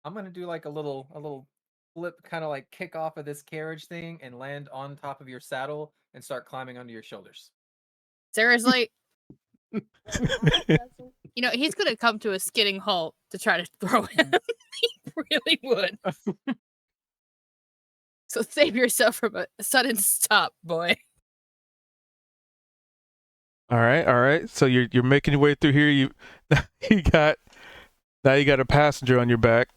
I'm gonna do like a little flip, kind of like kick off of this carriage thing and land on top of your saddle and start climbing onto your shoulders. Seriously? You know, he's gonna come to a skidding halt to try to throw him. He really would. So save yourself from a sudden stop, boy. All right. So you're making your way through here. You got a passenger on your back.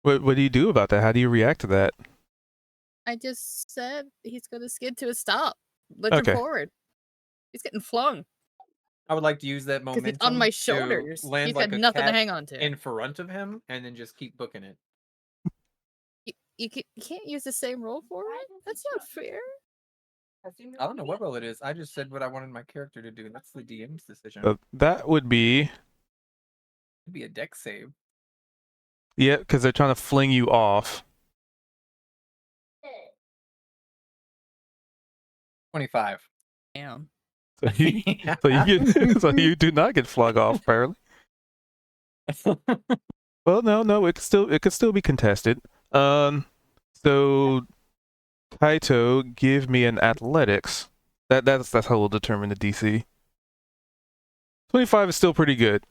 What do you do about that? How do you react to that? I just said he's gonna skid to a stop. Lift Okay. him forward. He's getting flung I would like to use that because momentum it's on my to shoulders. land He's like got a nothing to cat hang on to. in front of him, and then just keep booking it. You can't use the same roll for it. That's not fair. I don't know what roll it is. I just said what I wanted my character to do. That's the DM's decision. That would be It'd be a deck save. yeah, because they're trying to fling you off. 25. Damn. So you do not get flung off, apparently. Well, no, it could still be contested. So Kaito, give me an athletics. That's how we'll determine the DC. 25 is still pretty good.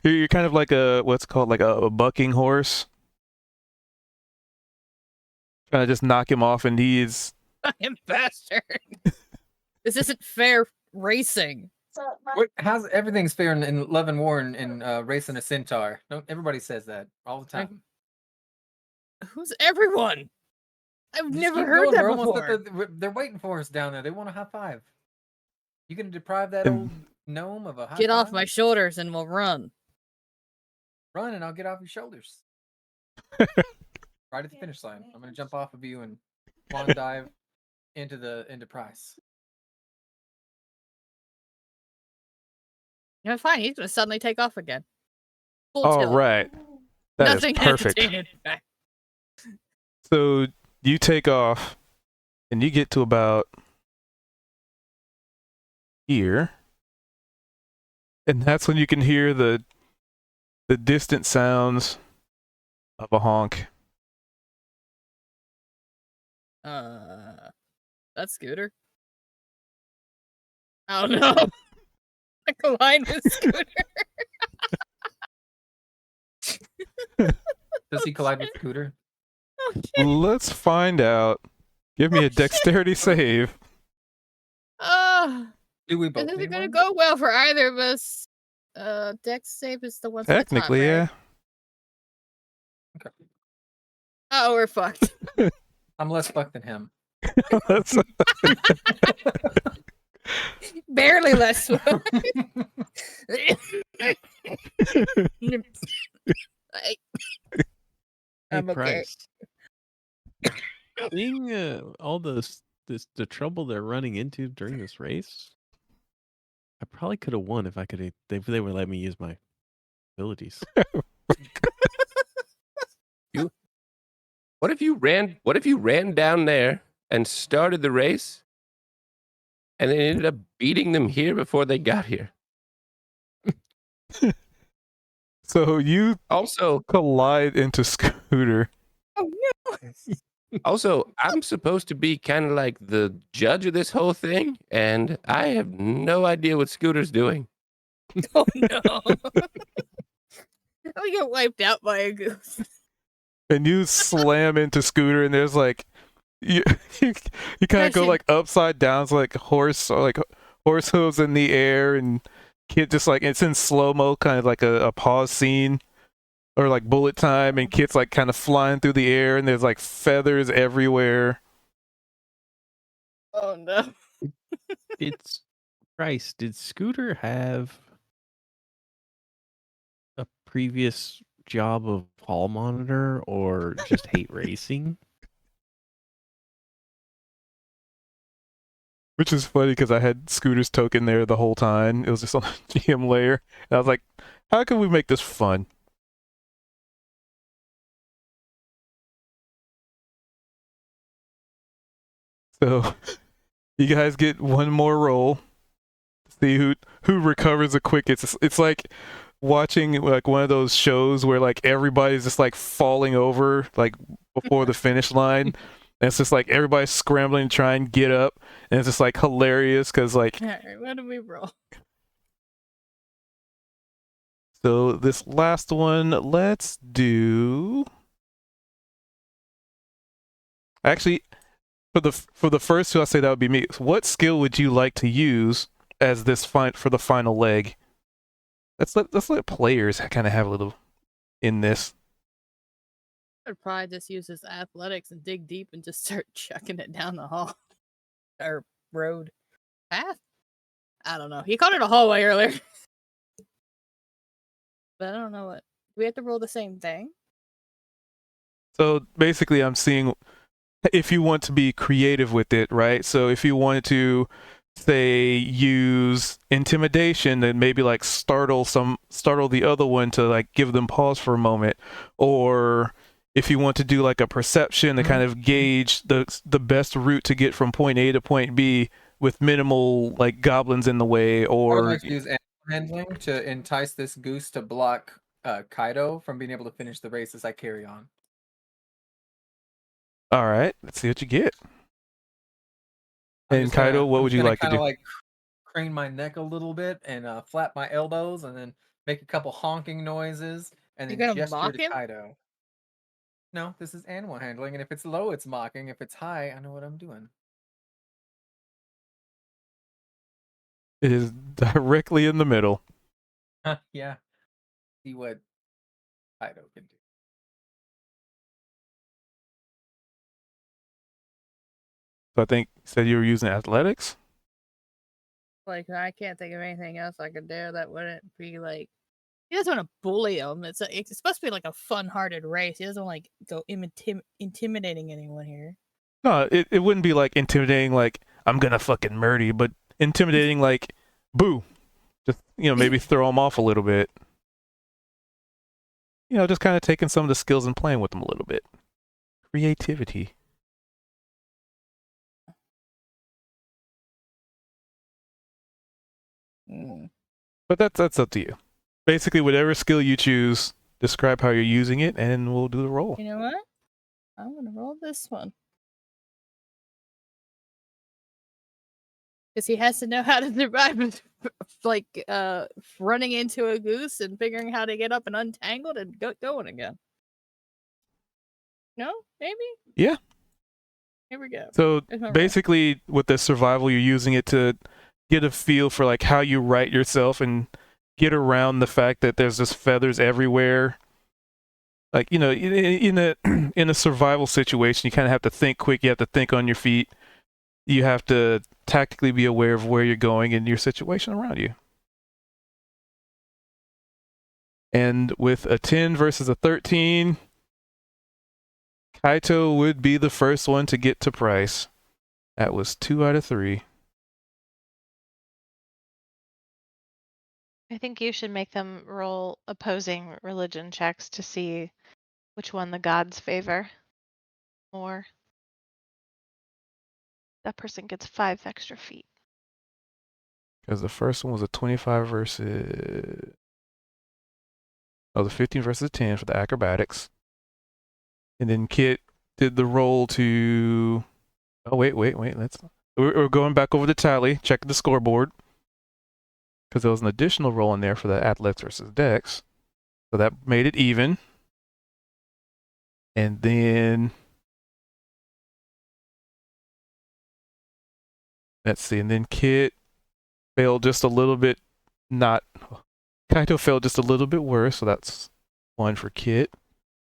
You're kind of like what's called like a bucking horse. Trying to just knock him off, and he is. I am bastard. This isn't fair racing. How's everything's fair in Love and War and racing a centaur? Everybody says that all the time. Who's everyone? I've Just never keep heard going, that we're almost at before. they're waiting for us down there. They want a high five. You gonna deprive that And- old gnome of a high Get five? off my shoulders and we'll run. Run and I'll get off your shoulders. Right at the finish line. I'm gonna jump off of you and long dive into prize. You know, fine. He's gonna suddenly take off again. Full All tilt. right. That is Nothing perfect. hesitated. So you take off, and you get to about here, and that's when you can hear the distant sounds of a honk. That's Scooter. Oh no! I collide with Scooter. Does he collide with Scooter? Oh, shit. Let's find out. Give me a dexterity save. Do we both This isn't need gonna one? go well for either of us. Dex save is the one. Technically, yeah. Okay. Oh, we're fucked. I'm less fucked than him. That's- Barely less. I'm okay. Price. Seeing all the trouble they're running into during this race, I probably could have won if I could. They would let me use my abilities. What if you ran down there and started the race, and then ended up beating them here before they got here? So you Also, collide into Scooter. Oh no! Also, I'm supposed to be kind of like the judge of this whole thing, and I have no idea what Scooter's doing. Oh no! We get wiped out by a goose. And you slam into Scooter, and there's like you kind of go Imagine- like upside down, it's like horse hooves in the air, and Kit just like it's in slow mo, kind of like a pause scene or like bullet time, and Kit's like kind of flying through the air, and there's like feathers everywhere. Oh no! It's Christ. Did Scooter have a previous job of hall monitor or just hate racing? Which is funny because I had Scooter's token there the whole time. It was just on the GM layer, and I was like, "How can we make this fun?" So, you guys get one more roll. See who recovers the quickest. It's like watching like one of those shows where like everybody's just like falling over like before the finish line. And it's just like everybody's scrambling to try and get up, and it's just like hilarious because like Alright, what do we roll? so this last one, let's do. Actually, for the first two, I'll say that would be me. What skill would you like to use as this for the final leg? Let's let players kind of have a little in this. I'd probably just use his athletics and dig deep and just start chucking it down the hall or road path. I don't know. He called it a hallway earlier, but I don't know what. We have to roll the same thing. So basically, I'm seeing if you want to be creative with it, right? So if you wanted to say use intimidation, then maybe like startle the other one to like give them pause for a moment, or if you want to do like a perception to kind of gauge the best route to get from point A to point B with minimal like goblins in the way, I would or like to use animal handling to entice this goose to block Kaido from being able to finish the race as I carry on. all right, let's see what you get. I'm And just gonna- Kaido, what I'm would just you gonna like to kinda, do? like crane my neck a little bit and flap my elbows and then make a couple honking noises and You then gonna gesture mock to him? Kaido. No, this is animal handling, and if it's low, it's mocking. If it's high, I know what I'm doing. It is directly in the middle. Yeah. See what Kaido can do. So I think you said you were using athletics. Like I can't think of anything else I could do that wouldn't be like. He doesn't want to bully him. It's supposed to be like a fun-hearted race. He doesn't like go intimidating anyone here. No, it wouldn't be like intimidating, like I'm gonna fucking murder you, but intimidating, like boo, just maybe throw them off a little bit. Just kind of taking some of the skills and playing with them a little bit. Creativity. But that's up to you. Basically, whatever skill you choose, describe how you're using it, and we'll do the roll. You know what? I'm gonna roll this one. Because he has to know how to survive, like running into a goose and figuring how to get up and untangled and going again. No, maybe. Yeah. Here we go. So There's my roll. basically, with the survival, you're using it to get a feel for like how you right yourself and get around the fact that there's just feathers everywhere. Like in a survival situation, you kind of have to think quick. You have to think on your feet. You have to tactically be aware of where you're going and your situation around you. And with a 10 versus a 13, Kaito would be the first one to get to Price. That was 2 out of 3. I think you should make them roll opposing religion checks to see which one the gods favor more. That person gets 5 extra feet. Because the first one was a 25 versus. Oh, the 15 versus 10 for the acrobatics. And then Kit did the roll to. Oh, wait. We're going back over the tally, checking the scoreboard. Because there was an additional roll in there for the athletics versus dex. So that made it even. And then. Let's see. And then Kit failed just a little bit. Kaito failed just a little bit worse. So that's 1 for Kit.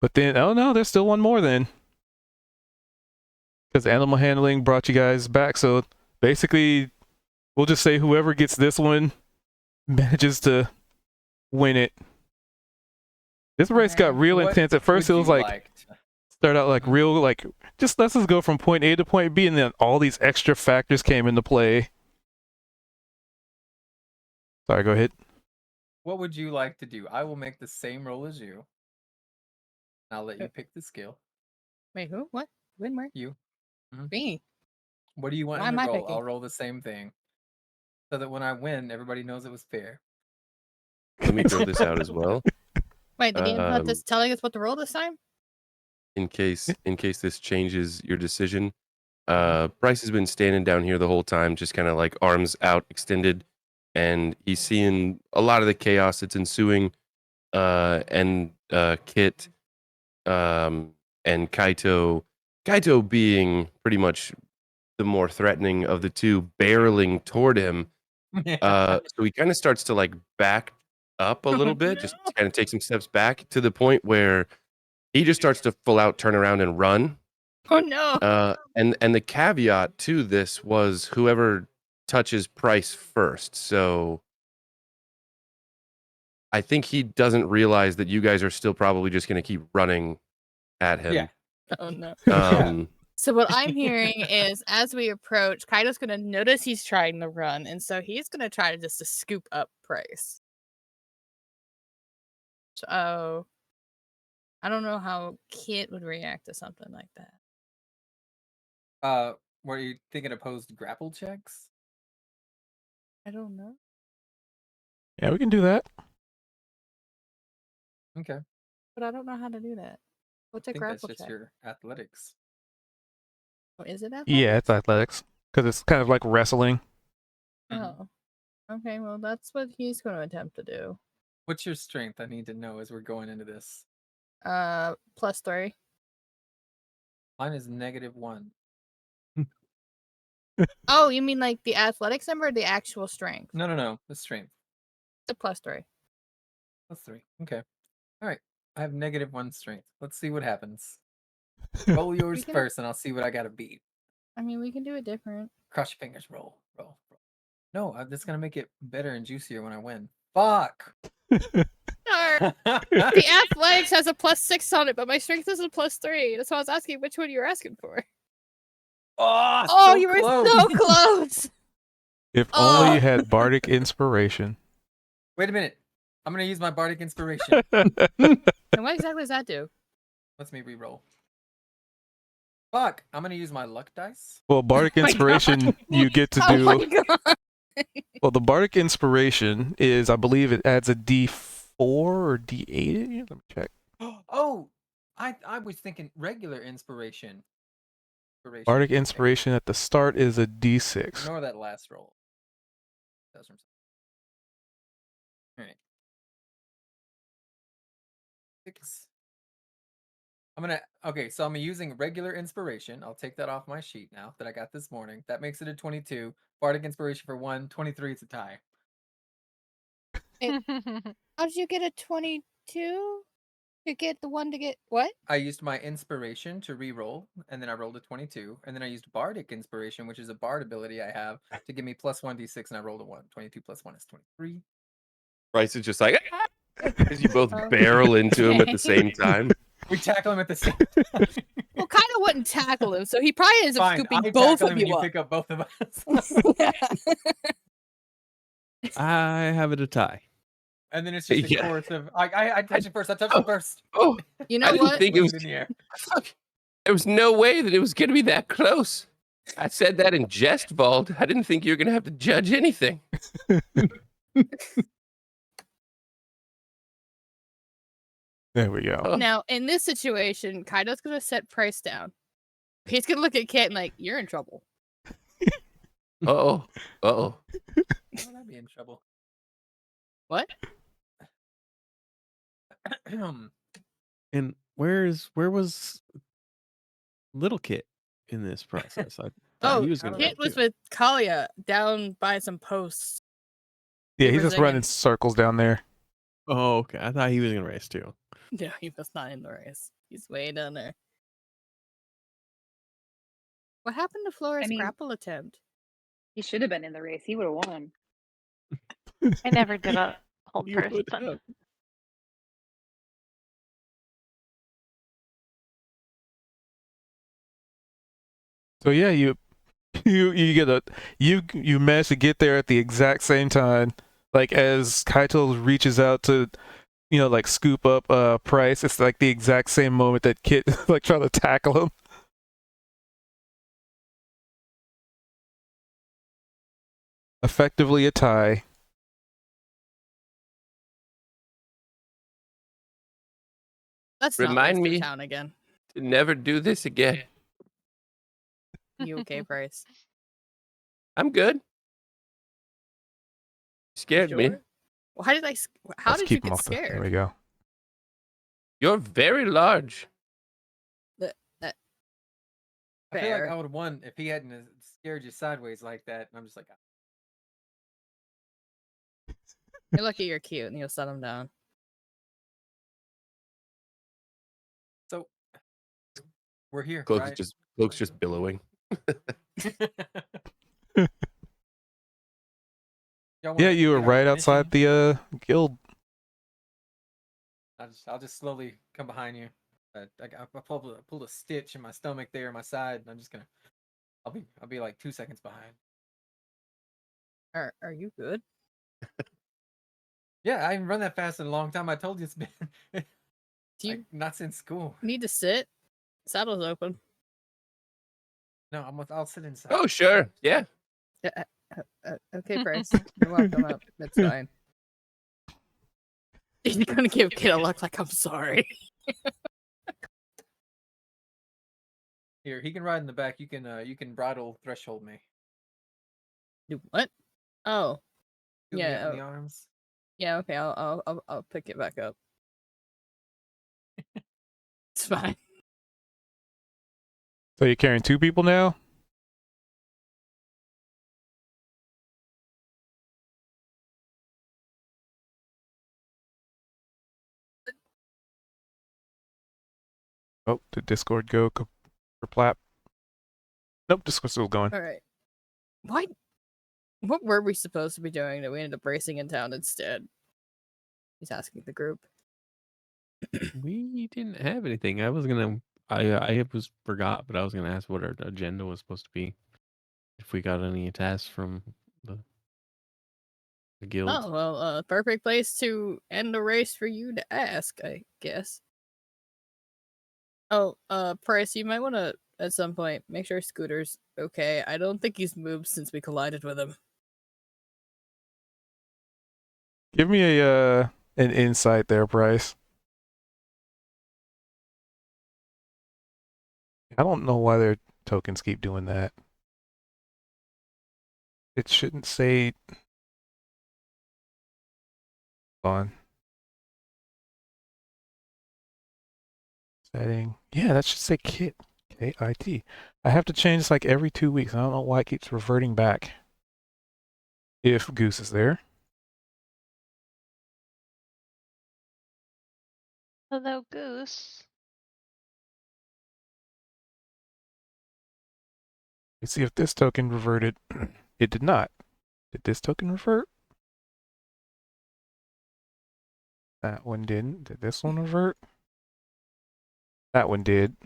But then, oh no, there's still one more then. Because animal handling brought you guys back. So basically, we'll just say whoever gets this one manages to win it. This race got real What intense. At first, would it was you like, start out like real, like, just let's just go from point A to point B, and then all these extra factors came into play. Sorry, go ahead. What would you like to do? I will make the same roll as you. I'll let you pick the skill. Wait, who? What? When? Where? You. Me. What do you want Why him to am I roll? picking? I'll roll the same thing. So that when I win, everybody knows it was fair. Let me throw this out as well. Wait, the game's not just telling us what to roll this time? In case this changes your decision. Bryce has been standing down here the whole time, just kind of like arms out extended, and he's seeing a lot of the chaos that's ensuing. And Kit and Kaito being pretty much the more threatening of the two, barreling toward him. So he kind of starts to like back up a little bit, just kind of take some steps back to the point where he just starts to full out turn around and run. Oh no. And the caveat to this was whoever touches Price first. So I think he doesn't realize that you guys are still probably just going to keep running at him. Yeah. Oh no. Um, So what I'm hearing is as we approach, Kaito's gonna notice he's trying to run, and so he's gonna try to scoop up Price. So I don't know how Kit would react to something like that. Were you thinking opposed grapple checks? I don't know. Yeah, we can do that. Okay. But I don't know how to do that. What's a I think that's grapple just check? your athletics. Oh, is it that? Yeah, it's athletics. Because it's kind of like wrestling. Oh. Okay, well that's what he's gonna attempt to do. What's your strength? I need to know as we're going into this. +3. Mine is -1. Oh, you mean like the athletics number or the actual strength? No. The strength. It's a +3. +3. Okay. All right. I have -1 strength. Let's see what happens. Roll yours can- first, and I'll see what I gotta beat. I mean, we can do it different. Cross your fingers. Roll. No, that's gonna make it better and juicier when I win. Fuck. Darn. The athletics has a +6 on it, but my strength is a +3. That's why I was asking which one you were asking for. Oh, Oh, so you were close. so close. If only Oh. you had Bardic Inspiration. Wait a minute. I'm gonna use my bardic inspiration. And what exactly does that do? Let's me re-roll. Fuck. I'm gonna use my luck dice. Well, Bardic my Inspiration, God. you get to Oh do. my god. Well, the Bardic Inspiration is, I believe, it adds a D4 or D8. Let me check. Oh, I was thinking regular inspiration. Bardic Inspiration at the start is a D6. Ignore that last roll. All right. 6. Okay, so I'm using regular inspiration. I'll take that off my sheet now that I got this morning. That makes it a 22. Bardic inspiration for 1. 23 is a tie. How did you get a 22? To get the one to get what? I used my inspiration to re-roll, and then I rolled a 22. And then I used bardic inspiration, which is a bard ability I have, to give me +1d6, and I rolled a 1. 22 plus 1 is 23. Bryce is just like, as you both barrel into him at the same time. We tackle him at the same time. Well, Kaito wouldn't tackle him, so he probably ends up Fine, scooping I both tackle of him you and you up. pick up both of us. I have it a tie. And then it's just a Yeah. chorus of I touched it first. I touched it first. Oh, You I know didn't what? think it Wave was. in the air. Fuck. There was no way that it was going to be that close. I said that in jest, Vald. I didn't think you were going to have to judge anything. There we go. Oh, Now, in this situation, Kaido's gonna set Price down. He's gonna look at Kit and like, you're in trouble. uh-oh. Uh-oh. Why would I be in trouble? What? And where was little Kit in this process? I thought Oh, he was gonna Kit go was too. with Kalia down by some posts. Yeah, They he's were just running zinging. circles down there. Oh, okay. I thought he was gonna race too. No, he was not in the race. He's way down there. What happened to Flora's mean- grapple attempt? He should have been in the race. He would have won. I never did a hold You first. would But have. So yeah, you get you manage to get there at the exact same time, like as Kaito reaches out to, like scoop up Price. It's like the exact same moment that Kit like trying to tackle him. Effectively a tie. Let's not Remind waste me. their town again. To never do this again. You okay, Price? I'm good. Scared me. Sure? Why did how Let's did you keep him get off the. There we scared? go. You're very large. I feel like Fair. I would have won if he hadn't scared you sideways like that. And I'm just like, You're lucky you're cute and you'll set him down. so we're here, Cloak's right? just billowing. Y'all Yeah, wanna you were get our right mission? outside the guild. I'll just slowly come behind you. I pulled a stitch in my stomach there, in my side, and I'm just gonna. I'll be like 2 seconds behind. Are you good? Yeah, I haven't run that fast in a long time. I told you it's been Do you like, not since school. need to sit? Saddle's open. No, I'll sit inside. Oh, sure. Yeah. Okay, Price. You're welcome up. It's fine. He's gonna give Kid a look like I'm sorry. Here, he can ride in the back. You can bridle threshold me. Do what? Oh, Scoot me Yeah, up in the arms. yeah. Okay, I'll pick it back up. It's fine. So you're carrying 2 people now? Oh, did Discord go for plap? Nope, Discord's still going. All right. Why? What were we supposed to be doing that we ended up racing in town instead? He's asking the group. We didn't have anything. I was gonna. I was forgot, but I was gonna ask what our agenda was supposed to be. If we got any tasks from the guild. Oh well, perfect place to end the race for you to ask, I guess. Oh, Price, you might want to at some point make sure Scooter's okay. I don't think he's moved since we collided with him. Give me an insight there, Bryce. I don't know why their tokens keep doing that. It shouldn't say. Hold on. Setting. Yeah, that should say kit. K-I-T. I have to change this like every 2 weeks. I don't know why it keeps reverting back. If Goose is there. Hello, Goose. Let's see if this token reverted. It did not. Did this token revert? That one didn't. Did this one revert? That one did.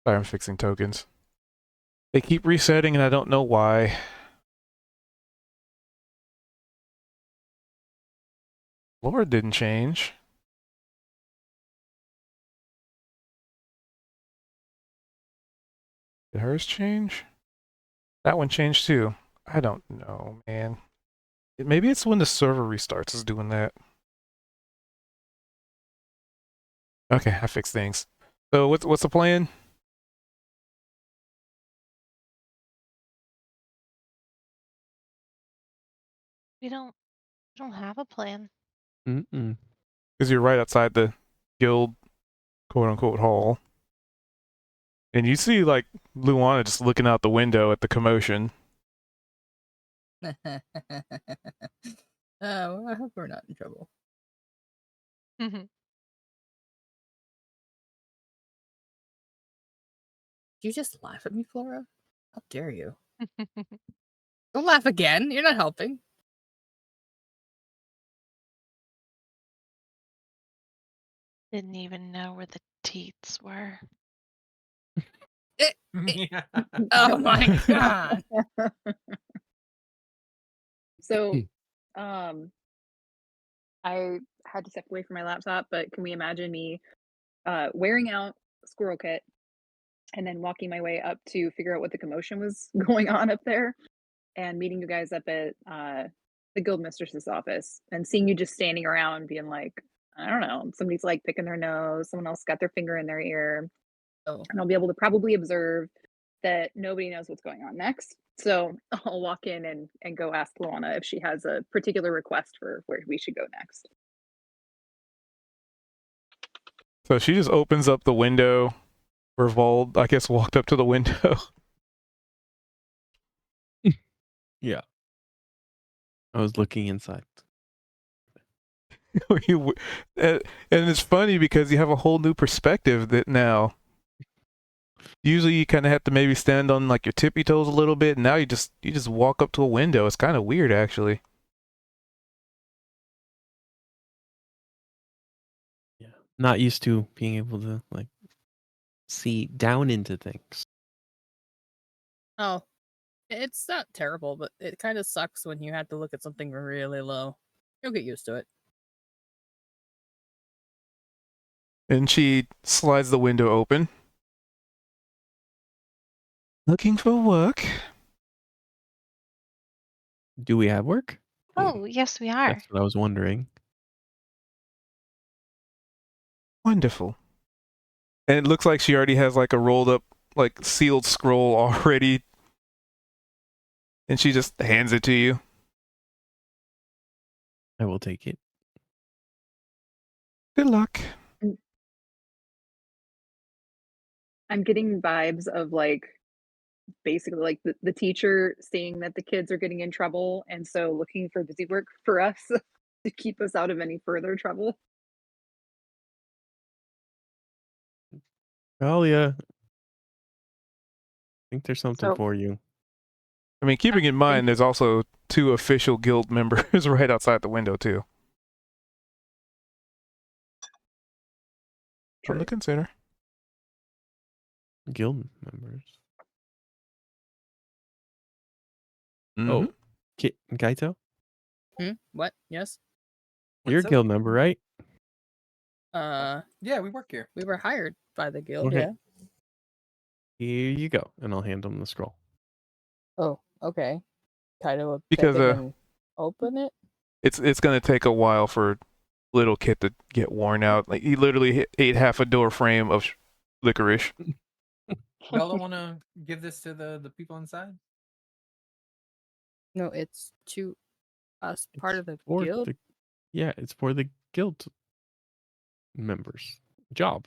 Sorry, I'm fixing tokens. They keep resetting and I don't know why. Flora didn't change. Did hers change? That one changed too. I don't know, man. Maybe it's when the server restarts is doing that. Okay, I fixed things. So what's the plan? We don't have a plan. Mm-mm. Because you're right outside the guild quote unquote hall. And you see like Luana just looking out the window at the commotion. Well, I hope we're not in trouble. Mhm. Did you just laugh at me, Flora? How dare you? Don't laugh again. You're not helping. Didn't even know where the teats were. Yeah. Oh my god. So, I had to step away from my laptop, but can we imagine me wearing out Squirrel Kit and then walking my way up to figure out what the commotion was going on up there and meeting you guys up at the guild mistress's office and seeing you just standing around being like, I don't know, somebody's like picking their nose, someone else got their finger in their ear. Oh. And I'll be able to probably observe that nobody knows what's going on next. So I'll walk in and go ask Luana if she has a particular request for where we should go next. So she just opens up the window where Vold, I guess, walked up to the window. Yeah. I was looking inside. And it's funny because you have a whole new perspective that now. Usually you kind of have to maybe stand on like your tippy toes a little bit, and now you just walk up to a window. It's kind of weird, actually. Yeah. Not used to being able to like see down into things. Oh. It's not terrible, but it kind of sucks when you have to look at something really low. You'll get used to it. And she slides the window open. Looking for work? Do we have work? Oh, yes, we are. That's what I was wondering. Wonderful. And it looks like she already has like a rolled up, like sealed scroll already. And she just hands it to you. I will take it. Good luck. I'm getting vibes of like basically like the teacher seeing that the kids are getting in trouble and so looking for busy work for us to keep us out of any further trouble. Talia, I think there's something So- for you. I mean, keeping in mind, there's also 2 official guild members right outside the window, too. Something to consider. Guild members. Mhm. Oh, Kaito? What? Yes? You're a What's up? guild member, right? Yeah, we work here. We were hired by the guild, Okay. yeah. Here you go. And I'll hand him the scroll. Oh, okay. Kaido will Because, take it and open it? It's going to take a while for little Kit to get worn out. Like, he literally ate half a door frame of licorice. Y'all don't want to give this to the people inside? No, it's to us, part of the For guild. Yeah, it's for the guild members' job.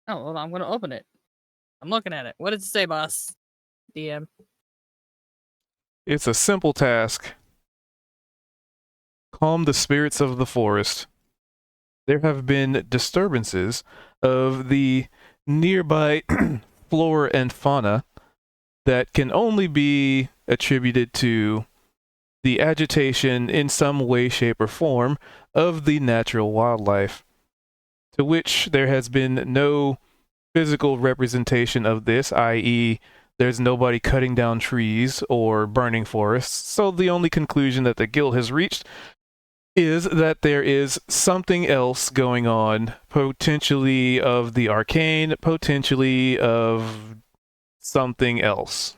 Oh, well, I'm gonna open it. I'm looking at it. What does it say, boss? DM. It's a simple task. Calm the spirits of the forest. There have been disturbances of the nearby flora and fauna that can only be attributed to the agitation in some way, shape, or form of the natural wildlife, to which there has been no physical representation of this, i.e., there's nobody cutting down trees or burning forests. So the only conclusion that the guild has reached is that there is something else going on, potentially of the arcane, potentially of something else.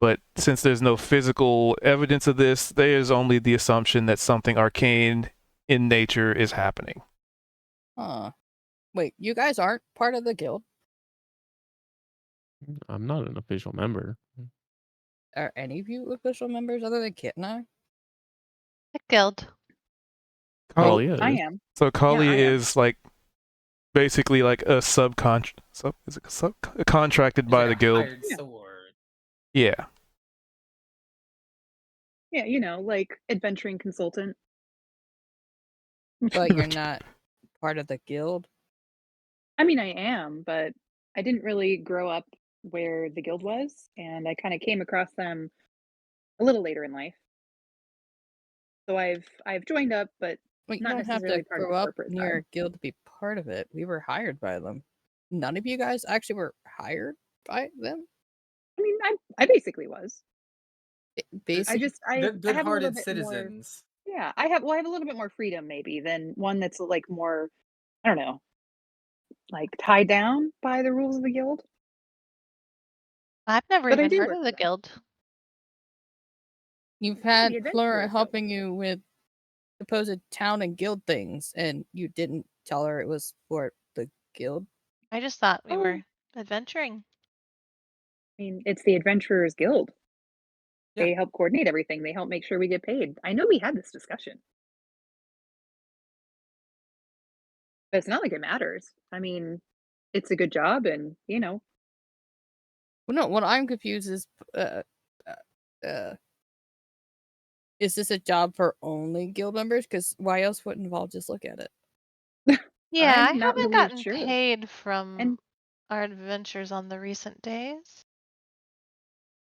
But since there's no physical evidence of this, there is only the assumption that something arcane in nature is happening. Huh. Wait, you guys aren't part of the guild? I'm not an official member. Are any of you official members other than Kit and I? The guild. Talia I is. am. So Kali I am. is like basically like a contracted He's by like the a guild. hired Yeah. sword. Yeah. Yeah, like adventuring consultant. But you're not part of the guild? I mean, I am, but I didn't really grow up where the guild was, and I kind of came across them a little later in life. So I've joined up, but Well, you not don't have necessarily to part of grow the up corporate near side. a guild to be part of it. We were hired by them. None of you guys actually were hired by them? I mean, I basically was. I Basically, just I They're have a little good-hearted bit more. citizens. Yeah, I have a little bit more freedom maybe than one that's like more, I don't know, like tied down by the rules of the guild. I've never But I even do heard work of for the them. guild. you've Yeah, had the Adventurers Flora Guild. helping you with supposed town and guild things, and you didn't tell her it was for the guild? I just thought we Oh. were adventuring. I mean, it's the Adventurers Guild. Yeah. They help coordinate everything. They help make sure we get paid. I know we had this discussion. But it's not like it matters. I mean, it's a good job and, Well, no, what I'm confused is, is this a job for only guild members? Because why else wouldn't Val just look at it? Yeah, I'm I not haven't really gotten sure. paid from And our adventures on the recent days.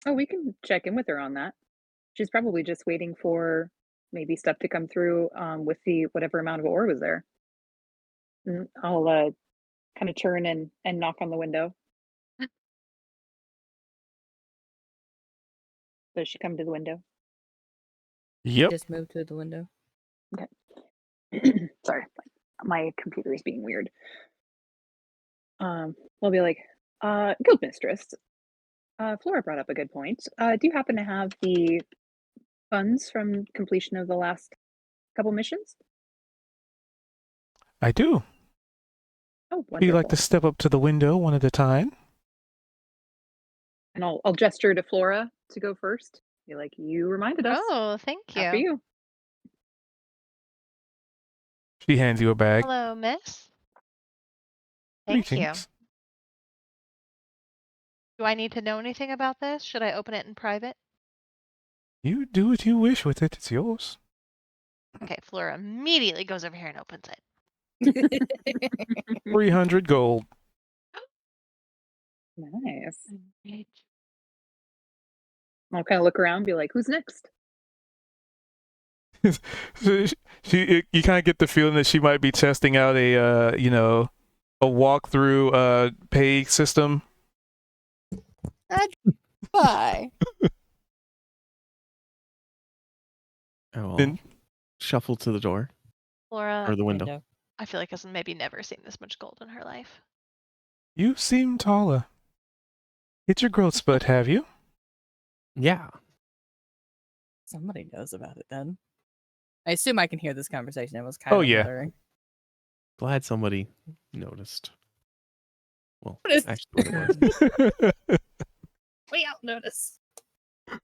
oh, we can check in with her on that. She's probably just waiting for maybe stuff to come through with the whatever amount of ore was there. And I'll kind of turn and knock on the window. Does she come to the window? Yep. Just move to the window. Sorry, my computer is being weird. We'll be like, guild mistress, Flora brought up a good point. Do you happen to have the funds from completion of the last couple missions? I do. Oh, Would you wonderful. like to step up to the window one at a time? And I'll gesture to Flora to go first. Be like, you reminded us. Oh, thank After you. you. She hands you a bag. Hello, miss. Thank you. Greetings. Do I need to know anything about this? Should I open it in private? You do what you wish with it. It's yours. Okay, Flora immediately goes over here and opens it. 300 gold. Nice. Engage. I'll kind of look around and be like, who's next? You kind of get the feeling that she might be testing out a a walkthrough pay system. Bye. I will And- shuffle to the door Flora, or the window. I feel like has maybe never seen this much gold in her life. You seem taller. Hit your growth spurt, have you? Yeah. Somebody knows about it then. I assume I can hear this conversation. It was kind Oh, of yeah. muttering. Glad somebody noticed. Well, What is- actually, what it was. We all notice.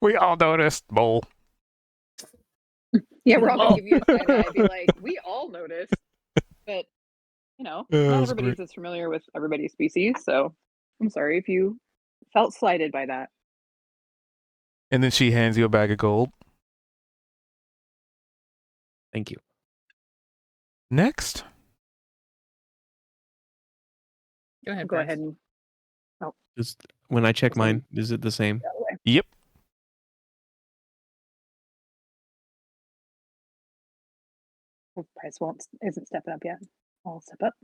We all noticed, Bull. Yeah, we're all Oh. gonna give you a side eye. Be like, we all noticed, but that not was everybody's great. as familiar with everybody's species. So I'm sorry if you felt slighted by that. And then she hands you a bag of gold. Thank you. Next, Go ahead. Go Bryce. ahead and Just when I check Awesome. mine, is it the same? get out of the way. yep. Oh, Price isn't stepping up yet. I'll step up.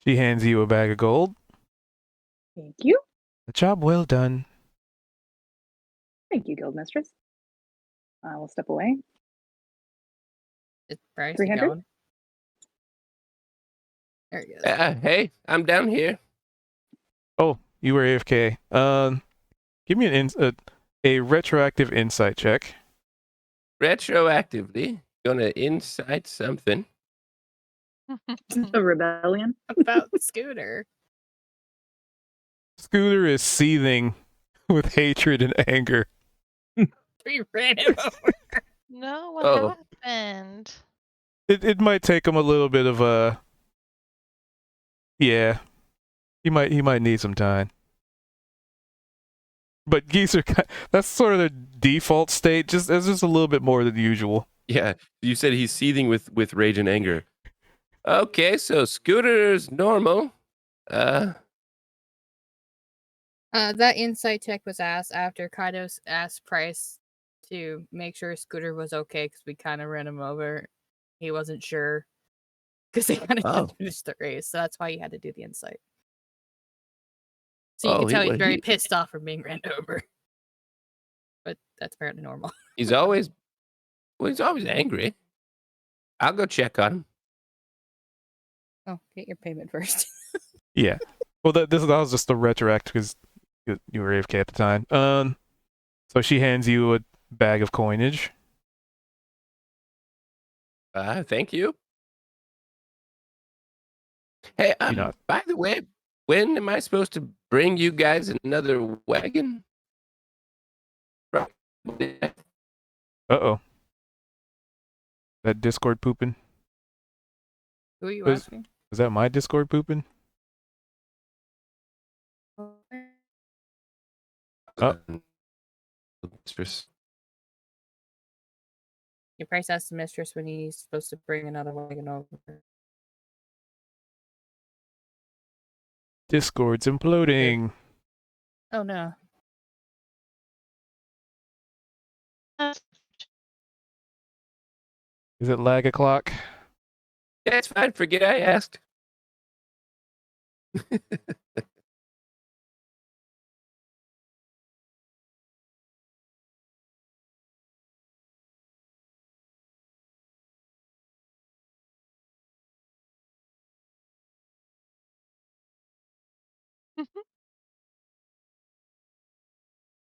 She hands you a bag of gold. Thank you. A job well done. Thank you, Guild Mistress. I will step away. Is Bryce 300? going? There he goes. Hey, I'm down here. Oh, you were AFK. Give me a retroactive insight check. Retroactively, gonna incite something. A rebellion. About Scooter. Scooter is seething with hatred and anger. We ran him over. No, what Oh. happened? It might take him a little bit of a. Yeah, he might need some time. But geese are that's sort of their default state. It's just a little bit more than usual. Yeah, you said he's seething with rage and anger. Okay, so Scooter's normal. That insight check was asked after Kaido asked Price to make sure Scooter was okay because we kind of ran him over. He wasn't sure because they kind of Oh. finished the race, so that's why he had to do the insight. So you Oh, can he- tell he's well, very he- pissed off from being ran over. But that's apparently normal. he's always angry. I'll go check on him. Oh, get your payment first. Yeah. Well, that was just the retroact because you were AFK at the time. So she hands you a bag of coinage. Thank you. Hey, not- by the way, when am I supposed to bring you guys another wagon? Uh-oh. That Discord pooping? Who are you Was- asking? Is that my Discord pooping? Oh. Mistress. Your Price asked the mistress when he's supposed to bring another wagon over. Discord's imploding. Oh no. Is it lag o'clock? Yeah, it's fine. Forget I asked.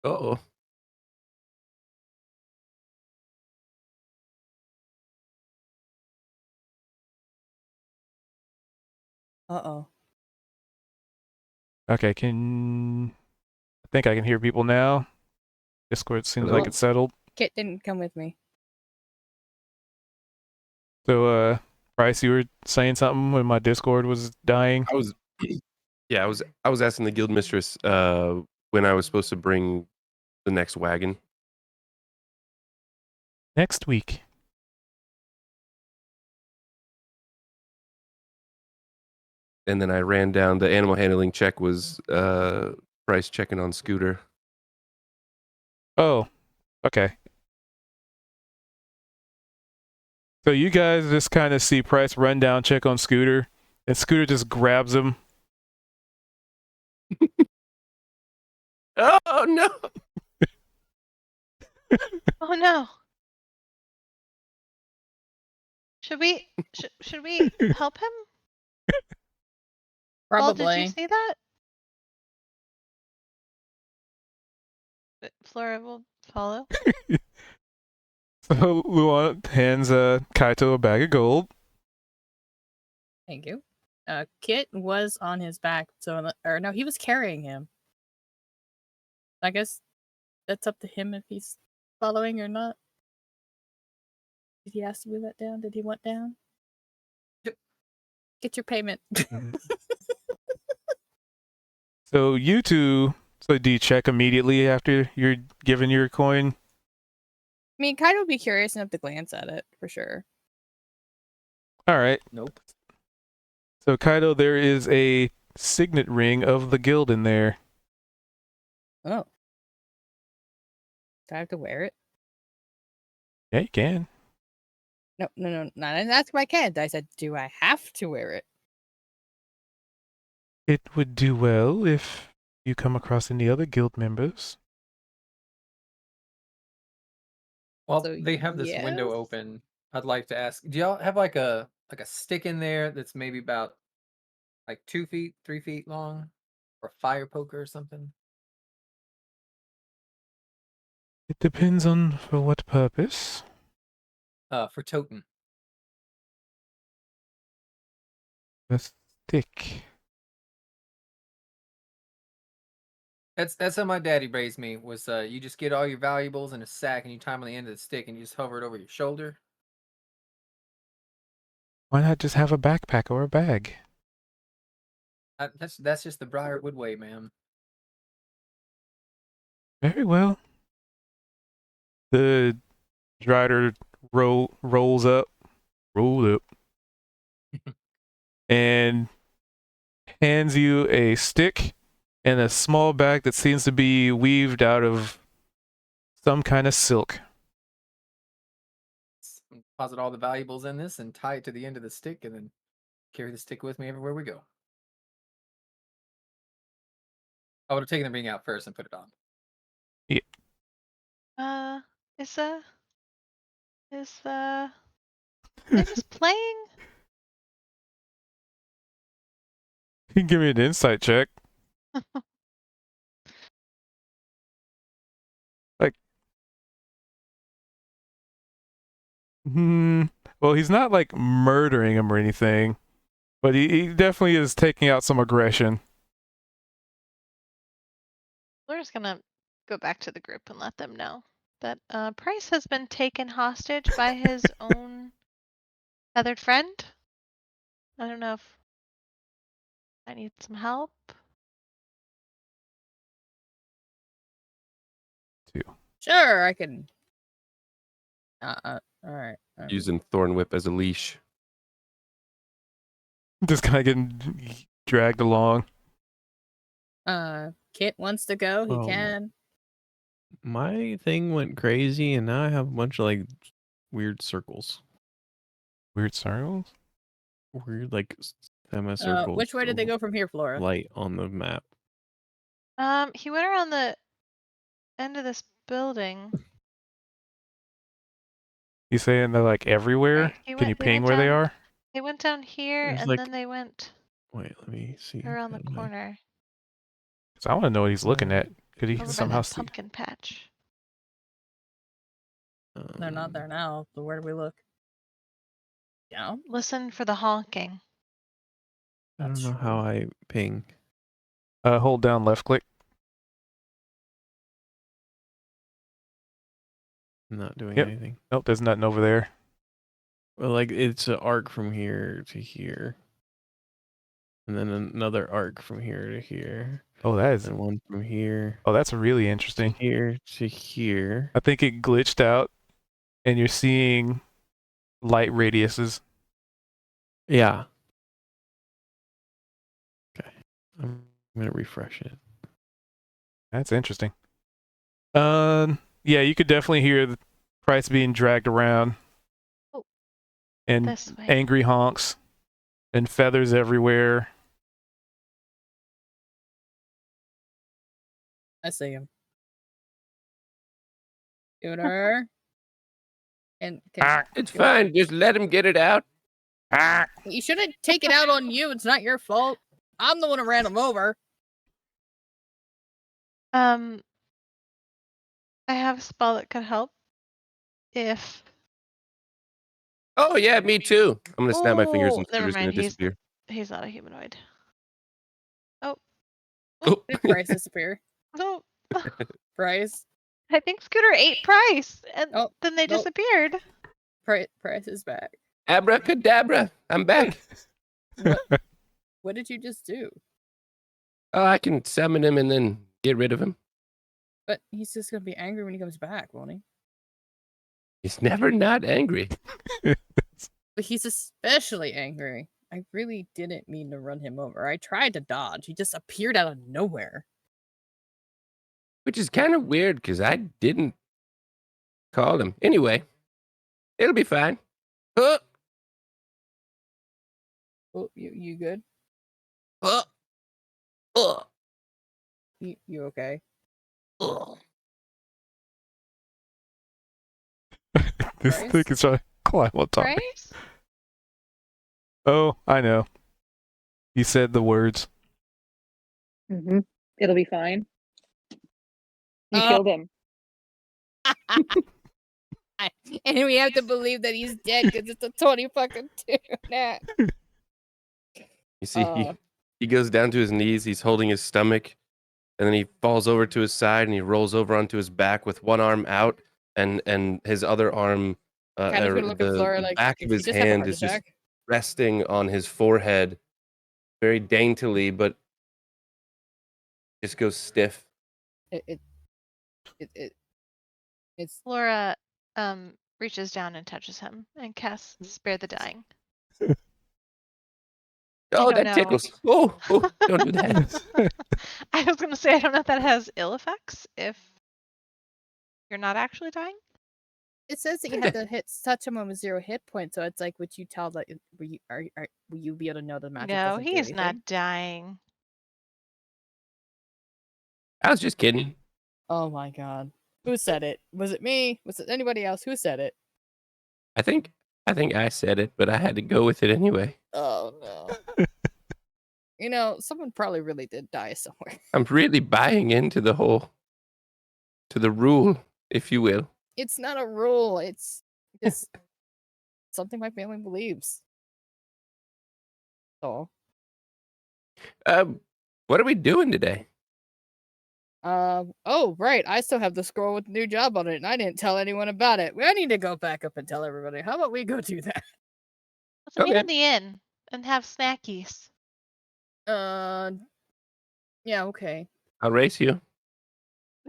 Uh-oh. Uh-oh. Okay, I think I can hear people now. Discord seems Hello? like it's settled. Kit didn't come with me. So, Bryce, you were saying something when my Discord was dying? I was I was asking the guild mistress when I was supposed to bring the next wagon. Next week. And then I ran down the animal handling check was Price checking on Scooter. Oh, okay. So you guys just kind of see Price run down, check on Scooter, and Scooter just grabs him. Oh no. Oh no. Should we help him? Paul, did Probably. you see that? Flora will follow. So Luan hands Kaito a bag of gold. Thank you. Kit was on his back, so or no, he was carrying him. I guess that's up to him if he's following or not. Did he ask to move that down? Did he want down? Yep. Get your payment. So you two, do you check immediately after you're given your coin? I mean, Kaido would be curious enough to glance at it for sure. All right. Nope. So Kaido, there is a signet ring of the guild in there. Oh. Do I have to wear it? Yeah, you can. No, I didn't ask if I can. I said, do I have to wear it? It would do well if you come across any other guild members. While So, they have this window yes? open, I'd like to ask, do y'all have like a stick in there that's maybe about like 2 feet, 3 feet long, or a fire poker or something? It depends on for what purpose. For totem. A stick. That's how my daddy raised me. Was you just get all your valuables in a sack and you tie them on the end of the stick and you just hover it over your shoulder. Why not just have a backpack or a bag? That's just the Briarwood way, ma'am. Very well. The Drider rolls up, and hands you a stick and a small bag that seems to be weaved out of some kind of silk. Deposit all the valuables in this and tie it to the end of the stick and then carry the stick with me everywhere we go. I would have taken the ring out first and put it on. Is they just playing? You can give me an insight check. Well, he's not like murdering him or anything, but he definitely is taking out some aggression. We're just gonna go back to the group and let them know that Price has been taken hostage by his own feathered friend. I don't know if I need some help. Sure, I can. All right. Using Thorn Whip as a leash. Just kind of getting dragged along. Kit wants to go. He Oh, can. My thing went crazy, and now I have a bunch of like weird circles. Weird circles? Weird like semicircles. Which way did they of go from here, Flora? Light on the map. He went around the end of this building. You saying they're like everywhere? Right, Can you ping where they are? They went down here There's and like- then they went Wait, let me see. around the Got my- corner. 'Cause I want to know what he's looking at. Could he Over by somehow that see? pumpkin patch. They're not there now. So where do we look? Down. Listen for the honking. I don't That's know true. how I ping. Hold down left click. I'm not doing Yep. anything. Nope, there's nothing over there. Well, like it's an arc from here to here, and then another arc from here to here, Oh, that is. and one from here Oh, that's really interesting. here to here. I think it glitched out, and you're seeing light radiuses. Yeah. Okay. I'm gonna refresh it. That's interesting. Yeah, you could definitely hear the Price being dragged around, Oh, and this way. angry honks, and feathers everywhere. I see him. Scooter. And It's fine. Just let him get it out. you shouldn't take it out on you. It's not your fault. I'm the one who ran him over. I have a spell that could help if Oh yeah, me too. I'm gonna snap my fingers and never Scooter's gonna mind, disappear. he's not a humanoid. Oh. Did Bryce disappear? No, Bryce. I think Scooter ate Price and Oh, then they nope. disappeared. Price is back. Abracadabra! I'm back. What did you just do? Oh, I can summon him and then get rid of him. But he's just gonna be angry when he comes back, won't he? He's never not angry. But he's especially angry. I really didn't mean to run him over. I tried to dodge. He just appeared out of nowhere. Which is kind of weird because I didn't call him. Anyway, it'll be fine. Oh, Oh, you good? oh, oh, You okay? oh. This Christ. thing is trying to climb on top. Right? Oh, I know. You said the words. Mm-hmm. It'll be fine. You Oh. killed him. And we have to believe that he's dead because it's a 20 fucking 2 now. You see, Uh. he goes down to his knees. He's holding his stomach, and then he falls over to his side and he rolls over onto his back with one arm out, and his other arm, Kind of gonna look at Flora like, back "Did of you his just have a hand heart is just attack?" resting on his forehead, very daintily, but just goes stiff. It's Laura reaches down and touches him and casts Spare the Dying. Oh, don't that know. tickles. Oh, don't do that. I was gonna say I don't know if that has ill effects if you're not actually dying. It says that you have to touch someone with 0 hit points, so it's like, would you tell that? Will you be able to know the magic? No, doesn't do he's anything? not dying. I was just kidding. Oh my god, who said it? Was it me? Was it anybody else? Who said it? I think I said it, but I had to go with it anyway. Oh no. You know, someone probably really did die somewhere. I'm really buying into the rule, if you will. It's not a rule. It's just something my family believes. So, What are we doing today? oh right, I still have the scroll with the new job on it, and I didn't tell anyone about it. I need to go back up and tell everybody. How about we go do that? Let's meet Okay. in the inn and have snackies. Yeah, okay. I'll race you.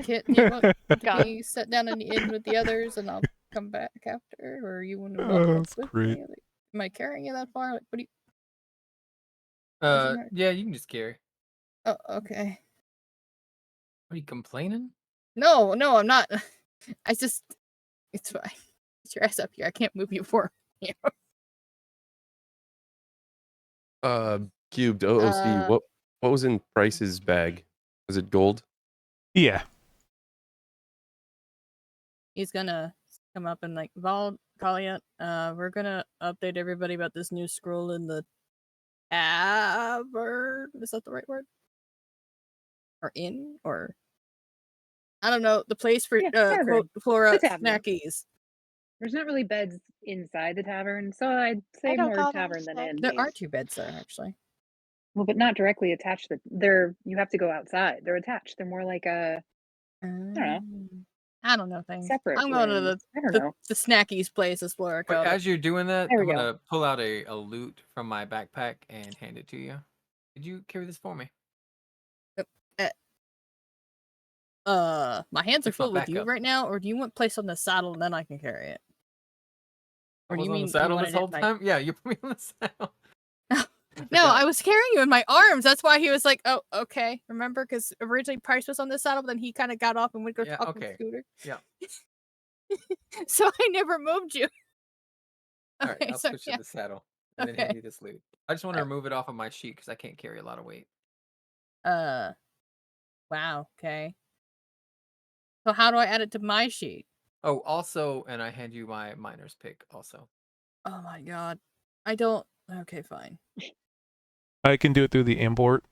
Kit, you want Got me sit down in the inn with the others, and I'll come back after, or you want to Oh, walk up that's with great. me? Like, am I carrying you that far? Like, what do you? matter? Yeah, you can just carry. Oh, okay. Are you complaining? No, I'm not. It's fine. Get your ass up here. I can't move you for you. Cubed OOC. What was in Price's bag? Was it gold? Yeah. He's gonna come up and like, Kalia, we're gonna update everybody about this new scroll in the tavern. Is that the right word? Or inn? Or I don't know, the place for Yeah, tavern. quote Flora The tavern. snackies. There's not really beds inside the tavern, so I'd say don't more call them tavern than inn. There snackies. are 2 beds there, actually. Well, but not directly attached. You have to go outside. They're attached. They're more like a know. I don't know things. separate. I'm going to rooms. I don't know. the snackies place, as Flora Wait, called it. as you're doing that, There I'm we go. gonna pull out a loot from my backpack and hand it to you. Could you carry this for me? My hands are It's my full with you backup. right now, or do you want place on the saddle and then I can carry it? I Or do was you on mean the you saddle wanted this it whole like- time? Yeah, you put me on the saddle. No, I was carrying you in my arms. That's why he was like, "Oh, okay." Remember, because originally Price was on the saddle, but then he kind of got off and went to go Yeah, talk to okay. Scooter. Yeah. So I never moved you. All right, Okay, I'll so switch yeah. to the saddle and then hand Okay. you this loot. I just want to remove it off of my sheet because I can't carry a lot of weight. Wow. Okay. So how do I add it to my sheet? Oh, also, and I hand you my miner's pick also. Oh my god, I don't. Okay, fine. I can do it through the import.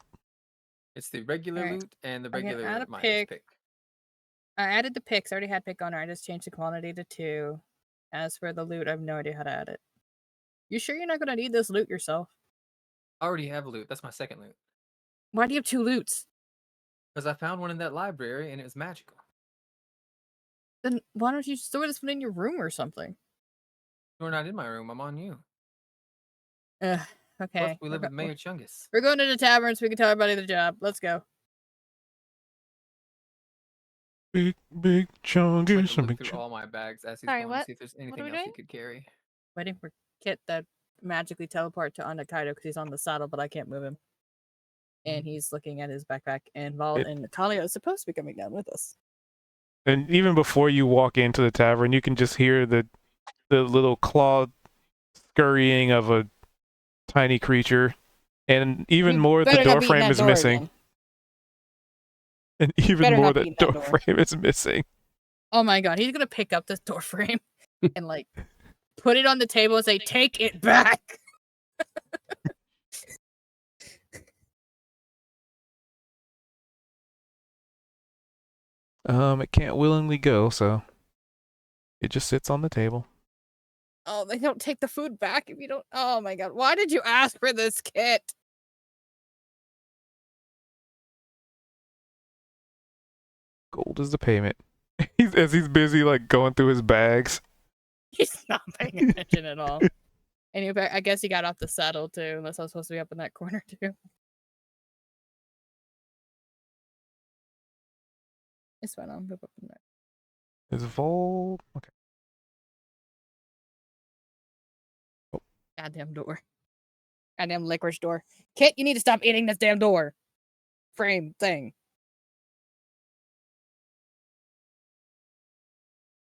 It's the regular Alright. loot and the I'm gonna regular add a miner's pick. pick. I added the picks. I already had pick on her. I just changed the quantity to 2. As for the loot, I have no idea how to add it. You sure you're not gonna need this loot yourself? I already have loot. That's my second loot. Why do you have 2 loots? Because I found one in that library and it was magical. Then why don't you store this one in your room or something? You're not in my room. I'm on you. Okay. Plus, we we're live go- with Mayor Chungus. We're going to the tavern so we can tell everybody the job. Let's go. Big I'm trying chungus. to Big look through all my bags as he's Sorry, going what? to see if there's anything we else he doing? could carry. Waiting for Kit to magically teleport to Andakaido because he's on the saddle, but I can't move him. And he's looking at his backpack. And Val It- and Talia is supposed to be coming down with us. And even before you walk into the tavern, you can just hear the little claw scurrying of a tiny creature, and even You more, the better door not be eating frame that is door missing. again. And even Better more, not be the in that door door. frame is missing. Oh my god, he's gonna pick up this door frame. and like put it on the table and say, "Take it back." It can't willingly go, so it just sits on the table. Oh, they don't take the food back if you don't. Oh my god, why did you ask for this kit? Gold is the payment. As he's busy like going through his bags. He's not paying attention at all. And I guess he got off the saddle too, unless I was supposed to be up in that corner too. It's fine. I'll move up in there. Is Vol okay? Goddamn door. Goddamn licorice door. Kit, you need to stop eating this damn door. Frame thing.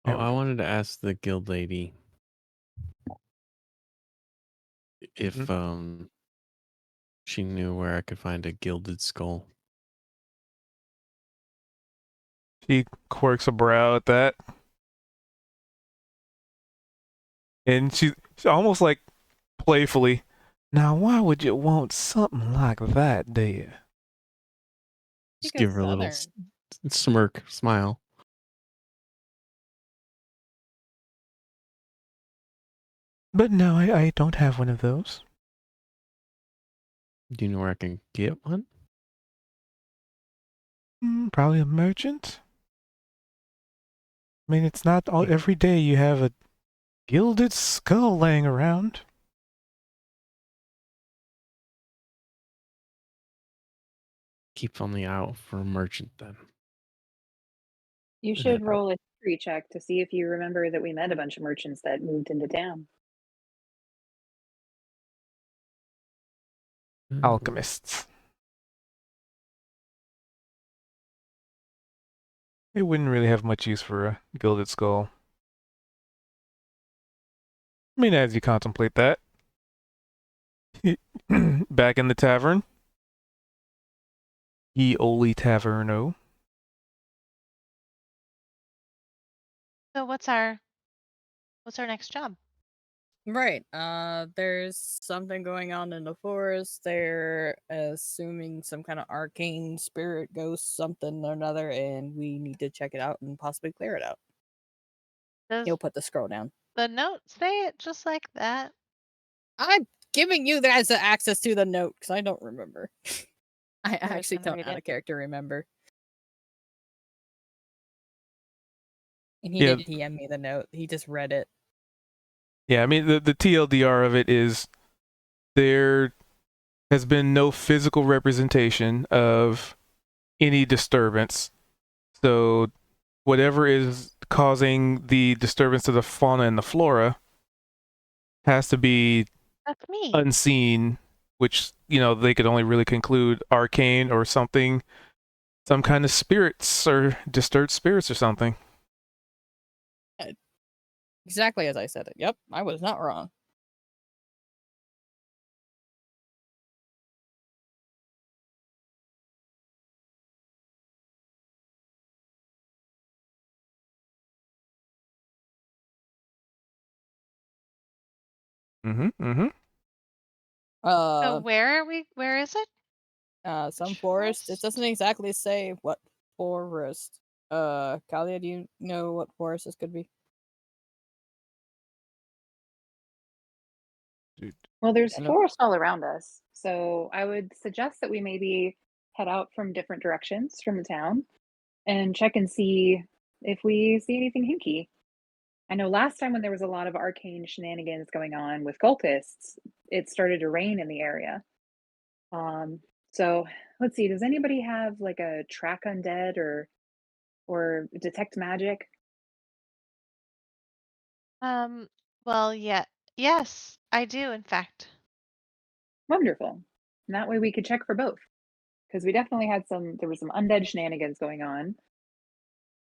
Oh, There we I go. wanted to ask the guild lady if she knew where I could find a gilded skull. She quirks a brow at that. And she's almost like playfully, now why would you want something like that, dear? Just Because give her a little Southern. smirk, smile. But no, I don't have one of those. Do you know where I can get one? Probably a merchant. I mean, it's not all every day you have a gilded skull laying around. Keep on the eye out for a merchant then. You Yeah. should roll a history check to see if you remember that we met a bunch of merchants that moved into town. Alchemists. It wouldn't really have much use for a gilded skull. I mean, as you contemplate that, back in the tavern, Ye Oli Taverno. So what's our next job? Right. There's something going on in the forest. They're assuming some kind of arcane spirit, ghost, something or another, and we need to check it out and possibly clear it out. Does He'll put the scroll down. the note say it just like that? I'm giving you guys the access to the note because I don't remember. I just actually gonna don't read out it. of character remember. And he Yeah. didn't DM me the note. He just read it. Yeah, I mean, the TLDR of it is there has been no physical representation of any disturbance. So whatever is causing the disturbance to the fauna and the flora has to be That's me. unseen, which, you know, they could only really conclude arcane or something, some kind of spirits or disturbed spirits or something. Exactly as I said it. Yep, I was not wrong. So Uh, where are we? Where is it? some Which forest. It forest? doesn't exactly say what forest. Kalia, do you know what forest this could be? Well, there's I know- forest all around us, so I would suggest that we maybe head out from different directions from the town and check and see if we see anything hinky. I know last time when there was a lot of arcane shenanigans going on with cultists, it started to rain in the area. So let's see, does anybody have like a track undead or detect magic? Well, yeah. Yes, I do, in fact. Wonderful. And that way we could check for both. Because we definitely had there was some undead shenanigans going on.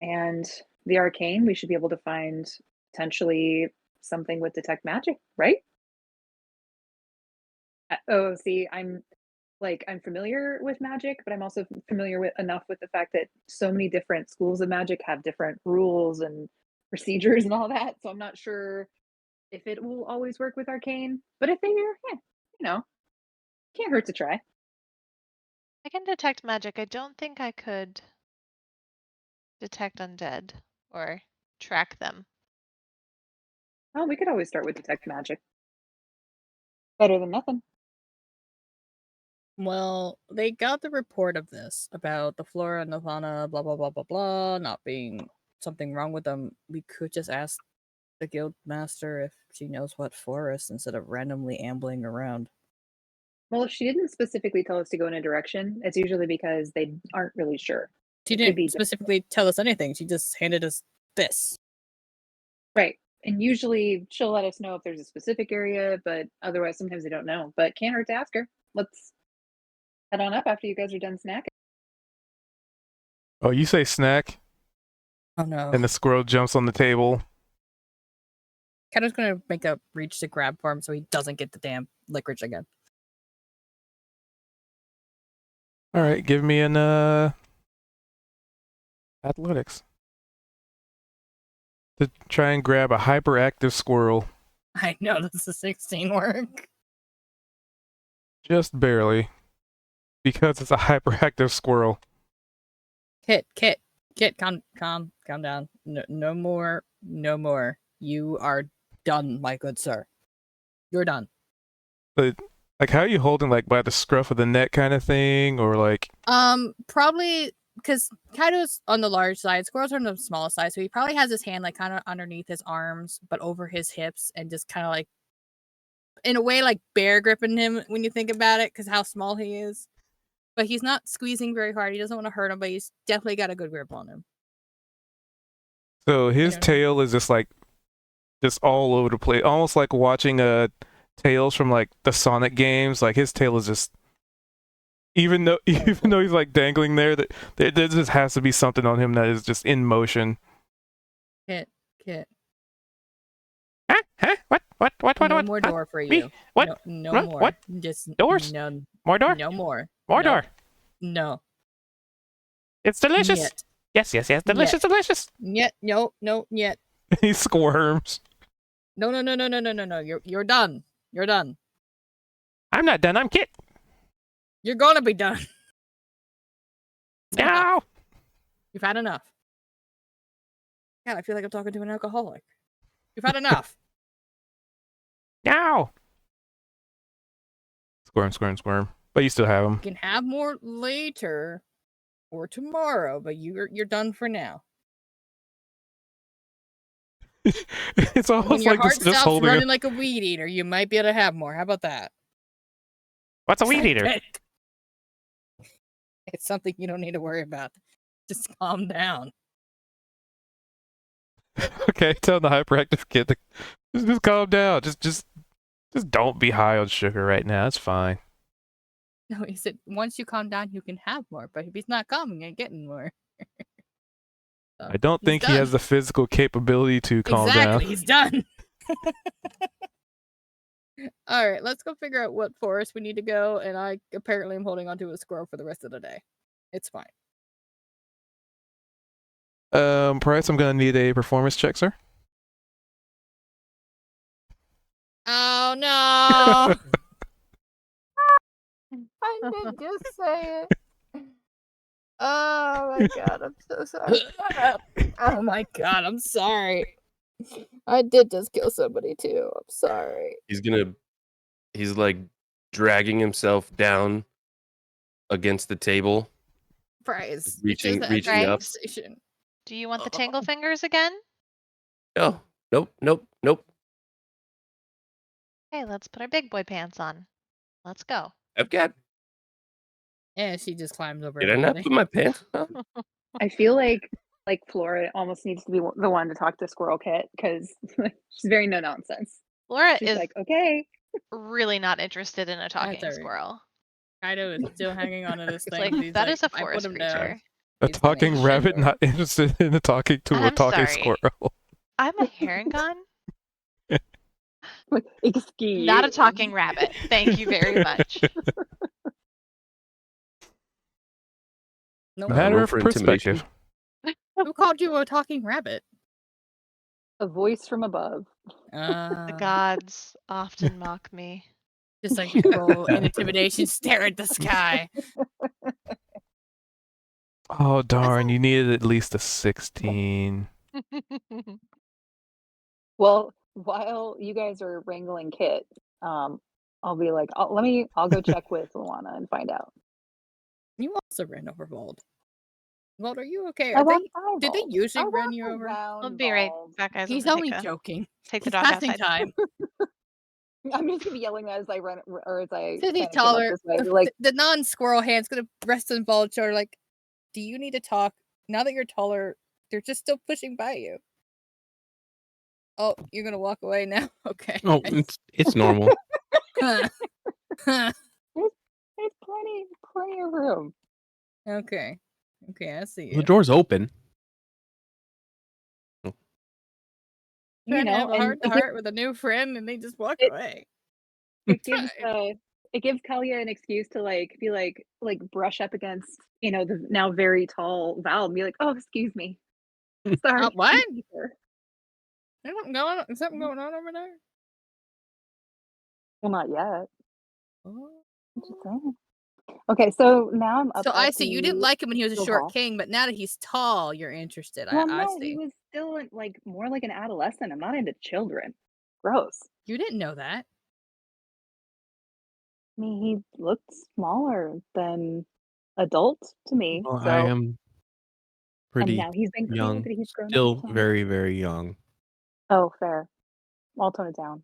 And the arcane, we should be able to find potentially something with detect magic, right? Oh, see, I'm familiar with magic, but I'm also familiar with enough with the fact that so many different schools of magic have different rules and procedures and all that. So I'm not sure if it will always work with arcane. But if they are, yeah, you know, can't hurt to try. I can detect magic. I don't think I could detect undead or track them. Oh, we could always start with detect magic. Better than nothing. Well, they got the report of this about the flora and the fauna, blah blah blah blah blah, not being something wrong with them. We could just ask the guild master if she knows what forest instead of randomly ambling around. Well, if she didn't specifically tell us to go in a direction, it's usually because they aren't really sure. She It could didn't be specifically tell us anything. She just handed us this. right. And usually she'll let us know if there's a specific area, but otherwise sometimes they don't know. But can't hurt to ask her. Let's head on up after you guys are done snacking. Oh, you say snack, Oh no. and the squirrel jumps on the table. Kato's gonna make a reach to grab for him so he doesn't get the damn licorice again. All right, give me an athletics to try and grab a hyperactive squirrel. I know this is 16 work. Just barely, because it's a hyperactive squirrel. Kit, calm down. No more. You are done, my good sir. You're done. But like, how are you holding, like by the scruff of the neck kind of thing, or like? Probably because Kaido's on the large side, squirrels are on the small side, so he probably has his hand like kind of underneath his arms, but over his hips, and just kind of like, in a way, like bear gripping him when you think about it, because how small he is. But he's not squeezing very hard. He doesn't want to hurt him, but he's definitely got a good grip on him. So his Yeah. tail is just like, just all over the place, almost like watching Tails from like the Sonic games. Like his tail is just, even though he's like dangling there, that there just has to be something on him that is just in motion. Kit. Huh? What? No more door for Me? you. What? No What? more. What? Just Doors? No. More door? No more. More No. door. No. It's delicious. Yet. Yes. Delicious. Yet. No. Yet. He squirms. No. You're done. You're done. I'm not done. I'm Kit. You're gonna be done. No. You've had enough. God, I feel like I'm talking to an alcoholic. You've had enough. No. Squirm. But you still have him. You can have more later or tomorrow, but you're done for now. It's When almost your like heart just stops holding running him. like a weed eater, you might be able to have more. How about that? What's a weed eater? It's something you don't need to worry about. Just calm down. Okay, tell the hyperactive kid to just calm down. Just don't be high on sugar right now. It's fine. No, he said once you calm down, you can have more. But if he's not calming, you're getting more. So, I don't he's think he done. has the physical capability to calm Exactly, down. he's done. All right, let's go figure out what forest we need to go. And I apparently am holding onto a squirrel for the rest of the day. It's fine. Price, I'm gonna need a performance check, sir. Oh no! I did just say it. Oh my god, I'm so sorry. Oh my god, I'm sorry. I did just kill somebody too. I'm sorry. He's like dragging himself down against the table. Prize. Reaching Right. up. Station. Do you want the tangle fingers again? Oh, nope. Okay, let's put our big boy pants on. Let's go. I've got. Yeah, she just climbs over. Did I not everybody. put my pants on? I feel like Flora almost needs to be the one to talk to Squirrel Kit because she's very no nonsense. Laura She's is like, okay. really not interested in a talking alright. squirrel. Kaido is still hanging on to this It's thing. like He's that like, is a "I put forest him down." creature. A He's gonna talking eat rabbit, shit. not interested in talking to a I'm talking sorry. squirrel. I'm a Herringon, Like, excuse. not a talking rabbit. Thank you very much. No, Matter roll of for intimidation. perspective. who called you a talking rabbit? A voice from above. The gods often mock me. Just like roll intimidation, stare at the sky. Oh darn! You needed at least a 16. Well, while you guys are wrangling Kit, I'll be like, I'll go check with Luana and find out. You also ran over Vold. Vold, are you okay? I Are walked they? by Did they Vold. usually I run walked you over? I'll around be right Vold. back, guys. He's I'm gonna only take a- joking. Take the He's dog passing outside. time. I'm just gonna be yelling as I run, or as I Since he's kinda came up taller, this way. Like, the non-squirrel hand's gonna rest on Vold's shoulder. Like, do you need to talk? Now that you're taller, they're just still pushing by you. Oh, you're gonna walk away now? Okay. Oh, it's normal. Huh. Huh. there's plenty of room. Okay. Okay, I see The you. door's open. You Trying to know, have a and heart to heart with a new friend, and they just walk it- away. it gives Fine. it gives Kalia an excuse to be like brush up against, the now very tall Val and be like, oh, excuse me. Sorry. What? Sure. Is something going on over there? Well, not yet. Oh. I'm just saying. Okay, so now I'm up. So I at see. You didn't the like him when he was a guild short hall. king, but now that he's tall, you're interested. Well, I no, he see. was still more like an adolescent. I'm not into children. Gross. You didn't know that. I mean, he looked smaller than adult to me. Well, So, I am and pretty now he's been young. cleared. He's grown Still up. very, very young. Oh, fair. I'll tone it down.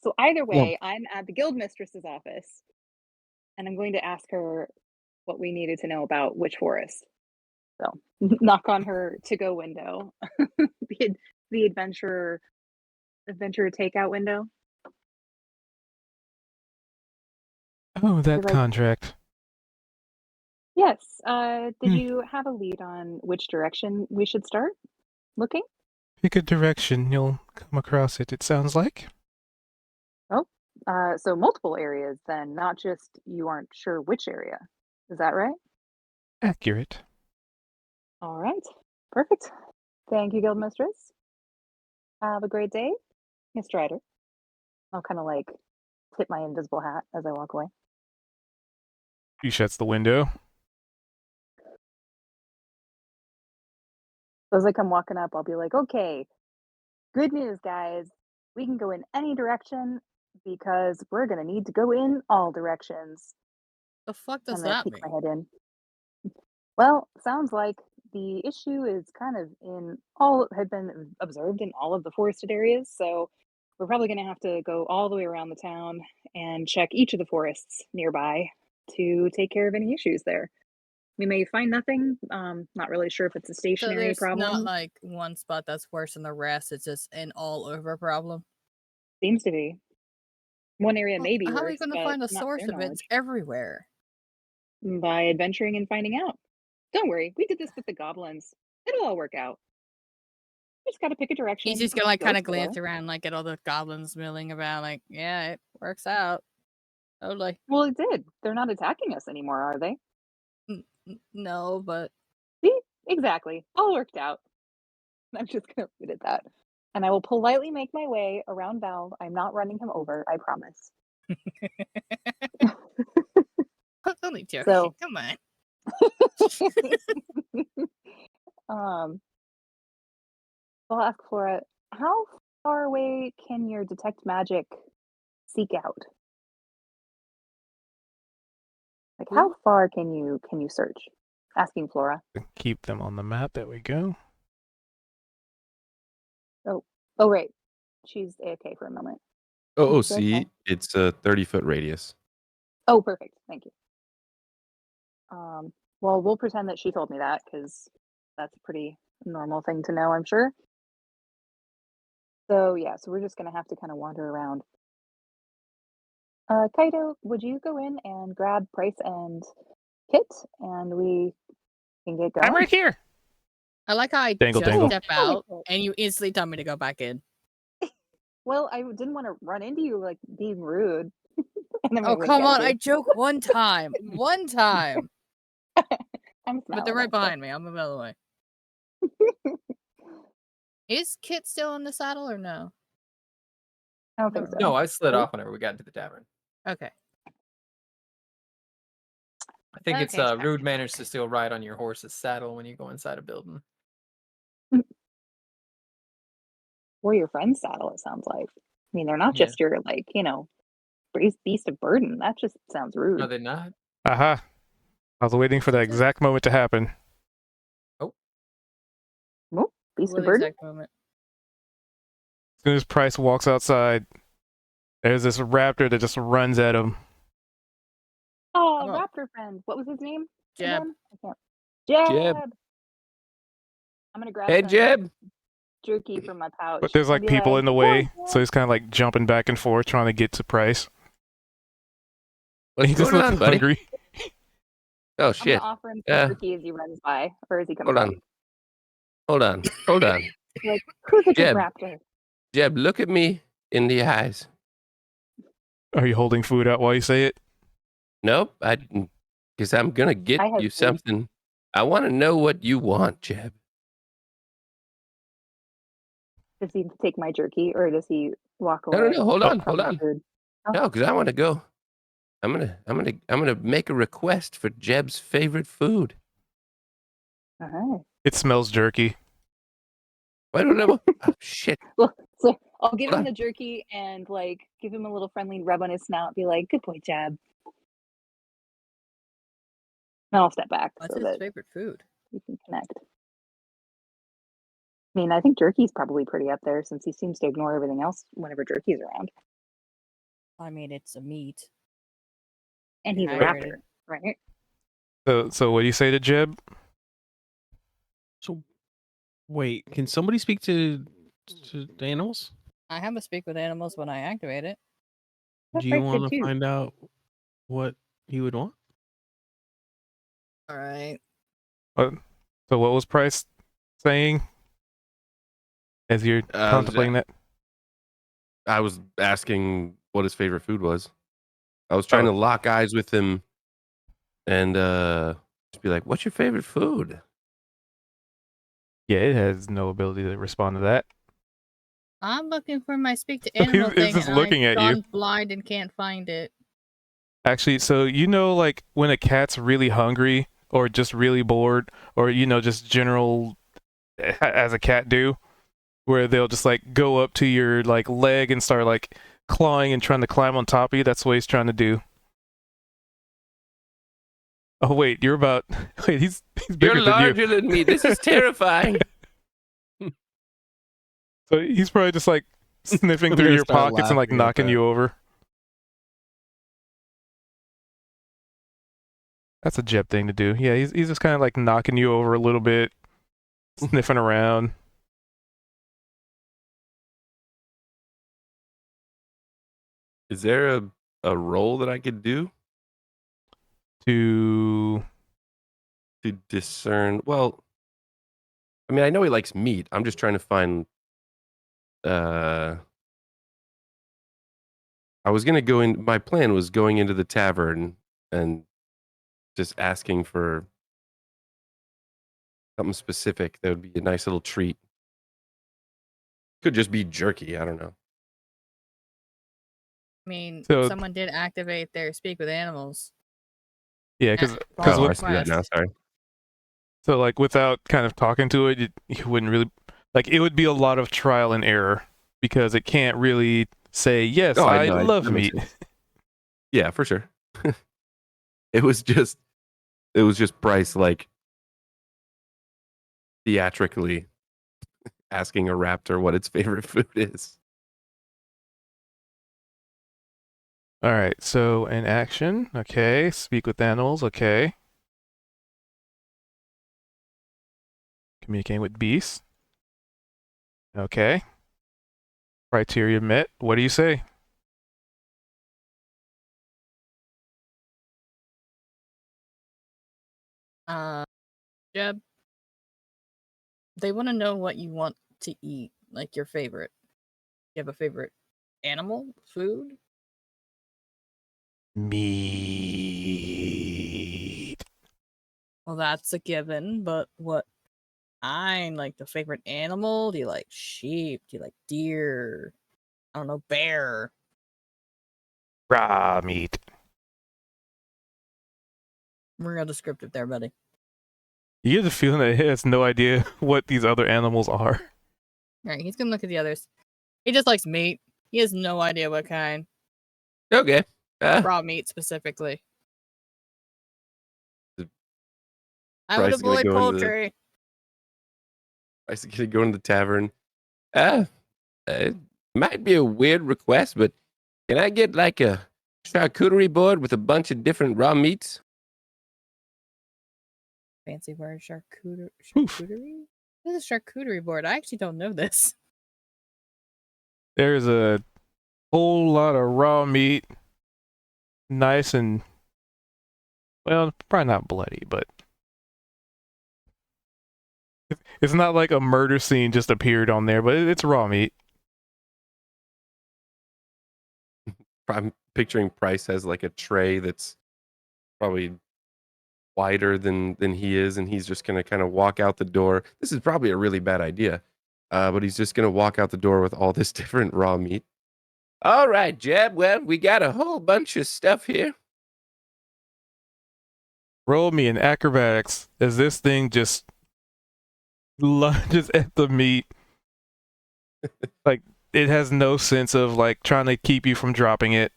So either Well- way, I'm at the guild mistress's office, and I'm going to ask her what we needed to know about Witch Forest. So knock on her to-go window, the adventurer takeout window. Oh, that like- contract. Yes. Did you have a lead on which direction we should start looking? Pick a direction, you'll come across it, it sounds like. So multiple areas then, not just you aren't sure which area. Is that right? Accurate. All right. Perfect. Thank you, guild mistress. Have a great day, Miss Strider. I'll kind of tip my invisible hat as I walk away. She shuts the window. So as I come walking up, I'll be like, okay, good news, guys. We can go in any direction because we're going to need to go in all directions. The fuck does I'm going to that peek mean? my head in. Well, sounds like the issue is kind of had been observed in all of the forested areas. So we're probably going to have to go all the way around the town and check each of the forests nearby to take care of any issues there. We may find nothing. Not really sure if it's a So stationary there's problem. not like one spot that's worse than the rest. It's just an all-over problem. Seems to be. One area may be How are worse, you going to but find a not to source their of it? It's knowledge. everywhere. By adventuring and finding out. Don't worry, we did this with the goblins. It'll all work out. Just got to pick a direction. He's just gonna and kind of explore. glance around, at all the goblins milling about. Yeah, it works out. Totally. Well, it did. They're not attacking us anymore, are they? No, but See, exactly. All worked out. I'm just gonna leave it at that. And I will politely make my way around Val. I'm not running him over, I promise. I was only joking. So- Come on. I'll ask Flora, how far away can your detect magic seek out? How far can you search? Asking Flora. Keep them on the map. There we go. Oh, right. She's AFK for a moment. Oh, That's see, fine. it's a 30-foot radius. Oh, perfect. Thank you. Well, we'll pretend that she told me that because that's a pretty normal thing to know, I'm sure. So yeah, so we're just gonna have to kind of wander around. Kaito, would you go in and grab Price and Kit, and we can get going? I'm right here. I like how I Dangle, just dangle. step out and you instantly tell me to go back in. Well, I didn't want to run into you being rude. And then we Oh, wouldn't come get on. to. I joke one time. One time. I'm But they're right behind me. I'll move out of the way. Is Kit still in the saddle or no? I don't think so. No, I slid Nope. off whenever we got into the tavern. Okay. I think it's Okay, sorry. rude manners to still ride on your horse's saddle when you go inside a building. Or your friend's saddle, it sounds like. I mean, they're not Yeah. just your, like, beast of burden. That just sounds rude. Are they not? Aha. I was waiting for that exact moment to happen. Well, beast What of burden? exact moment? As soon as Price walks outside, there's this raptor that just runs at him. Oh, Oh. raptor friend. What was his name? Jeb. again? I can't. Jeb. Jeb. I'm gonna grab Hey, some Jeb. jerky from my pouch. But there's and like be people in the "Come way, on, so Jeb." he's kind of like jumping back and forth trying to get to Price. What's He just going looks on, buddy? hungry. Oh I'm shit! gonna offer him Yeah. some jerky as he runs by, or as he comes Hold up. on. Hold on. Hold on. Like, who's a good Jeb. raptor? Jeb, look at me in the eyes. Are you holding food out while you say it? Nope. Because I'm gonna get I have you food. something. I want to know what you want, Jeb. Does he take my jerky, or does he walk No, away? no, no. Hold on. from Hold the on. food? Oh. No, because I want to go. I'm gonna make a request for Jeb's favorite food. Uh-huh. It smells jerky. Why don't I? Oh shit! So I'll give Hold him on. the jerky and like give him a little friendly rub on his snout. Be like, "Good boy, Jeb." And I'll step back What's so his that favorite food? we can connect. I mean, I think jerky's probably pretty up there since he seems to ignore everything else whenever jerky's around. I mean, it's a meat. And he's a Dehydrated. raptor, right? So what do you say to Jeb? So, wait. Can somebody speak to the animals? I have a speak with animals when I activate it. That Do you Price did want to too. find out what he would want? All right. So what was Price saying as you're contemplating that? I was asking what his favorite food was. I was trying to lock eyes with him and just be like, "What's your favorite food?" Yeah, it has no ability to respond to that. I'm looking for my speak to He's- animal he's thing, just and looking I've at you. gone blind and can't find it. Actually, so like when a cat's really hungry or just really bored or just general as a cat do, where they'll just like go up to your like leg and start like clawing and trying to climb on top of you. That's what he's trying to do. Oh wait, you're about wait, he's bigger You're than you. larger than me. This is terrifying. So he's probably just like sniffing I'm through gonna your start pockets and like laughing at knocking that. you over. That's a Jeb thing to do. Yeah, he's just kind of like knocking you over a little bit, sniffing around. Is there a role that I could do To discern? Well, I mean, I know he likes meat. I'm just trying to find. I was gonna go in. My plan was going into the tavern and just asking for something specific that would be a nice little treat. Could just be jerky. I don't know. I mean, So- someone did activate their speak with animals. yeah, because At Oh, Paul's I see that now. request. Sorry. so like without kind of talking to it, you wouldn't really like. It would be a lot of trial and error because it can't really say yes. Oh, I know, love that makes meat. sense. Yeah, for sure. it was just Bryce like theatrically asking a raptor what its favorite food is. All right, so in action, okay. Speak with animals, okay. Communicating with beasts, okay. Criteria met. What do you say? Jeb, they want to know what you want to eat, like your favorite. You have a favorite animal, food? Meat. Well, that's a given, but what kind? Like the favorite animal? Do you like sheep? Do you like deer? I don't know, bear. Raw meat. Real descriptive there, buddy. You get the feeling that he has no idea what these other animals are. All right, he's gonna look at the others. He just likes meat. He has no idea what kind. Okay. Raw meat specifically. The I would price gonna avoid go into the- poultry. I was gonna go into the tavern. It might be a weird request, but can I get like a charcuterie board with a bunch of different raw meats? Fancy word, Oof. charcuterie? What is a charcuterie board? I actually don't know this. There's a whole lot of raw meat. Nice and, well, probably not bloody, but it's not like a murder scene just appeared on there, but it's raw meat. I'm picturing Price has like a tray that's probably wider than he is, and he's just gonna kind of walk out the door. This is probably a really bad idea, but he's just gonna walk out the door with all this different raw meat. All right, Jeb. Well, we got a whole bunch of stuff here. Roll me in acrobatics as this thing just lunges at the meat. Like, it has no sense of like trying to keep you from dropping it.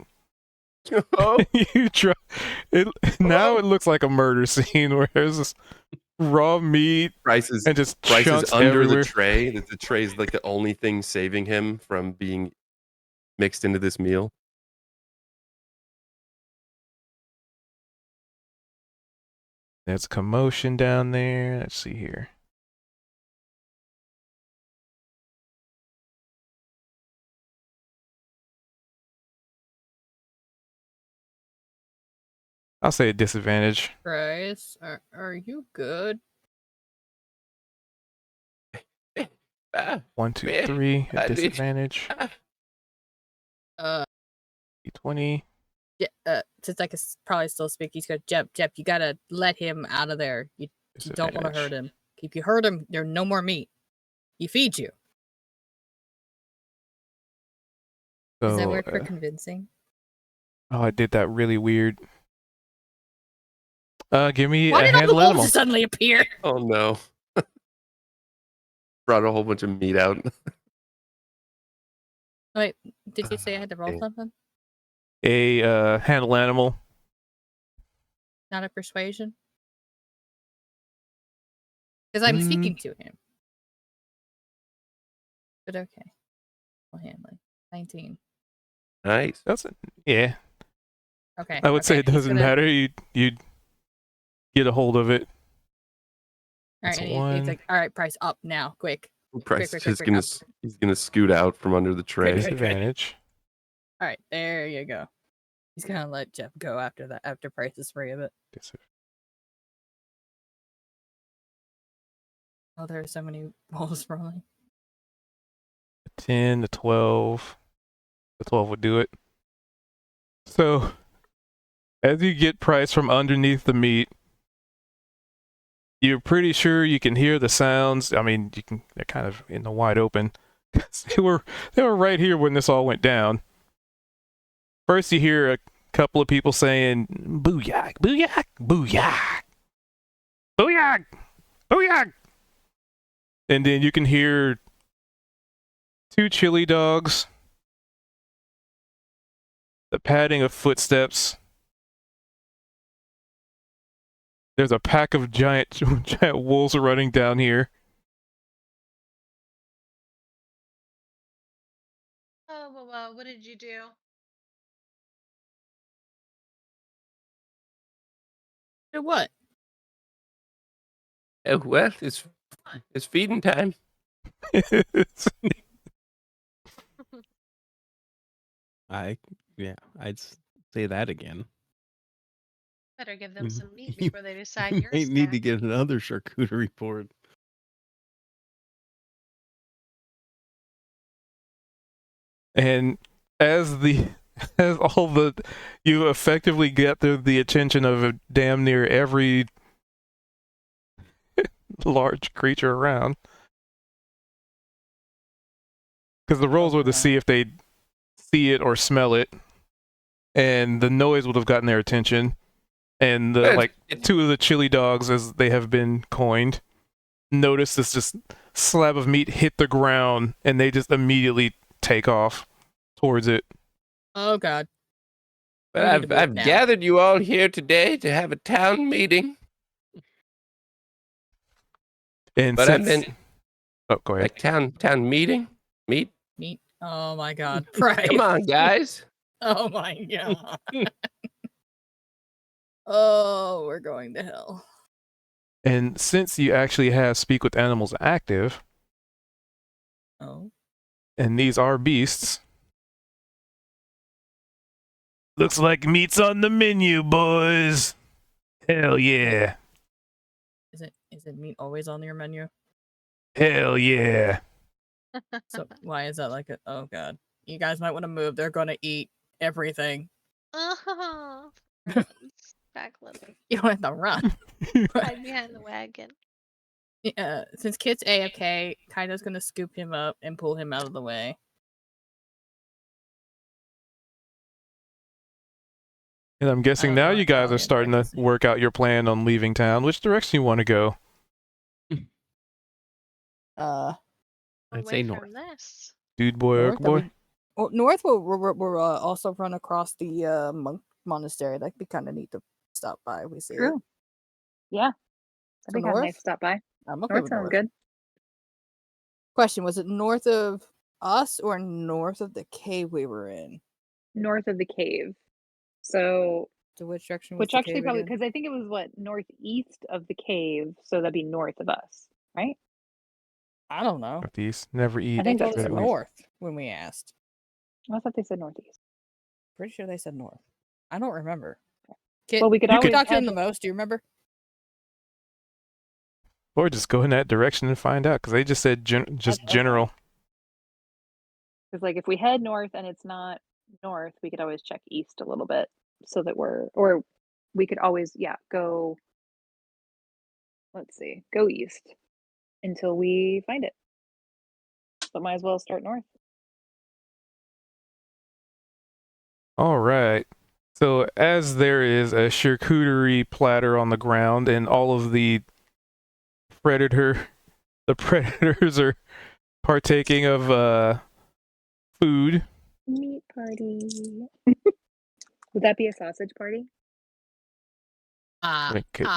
Oh, You try it now. It looks like a murder scene where there's this raw meat Price is and just Price chunks is under everywhere. the tray. That the tray is like the only thing saving him from being mixed into this meal. There's commotion down there. Let's see here. I'll say a disadvantage. Bryce, are you good? Ah, 1, 2, Yeah, 3. A I did. disadvantage. Uh, D20. Since I can probably still speak, he's got Jep, you gotta let him out of there. You don't want to hurt Disadvantage. him. If you hurt him, there's no more meat. He feeds you. Is that So, word for convincing? oh, I did that really weird. Give me Why a did all the handle wolves animal. suddenly appear? Oh no! Brought a whole bunch of meat out. Wait, did you say I had to roll Okay. something? A handle animal. Not a persuasion? Because I'm speaking to him. But okay. Well, handling. 19. Nice. Yeah. Okay. I would say okay, it he's doesn't gonna- matter. You get a hold of it. All That's right, a and he's 1. like, all right, Price, up now, quick. Price quick, is quick, gonna up. he's gonna scoot out from under the tray. quick. Disadvantage. All right, there you go. He's gonna let Jeff go after that. After Price is free of it. Oh, there are so many wolves rolling. 10 to 12. The 12 would do it. So, as you get Price from underneath the meat, you're pretty sure you can hear the sounds. I mean, they're kind of in the wide open. They were right here when this all went down. First, you hear a couple of people saying, "Booyak, booyak, booyak, booyak, booyak," and then you can hear 2 chili dogs, the padding of footsteps. There's a pack of giant wolves running down here. Oh, well, what did you do? Do what? Oh, well, it's feeding time. I'd say that again. Better give them some meat You- before they decide You you're might need to stacked. get another charcuterie board. And as all the you effectively get the attention of damn near every large creature around. Because the rolls were to see if they see it or smell it, and the noise would have gotten their attention. And the, like two of the chili dogs, as they have been coined, notice this just slab of meat hit the ground, and they just immediately take off towards it. Oh God. But We need to move I've now. gathered you all here today to have a town meeting. And But I since, meant oh, go ahead. like town meeting? Meet? Meat. Oh my God. Price. Come on, guys. Oh my God. Oh, we're going to hell. And since you actually have Speak with Animals active, Oh. and these are beasts, looks like meat's on the menu, boys. Hell yeah. Is it meat always on your menu? Hell yeah. So why is that like a? Oh God. You guys might want to move. They're gonna eat everything. Oh, back Lily. You don't have to run. Hide behind the wagon. Yeah, since Kit's AFK, Kaido's gonna scoop him up and pull him out of the way. And I'm guessing don't now know, you I guys probably are starting to expect to see. work out your plan on leaving town. Which direction you want to go? I'd say Away north. from this. Dude boy, North, orc boy? Well, north will also run across the monk monastery. That'd be kind of neat to stop by. We see. True. Yeah. So That'd be kind of north? nice to stop by. I'm okay North with sounds north. good. Question: was it north of us or north of the cave we were in? North of the cave. So, So which direction was which the actually cave probably, again? because I think it was what, northeast of the cave. So that'd be north of us, right? I don't know. Northeast. Never eat. I think They that's told us what it was. north when we asked. I thought they said northeast. Pretty sure they said north. I don't remember. Kit, Well, we could you always talk to head him the most. Do you remember? Or just go in that direction and find out, because they just said just Okay. general. Because, like, if we head north and it's not north, we could always check east a little bit so that or we could always, go, let's see, go east until we find it. But might as well start north. All right. So as there is a charcuterie platter on the ground, and all of the predators are partaking of food. Meat party. Would that be a sausage party? It could be.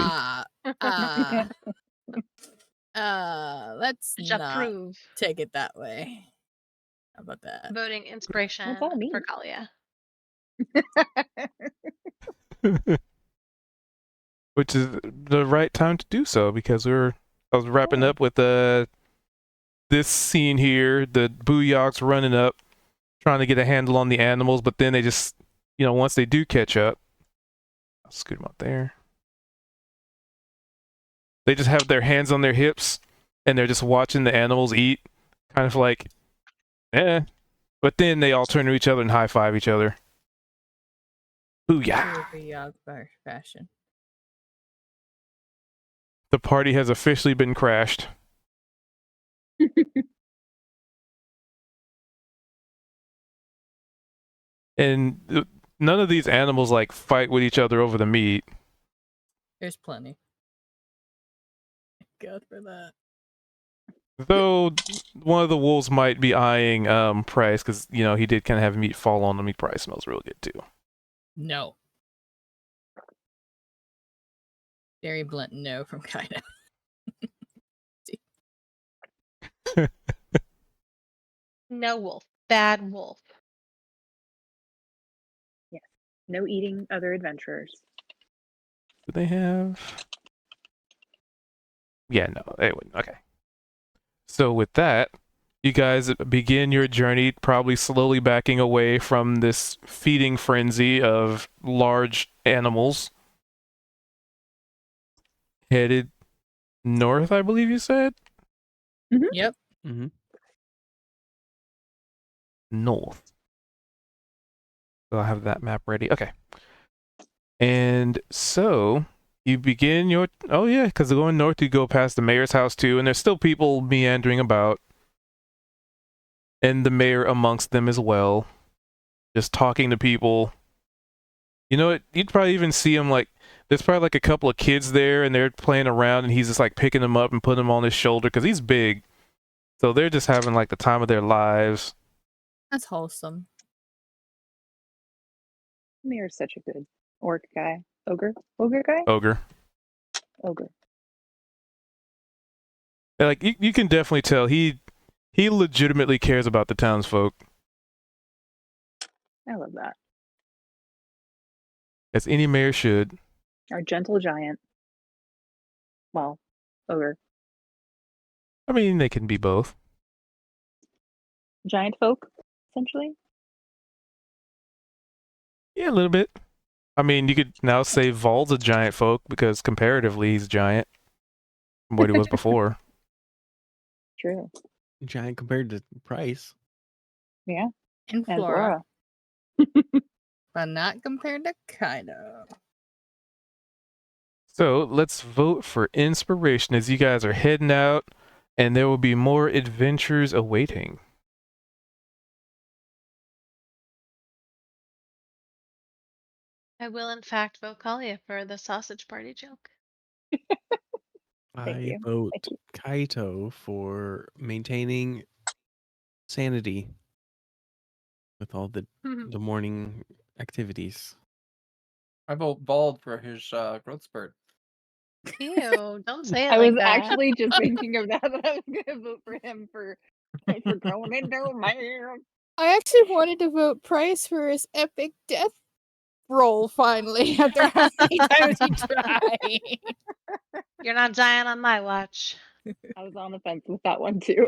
Let's not Approve. take it that way. How about that? Voting inspiration that mean? for Kalia. Which is the right time to do so, because I was wrapping up with this scene here, the Booyogs running up, trying to get a handle on the animals, but then they just, once they do catch up, I'll scoot them up there. They just have their hands on their hips, and they're just watching the animals eat, kind of like, But then they all turn to each other and high five each other. Booyah! Booyah fashion. The party has officially been crashed. And none of these animals like fight with each other over the meat. There's plenty. Good for that. Though one of the wolves might be eyeing Price, because he did kind of have meat fall on the meat. Price smells real good too. No. Very blunt no from Kaido. No wolf. Bad wolf. Yes. No eating other adventurers. Do they have? Yeah, no, they wouldn't. Okay. So with that, you guys begin your journey, probably slowly backing away from this feeding frenzy of large animals. Headed north, I believe you said? Yep. Mm-hmm. North. So I'll have that map ready. Okay. And so You begin your because going north you go past the mayor's house too, and there's still people meandering about, and the mayor amongst them as well, just talking to people. You know what? You'd probably even see him like there's probably like a couple of kids there, and they're playing around, and he's just like picking them up and putting them on his shoulder because he's big. So they're just having like the time of their lives. That's wholesome. Mir's such a good orc guy. Ogre guy? Ogre. Ogre. And, like you can definitely tell he legitimately cares about the townsfolk, I love that. as any mayor should. Our gentle giant. Well, ogre. I mean, they can be both. Giant folk, essentially. Yeah, a little bit. I mean, you could now say Vol's a giant folk because comparatively he's giant from what he was before. True. Giant compared to Price. Yeah. And And Flora. Flora. But not compared to Kaido. So let's vote for inspiration as you guys are heading out, and there will be more adventures awaiting. I will, in fact, vote Kalia for the sausage party joke. I you. vote Thank you. Kaito for maintaining sanity with all the morning activities. I vote bald for his growth spurt. Ew, don't say it I like was that. actually just thinking of that I was gonna vote for him for growing into man. I actually wanted to vote Price for his epic death roll finally after how many times he tried. You're not dying on my watch. I was on the fence with that one too.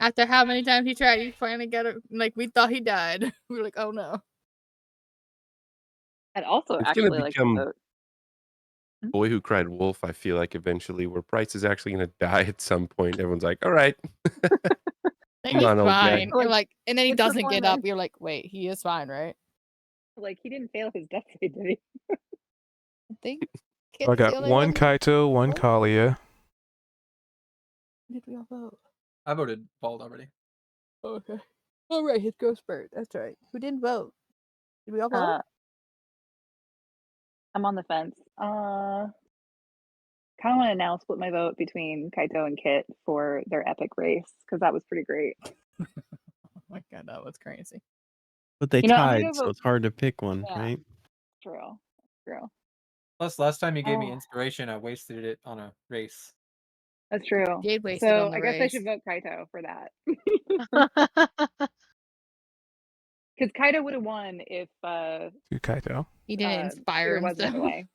After how many times he tried, he finally got it. Like, we thought he died. We were like, oh no. I'd also It's actually gonna like to become vote. Boy Who Cried Wolf. I feel like eventually, where Price is actually gonna die at some point. Everyone's like, "All right, Like, come he's on, old guy." fine. You're like, and then he his doesn't get up. performance. You're like, wait, he is fine, right? Like he didn't fail his death save, did he? I think. I Kit's the got only one Kaito, one Oh. Kalia. Did we all vote? I voted bald already. Okay. All right, his ghost bird. That's right. Who didn't vote? Did we all vote? I'm on the fence. Kind of want to now split my vote between Kaito and Kit for their epic race because that was pretty great. Oh my god, that was crazy. But they You know, I'm gonna tied, go so vote- it's hard to pick one, Yeah. right? True. Plus, last time you gave me Oh. inspiration, I wasted it on a race. That's true. Jade wasted So on the I guess I race. should vote Kaito for that. Because Kaito would have won if Two Kaito. He didn't inspire Spear him. wasn't in the way.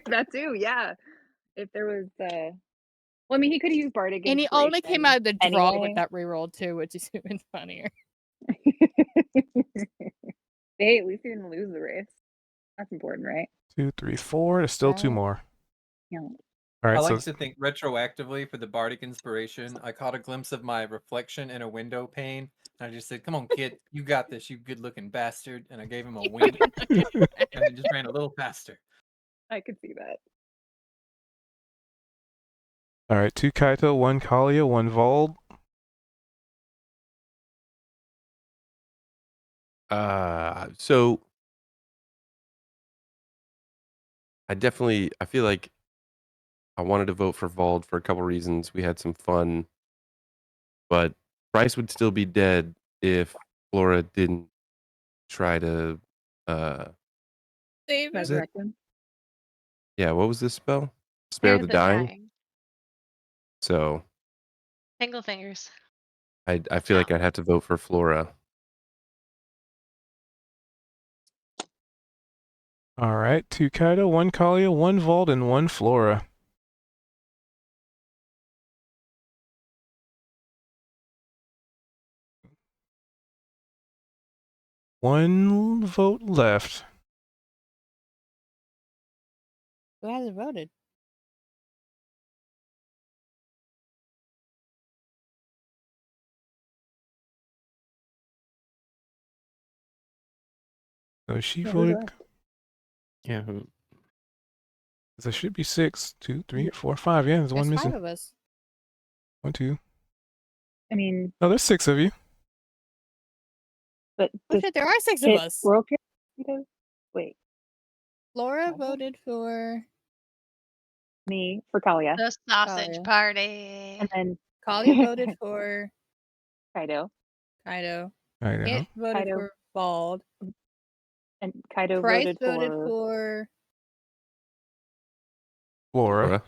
That too, yeah. If there was well, I mean, he could have used Bardic And he only came Inspiration out of the draw anyway. with that reroll too, which is even funnier. Hey, at least he didn't lose the race. That's important, right? 2, 3, 4. There's still two Right. more. Yeah. All I right, like so to think retroactively for the bardic inspiration. I caught a glimpse of my reflection in a window pane. And I just said, "Come on, kid, you got this, you good-looking bastard." And I gave him a wink, and he just ran a little faster. I could see that. all right, 2 Kaito, 1 Kalia, 1 Vold. So I feel like I wanted to vote for Vald for a couple reasons. We had some fun, but Bryce would still be dead if Flora didn't try to. Save him. Is it? Resurrect him. Yeah, what was this spell? Spare the dying. So Tingle fingers. I feel like I'd have to vote for Flora. All right, 2 Kaito, 1 Kalia, 1 Vold, and 1 Flora. One vote left. Who hasn't voted? So she Yeah, who's voted. left? Yeah. There should be 6, 2, 3, 4, 5. Yeah, there's one There's 5 missing. of us. 1, 2. I mean, No, there's 6 of you. but Oh the shit, there are 6 of Kit us. World Kit. Wait, Laura Kalia? voted for me for Kalia, The sausage Kalia. party. and then Kalia voted for Kaido, Kaido. I know. Kit voted Kaido. for Bald. and Kaido Price voted voted for. for Laura. Laura.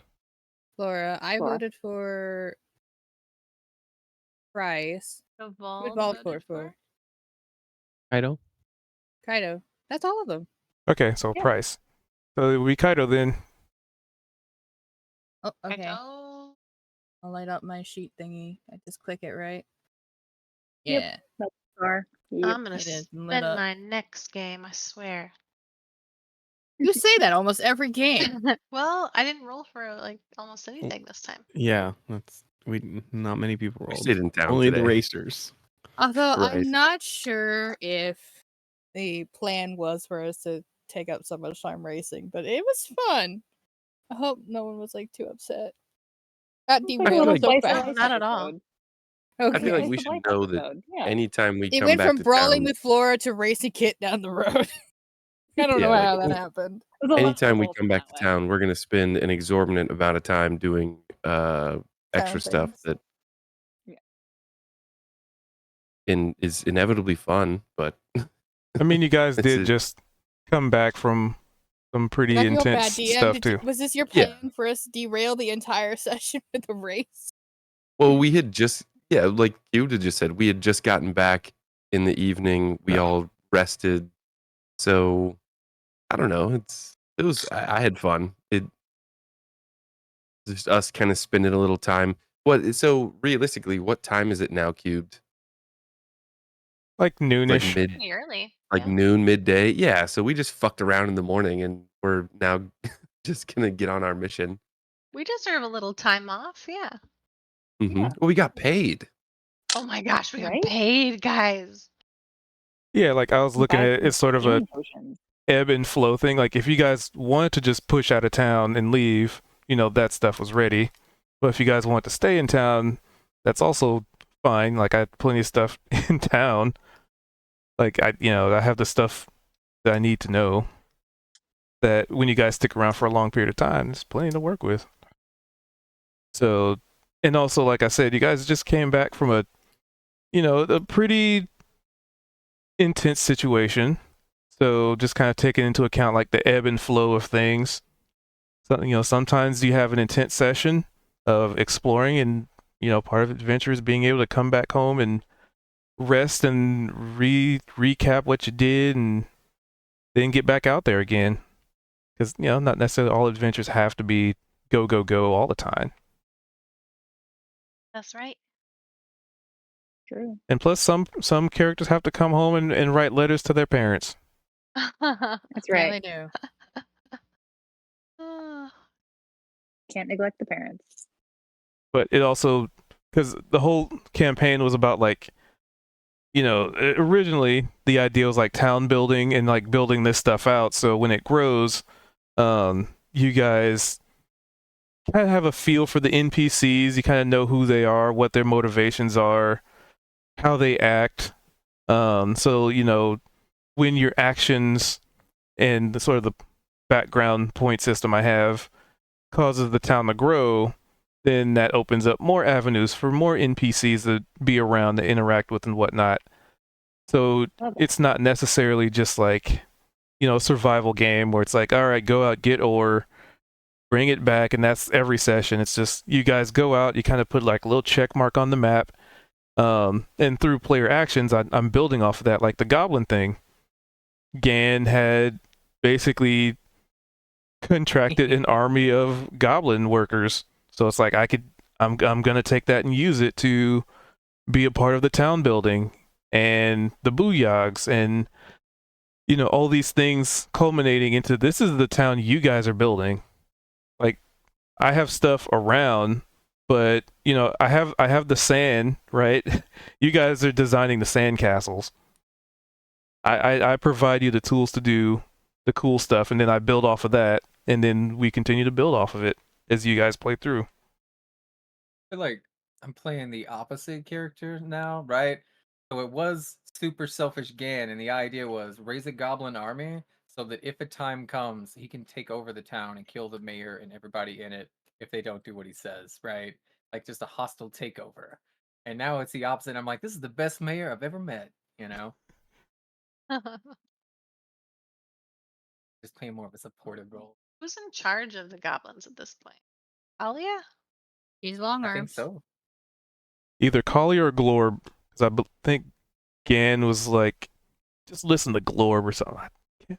Laura. I Laura. voted for Price. Who did Bald Bald voted vote for? Kaido. Kaido. That's all of them. Okay, so Yeah. Price. So we Kaido then. Oh, okay. Kaido. I'll light up my sheet thingy. I just click it, right? Yep. Yeah. That's Star. Yep. I'm gonna It is lit spend up. my next game, I swear. You say that almost every game. Well, I didn't roll for like almost anything this time. Yeah, not many people We rolled. stayed in town Only today. the racers. Although Right. I'm not sure if the plan was for us to take up so much time racing, but it was fun. I hope no one was like too upset. Got It's like a derailed like- so slice of fast. life Not at all. episode. Okay. I feel like Slice we of should life know that episode, yeah. anytime we It come went back from to brawling town, with Flora to racing Kit down the road. I don't Yeah, know like, how that happened. There's a lot anytime we involved come in back that to way. town, we're gonna spend an exorbitant amount of time doing extra stuff things. that Yeah. is inevitably fun, but I mean, you guys It's did a- just come back from some pretty I feel bad, intense DM. stuff too. Was this your Yeah. plan for us to derail the entire session with a race? well, we had just like you had just said, we had just gotten back in the evening. We Yeah. all rested, so I don't know. I had fun. It just us kind of spending a little time. So realistically, what time is it now? Cubed Like like noonish. Pretty early. yeah. noon, midday. Yeah. So we just fucked around in the morning, and we're now just gonna get on our mission. We deserve a little time off, yeah. Well, we got paid. Oh my gosh, we got Right? paid, guys. Yeah, like I was looking Buy at it, some it's sort of a healing potions. ebb and flow thing. Like if you guys wanted to just push out of town and leave, that stuff was ready. But if you guys want to stay in town, that's also fine. Like I had plenty of stuff in town. Like I have the stuff that I need to know. That when you guys stick around for a long period of time, there's plenty to work with. So, and also like I said, you guys just came back from a pretty intense situation. So just kind of taking into account like the ebb and flow of things. So, sometimes you have an intense session of exploring, and part of adventure is being able to come back home and rest and recap what you did, and then get back out there again. Because not necessarily all adventures have to be go go go all the time. That's right. True. And plus, some characters have to come home and write letters to their parents. That's Yeah, right. they do. Can't neglect the parents. But it also, because the whole campaign was about like, originally the idea was like town building and like building this stuff out. So when it grows, you guys kind of have a feel for the NPCs. You kind of know who they are, what their motivations are, how they act. So when your actions and the sort of the background point system I have causes the town to grow, then that opens up more avenues for more NPCs to be around, to interact with and whatnot. So Love it. it's not necessarily just like, a survival game where it's like, all right, go out, get ore, bring it back, and that's every session. It's just you guys go out, you kind of put like a little check mark on the map, and through player actions, I'm building off of that, like the goblin thing. Gan had basically contracted an army of goblin workers, so it's like I'm gonna take that and use it to be a part of the town building and the booyogs and all these things culminating into this is the town you guys are building. Like I have stuff around, but I have the sand, right? You guys are designing the sand castles. I provide you the tools to do the cool stuff, and then I build off of that, and then we continue to build off of it as you guys play through. I feel like I'm playing the opposite character now, right? So it was super selfish Gan, and the idea was raise a goblin army so that if a time comes, he can take over the town and kill the mayor and everybody in it if they don't do what he says, right? Like just a hostile takeover. And now it's the opposite. I'm like, this is the best mayor I've ever met, you know? Just playing more of a supportive role. Who's in charge of the goblins at this point? Alia? He's long I think arms. so. Either Collier or Glorb, because think Gan was like, just listen to Glorb or something. I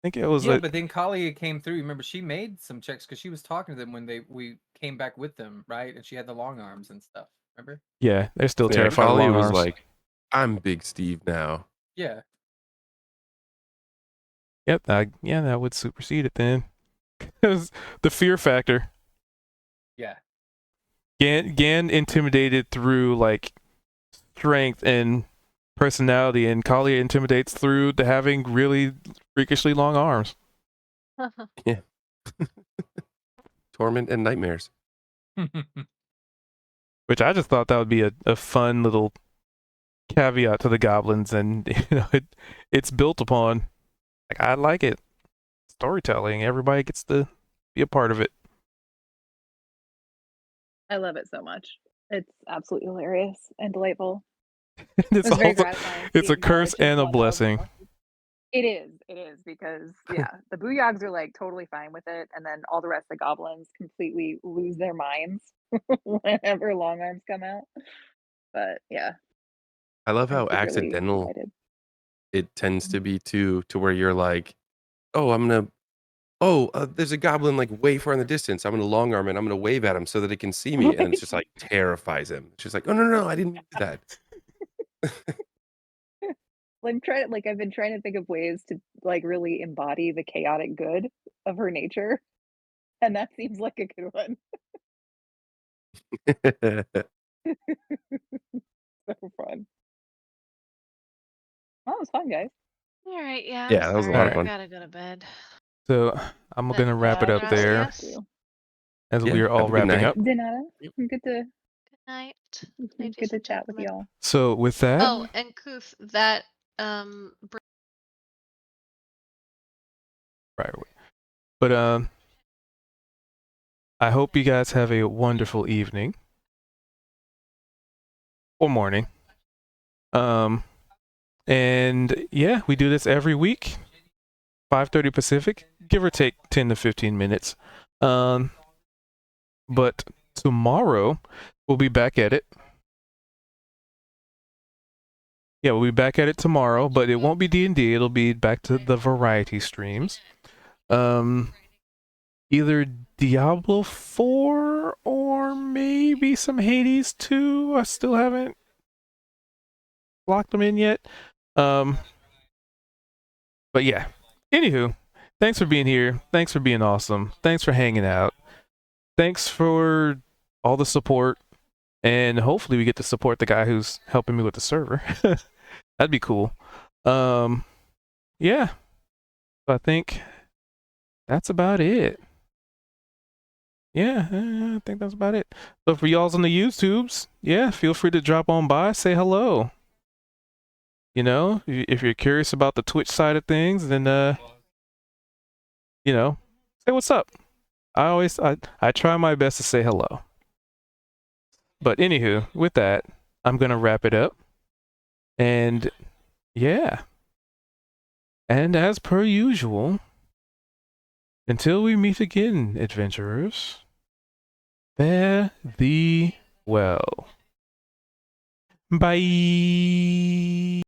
think it was Yeah, like, but then Kalia came through. Remember, she made some checks because she was talking to them when we came back with them, right? And she had the long arms and stuff. Remember? yeah, they're still Yeah, terrified of Collie long was arms. like, I'm Big Steve now. Yeah. Yep, yeah, that would supersede it then. Because the fear factor. Yeah. Gan intimidated through like strength and personality, and Kalia intimidates through to having really freakishly long arms. Torment and nightmares. Which I just thought that would be a fun little caveat to the goblins, and you know it's built upon. Like, I like it. Storytelling. Everybody gets to be a part of it. I love it so much. It's absolutely hilarious and delightful. It's was very also gratifying it's to a curse acknowledge and a one of blessing. It is because yeah, the Booyogs are like totally fine with it, and then all the rest of the goblins completely lose their minds whenever long arms come out. But yeah, I love I'm how secretly accidental excited. it tends to be to where you're like, oh, there's a goblin like way far in the distance. I'm gonna long arm it. I'm gonna wave at him so that it can see me, and it's just like terrifies him. She's like, oh no, I didn't do that. I've been trying to think of ways to like really embody the chaotic good of her nature, and that seems like a good one. So fun. That was fun, guys. All right, yeah. Yeah, that was a sorry, lot of I fun. gotta go to bed. So I'm But, gonna wrap it up there gracias. as Yeah, we are all have a good wrapping night. up. Denata, good to Good night. ladies good to and chat with gentlemen. y'all. So with that, Oh, and Kuth, that right. But I hope you guys have a wonderful evening or morning. And yeah, we do this every week, 5:30 Pacific, give or take 10 to 15 minutes. But tomorrow we'll be back at it. Yeah, we'll be back at it tomorrow, but it won't be D&D. It'll be back to the variety streams. Either Diablo 4 or maybe some Hades 2. I still haven't locked them in yet. But yeah. Anywho, thanks for being here. Thanks for being awesome. Thanks for hanging out. Thanks for all the support. And hopefully we get to support the guy who's helping me with the server. That'd be cool. Yeah. So I think that's about it. Yeah, I think that's about it. So for y'all's on the YouTubes, yeah, feel free to drop on by, say hello. You know, if you're curious about the Twitch side of things, then you know, say what's up. I try my best to say hello. But anywho, with that, I'm gonna wrap it up. And yeah. And as per usual, until we meet again, adventurers, fare thee well. Bye.